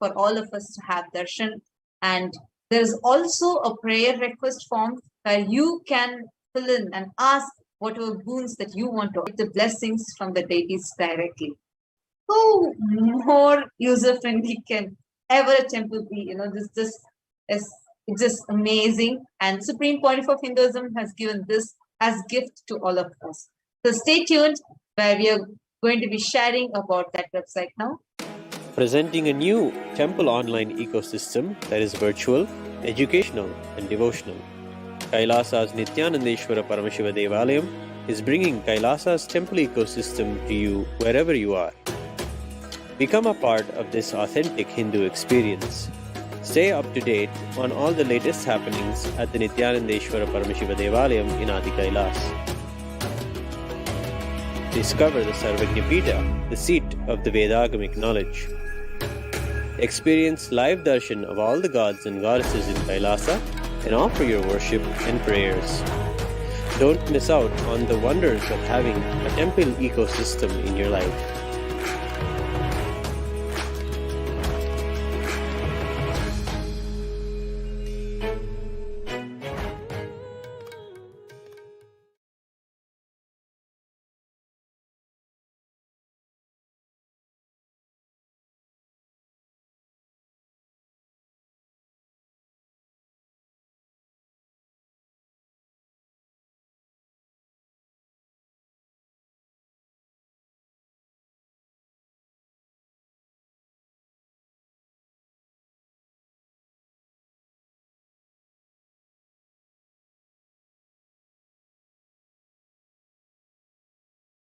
for all of us to have darshan. And there's also a prayer request form where you can fill in and ask whatever boons that you want to get the blessings from the deities directly. How more user-friendly can ever a temple be? This is just amazing. And Supreme Pontiff of Hinduism has given this as gift to all of us. So stay tuned, where we are going to be sharing about that website now. Presenting a new temple online ecosystem that is virtual, educational, and devotional. Kailasa's Nithyanandeshwara Paramashiva Devalayam is bringing Kailasa's temple ecosystem to you wherever you are. Become a part of this authentic Hindu experience. Stay up to date on all the latest happenings at the Nithyanandeshwara Paramashiva Devalayam in Adi Kailas. Discover the Sarvajñapita, the seat of the Vedagamic knowledge. Experience live darshan of all the gods and goddesses in Kailasa and offer your worship and prayers. Don't miss out on the wonders of having a temple ecosystem in your life.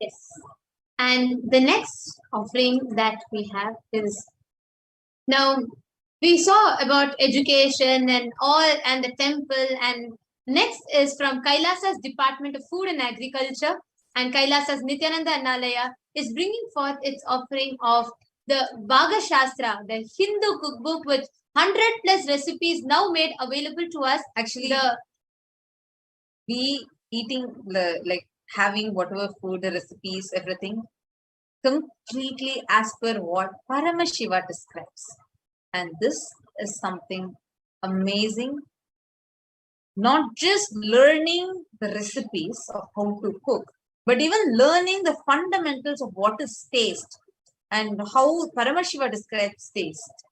Yes. And the next offering that we have is, now we saw about education and all and the temple, and next is from Kailasa's Department of Food and Agriculture, and Kailasa's Nithyananda Annalaya is bringing forth its offering of the Bhaga Shastra, the Hindu cookbook with 100 plus recipes now made available to us. Actually, we eating like having whatever food, the recipes, everything completely as per what Paramashiva describes. And this is something amazing. Not just learning the recipes of how to cook, but even learning the fundamentals of what is taste and how Paramashiva describes taste.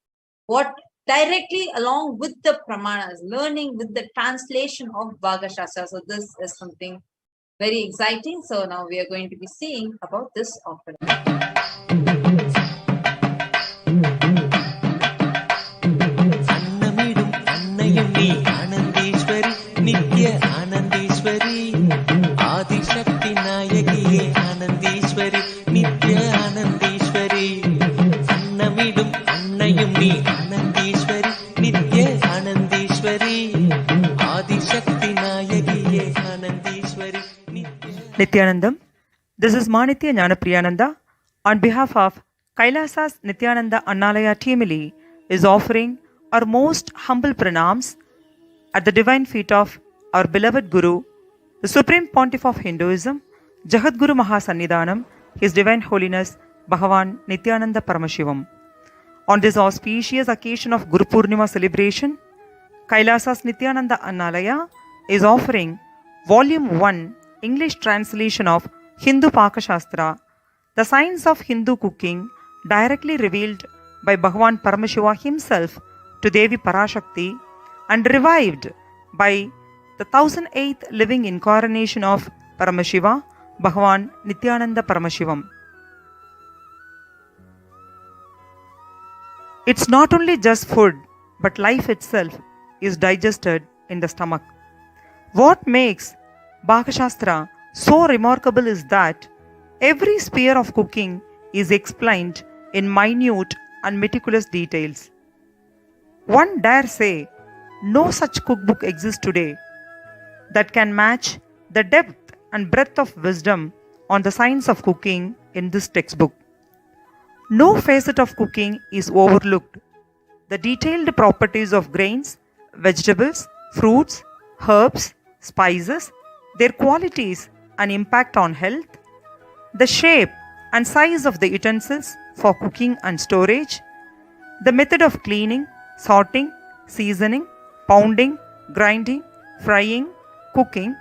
What directly along with the Pramanas, learning with the translation of Bhaga Shastra. So this is something very exciting. So now we are going to be seeing about this offering. Annamidum Annayumi Anandeshwari Nithya Anandeshwari Adi Shakti Nayakiye Anandeshwari Nithya Anandeshwari Annamidum Annayumi Anandeshwari Nithya Anandeshwari Adi Shakti Nayakiye Anandeshwari Nithyanandam. This is Manitya Jnanapriyananda on behalf of Kailasa's Nithyananda Annalaya Teamili is offering our most humble pranams at the divine feet of our beloved Guru, the Supreme Pontiff of Hinduism, Jagadguru Mahasannidhanam, His Divine Holiness Bhagavan Nithyananda Paramashivam. On this auspicious occasion of Guru Purnima celebration, Kailasa's Nithyananda Annalaya is offering Volume 1 English translation of Hindu Paka Shastra, the science of Hindu cooking directly revealed by Bhagavan Paramashiva himself to Devi Parashakti and revived by the 1008th living incarnation of Paramashiva, Bhagavan Nithyananda Paramashivam. It's not only just food, but life itself is digested in the stomach. What makes Bhagashastra so remarkable is that every sphere of cooking is explained in minute and meticulous details. One dare say, no such cookbook exists today that can match the depth and breadth of wisdom on the science of cooking in this textbook. No facet of cooking is overlooked. The detailed properties of grains, vegetables, fruits, herbs, spices, their qualities and impact on health, the shape and size of the utensils for cooking and storage, the method of cleaning, sorting, seasoning, pounding, grinding, frying, cooking,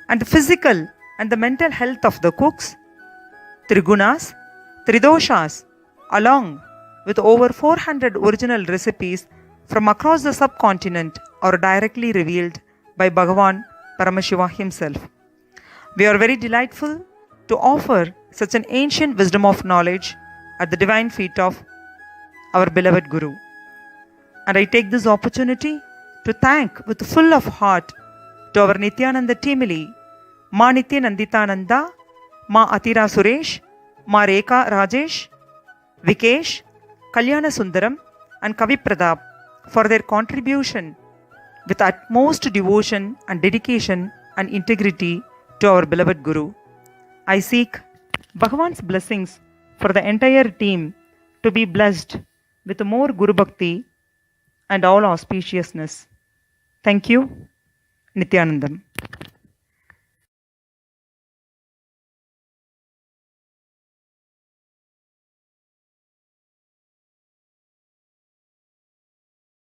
and the physical and the mental health of the cooks, trigunas, tridoshas, along with over 400 original recipes from across the subcontinent are directly revealed by Bhagavan Paramashiva himself. We are very delightful to offer such an ancient wisdom of knowledge at the divine feet of our beloved Guru. And I take this opportunity to thank with full of heart to our Nithyananda Timili, Ma Nithyananditananda, Ma Atira Suresh, Ma Rekha Rajesh, Vikesh, Kalyana Sundaram and Kavi Pradap for their contribution with utmost devotion and dedication and integrity to our beloved Guru. I seek Bhagavan's blessings for the entire team to be blessed with more Guru Bhakti and all auspiciousness. Thank you, Nithyanandam.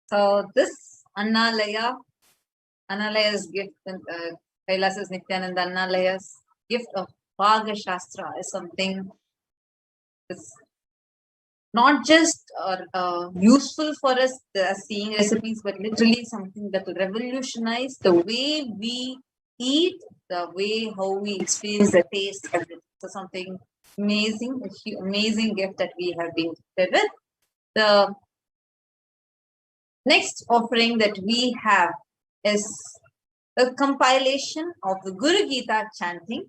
So this Annalaya's gift, Kailasa's Nithyananda Annalaya's gift of Bhaga Shastra is something that's not just useful for us as seeing recipes, but literally something that will revolutionize the way we eat, the way how we experience the taste of it. So something amazing, amazing gift that we have been gifted with. The next offering that we have is a compilation of the Guru Gita chanting.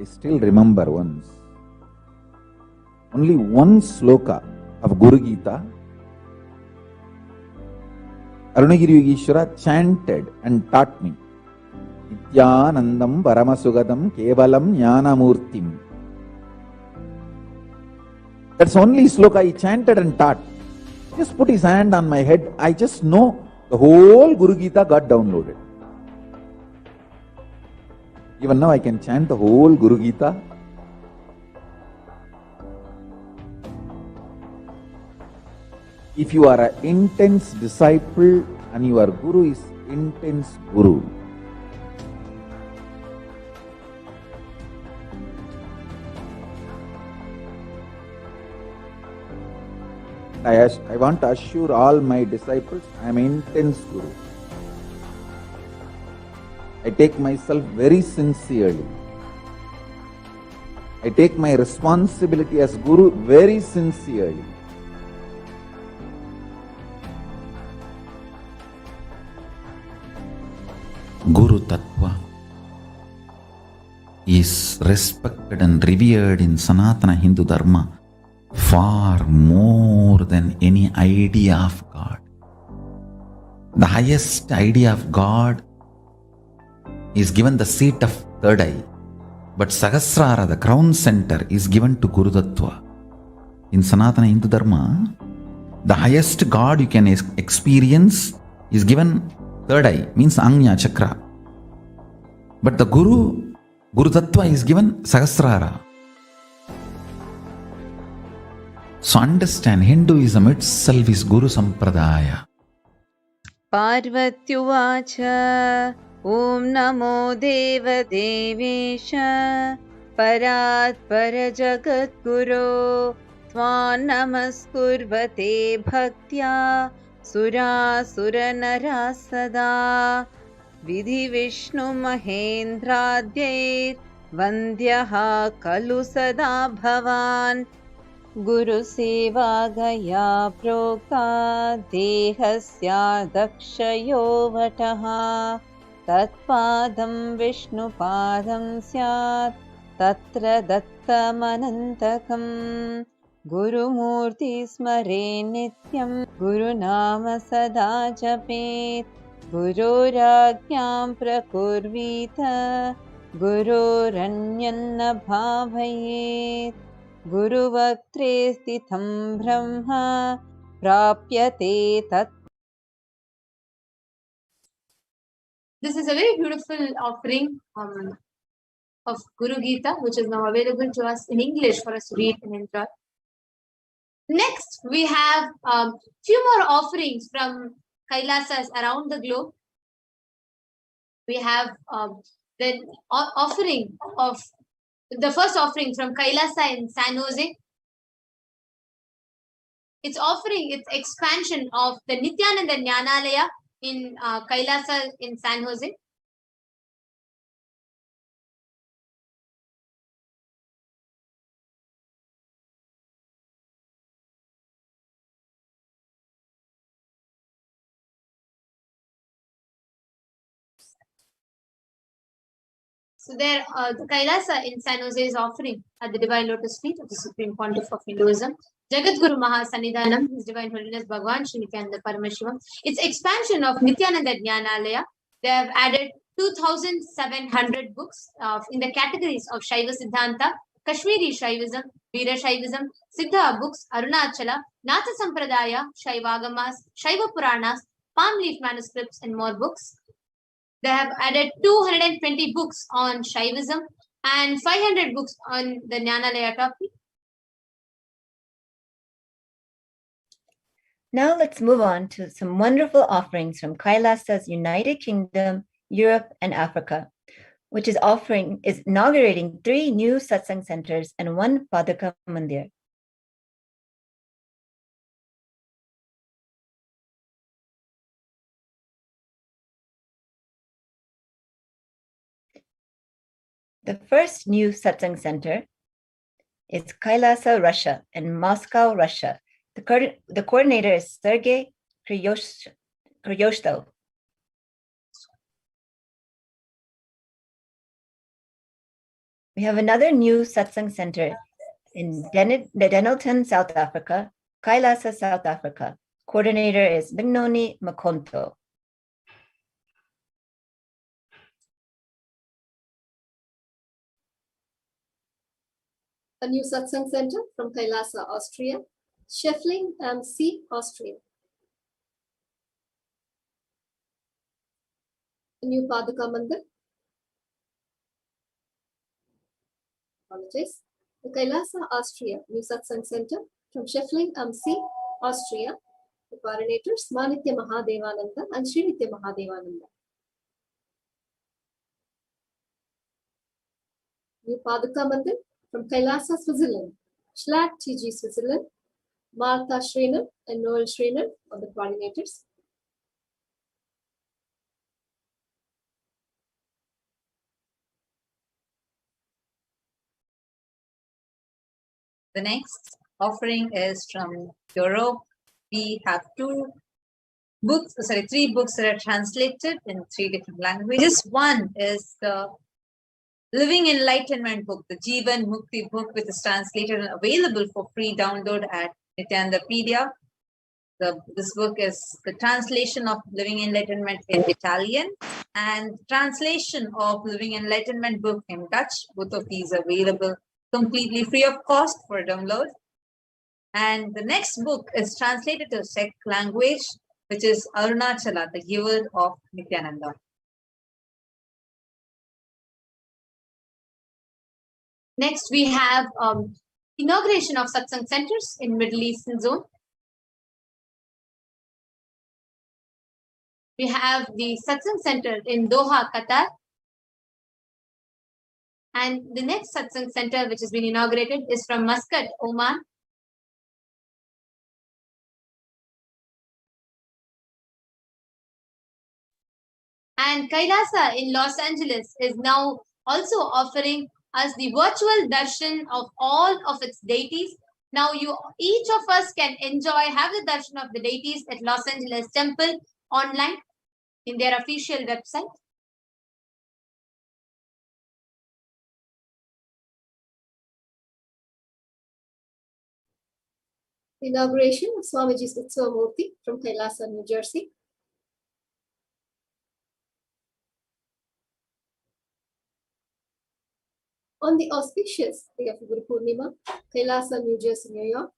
I still remember once, only one sloka of Guru Gita, Arunagiri Yogeshwara chanted and taught me. Nithyanandam Paramasugadam Kevalam Jnanamurtim. That's only sloka he chanted and taught. Just put his hand on my head, I just know the whole Guru Gita got downloaded. Even now I can chant the whole Guru Gita. If you are an intense disciple and your Guru is intense Guru, I want to assure all my disciples, I am an intense Guru. I take myself very sincerely. I take my responsibility as Guru very sincerely. Guru Tattva is respected and revered in Sanatana Hindu Dharma far more than any idea of God. The highest idea of God is given the seat of third eye, but Sahasrara, the crown center, is given to Guru Tattva. In Sanatana Hindu Dharma, the highest God you can experience is given third eye, means Anya Chakra. But the Guru Tattva is given Sahasrara. So understand, Hinduism itself is Guru Sampradaya. पार्वत्युवाच ॐ नमो देवदेवेश परात् परजगद्गुरो त्वां नमस्कुर्वते भक्त्या सुरासुरनराः सदा विधिविष्णुमहेन्द्राद्यैर्वन्द्यः खलु सदा भवान् गुरुसेवागया प्रोक्ता देहस्यादक्षयो वटः तत्पादं विष्णुपादं स्यात् तत्र दत्तमनन्तकम् गुरुमूर्ति स्मरे नित्यं गुरुनाम सदा जपेत् गुरोराज्ञां प्रकुर्वीत गुरोरन्यन्न भावयेत् गुरुवक्त्रे स्थितं ब्रह्म प्राप्यते तत्. This is a very beautiful offering of Guru Gita, which is now available to us in English for us to read and enjoy. Next, we have few more offerings from Kailasas around the globe. We have the offering of the first offering from Kailasa in San Jose. It's offering its expansion of the Nithyananda Jnanalaya in Kailasa in San Jose. So there, the Kailasa in San Jose is offering at the Divine Lotus Feet of the Supreme Pontiff of Hinduism, Jagadguru Mahasannidhanam, His Divine Holiness Bhagwan Sri Nithyananda Paramashivam. It's expansion of Nithyananda Jnanalaya. They have added 2,700 books in the categories of Shaiva Siddhanta, Kashmiri Shaivism, Veera Shaivism, Siddha books, Arunachala, Natha Sampradaya, Shaivagamas, Shaiva Puranas, palm leaf manuscripts, and more books. They have added 220 books on Shaivism and 500 books on the Jnanalaya topic. Now let's move on to some wonderful offerings from Kailasa's United Kingdom, Europe, and Africa, which is inaugurating 3 new satsang centers and 1 Padaka Mandir. The first new satsang center is Kailasa, Russia, in Moscow, Russia. The coordinator is Sergei Kryostov. We have another new satsang center in Denelton, South Africa, Kailasa, South Africa. Coordinator is Bignoni Makonto. A new satsang center from Kailasa, Austria, Scheffling am See, Austria. A new Padaka Mandir. Apologize. The Kailasa, Austria, new satsang center from Scheffling am See, Austria. The coordinators Manitya Mahadevananda and Srinitya Mahadevananda. New Padaka Mandir from Kailasa, Switzerland, Schlatt TG, Switzerland, Martha Schreiner and Noel Schreiner are the coordinators. The next offering is from Europe. We have 3 books that are translated in 3 different languages. One is the Living Enlightenment book, the Jivan Mukti book, which is translated and available for free download at Nityanandapedia. This book is the translation of Living Enlightenment in Italian and translation of Living Enlightenment book in Dutch. Both of these are available completely free of cost for download. And the next book is translated to Czech language, which is Arunachala, the giver of Nithyananda. Next, we have inauguration of satsang centers in Middle Eastern zone. We have the satsang center in Doha, Qatar. And the next satsang center which has been inaugurated is from Muscat, Oman. And Kailasa in Los Angeles is now also offering us the virtual darshan of all of its deities. Now each of us can have the darshan of the deities at Los Angeles Temple online in their official website. Inauguration of Swamiji's Utsavamurti from Kailasa, New Jersey. On the auspicious day of Guru Purnima, Kailasa, New Jersey, New York,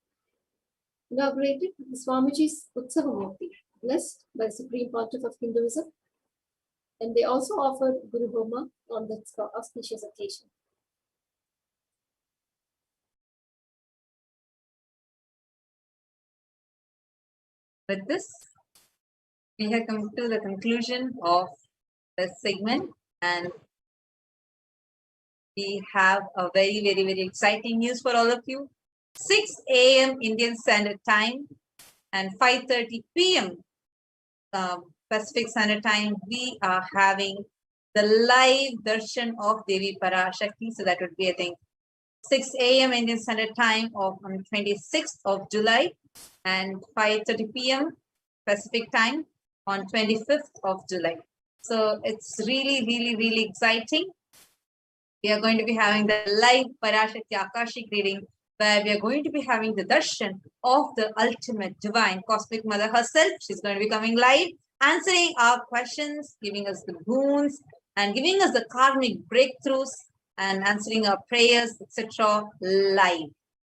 inaugurated the Swamiji's Utsavamurti, blessed by the Supreme Pontiff of Hinduism, and they also offered Guru Homa on that auspicious occasion. With this, we have come to the conclusion of the segment, and we have a very, very, very exciting news for all of you. 6 a.m. Indian Standard Time and 5:30 p.m. Pacific Standard Time, we are having the live darshan of Devi Parashakti. So that would be, I think, 6 a.m. Indian Standard Time on 26th of July and 5:30 p.m. Pacific Time on 25th of July. So it's really, really, really exciting. We are going to be having the live Parashakti Akashic reading, where we are going to be having the darshan of the ultimate divine cosmic mother herself. She's going to be coming live, answering our questions, giving us the boons, and giving us the karmic breakthroughs, and answering our prayers, etc. live.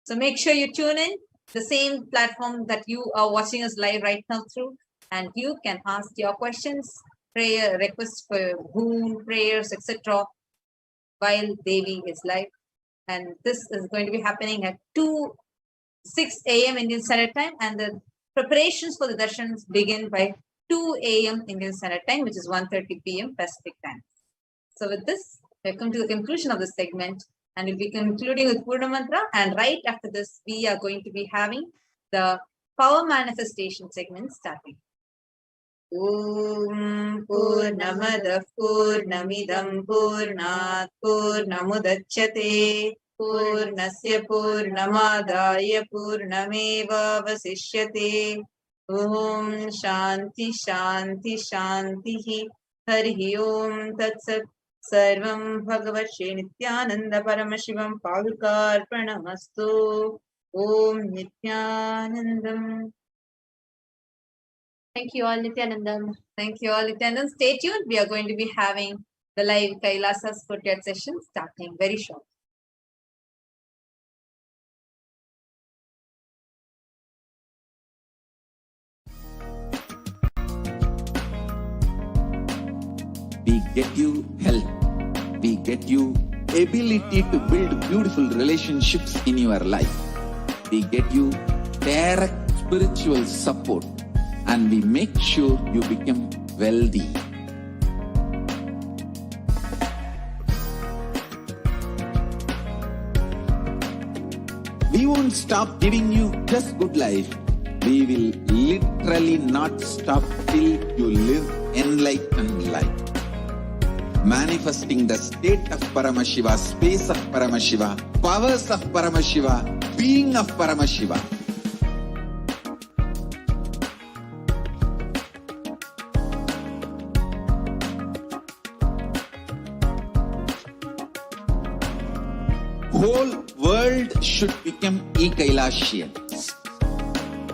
So make sure you tune in the same platform that you are watching us live right now through, and you can ask your questions, prayer requests for boon, prayers, etc. while Devi is live. And this is going to be happening at 6 a.m. Indian Standard Time, and the preparations for the darshans begin by 2 a.m. Indian Standard Time, which is 1:30 p.m. Pacific Time. So with this, we have come to the conclusion of the segment, and we'll be concluding with Purna Mantra, and right after this, we are going to be having the power manifestation segment starting. Om Purnamadav Purnamidam Purnat Purnamudachyate Purnasya Purnamadaya Purnameva Vasishyate. Om Shanti Shanti Shanti Hari Om Tatsat. Sarvam Bhagavat Shri Nithyananda Paramashivam Padukarpanamastu. Om Nithyanandam. Thank you all, Nithyanandam. Thank you all, Nithyanandam. Stay tuned. We are going to be having the live Kailasa's courtyard session starting very shortly. We get you health. We get you ability to build beautiful relationships in your life. We get you direct spiritual support, and we make sure you become wealthy. We won't stop giving you just good life. We will literally not stop till you live enlightened life. Manifesting the state of Paramashiva, space of Paramashiva, powers of Paramashiva, being of Paramashiva. Whole world should become e-Kailashians.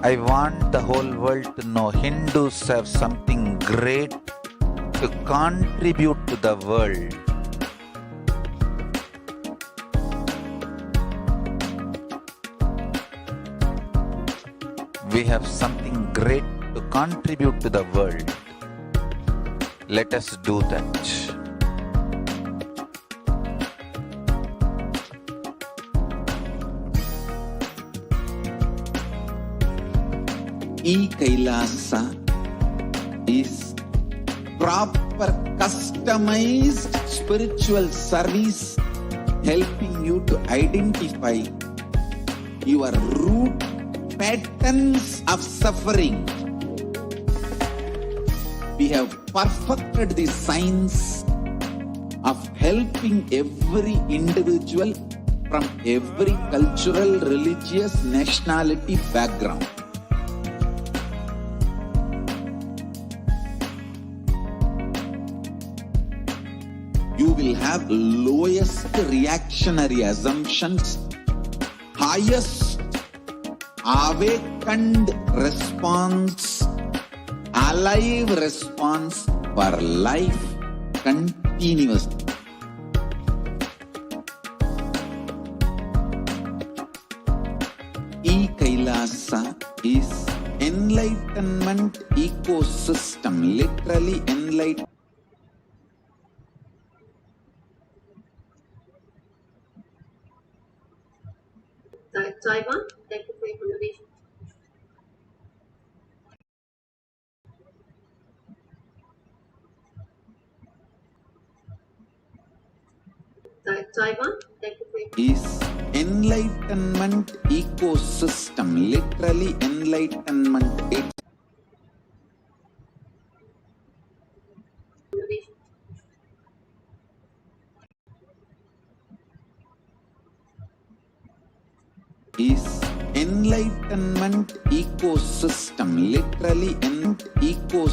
I want the whole world to know Hindus have something great to contribute to the world. We have something great to contribute to the world. Let us do that. E-Kailasa is proper customized spiritual service helping you to identify your root patterns of suffering. We have perfected the science of helping every individual from every cultural, religious, nationality background. You will have lowest reactionary assumptions, highest awakened response, alive response for life continuously. E-Kailasa is enlightenment ecosystem, literally enlightenment. Taiwan, thank you for your contribution. Taiwan, thank you for your Is enlightenment ecosystem, literally enlightenment. Is enlightenment ecosystem, literally ecosystem.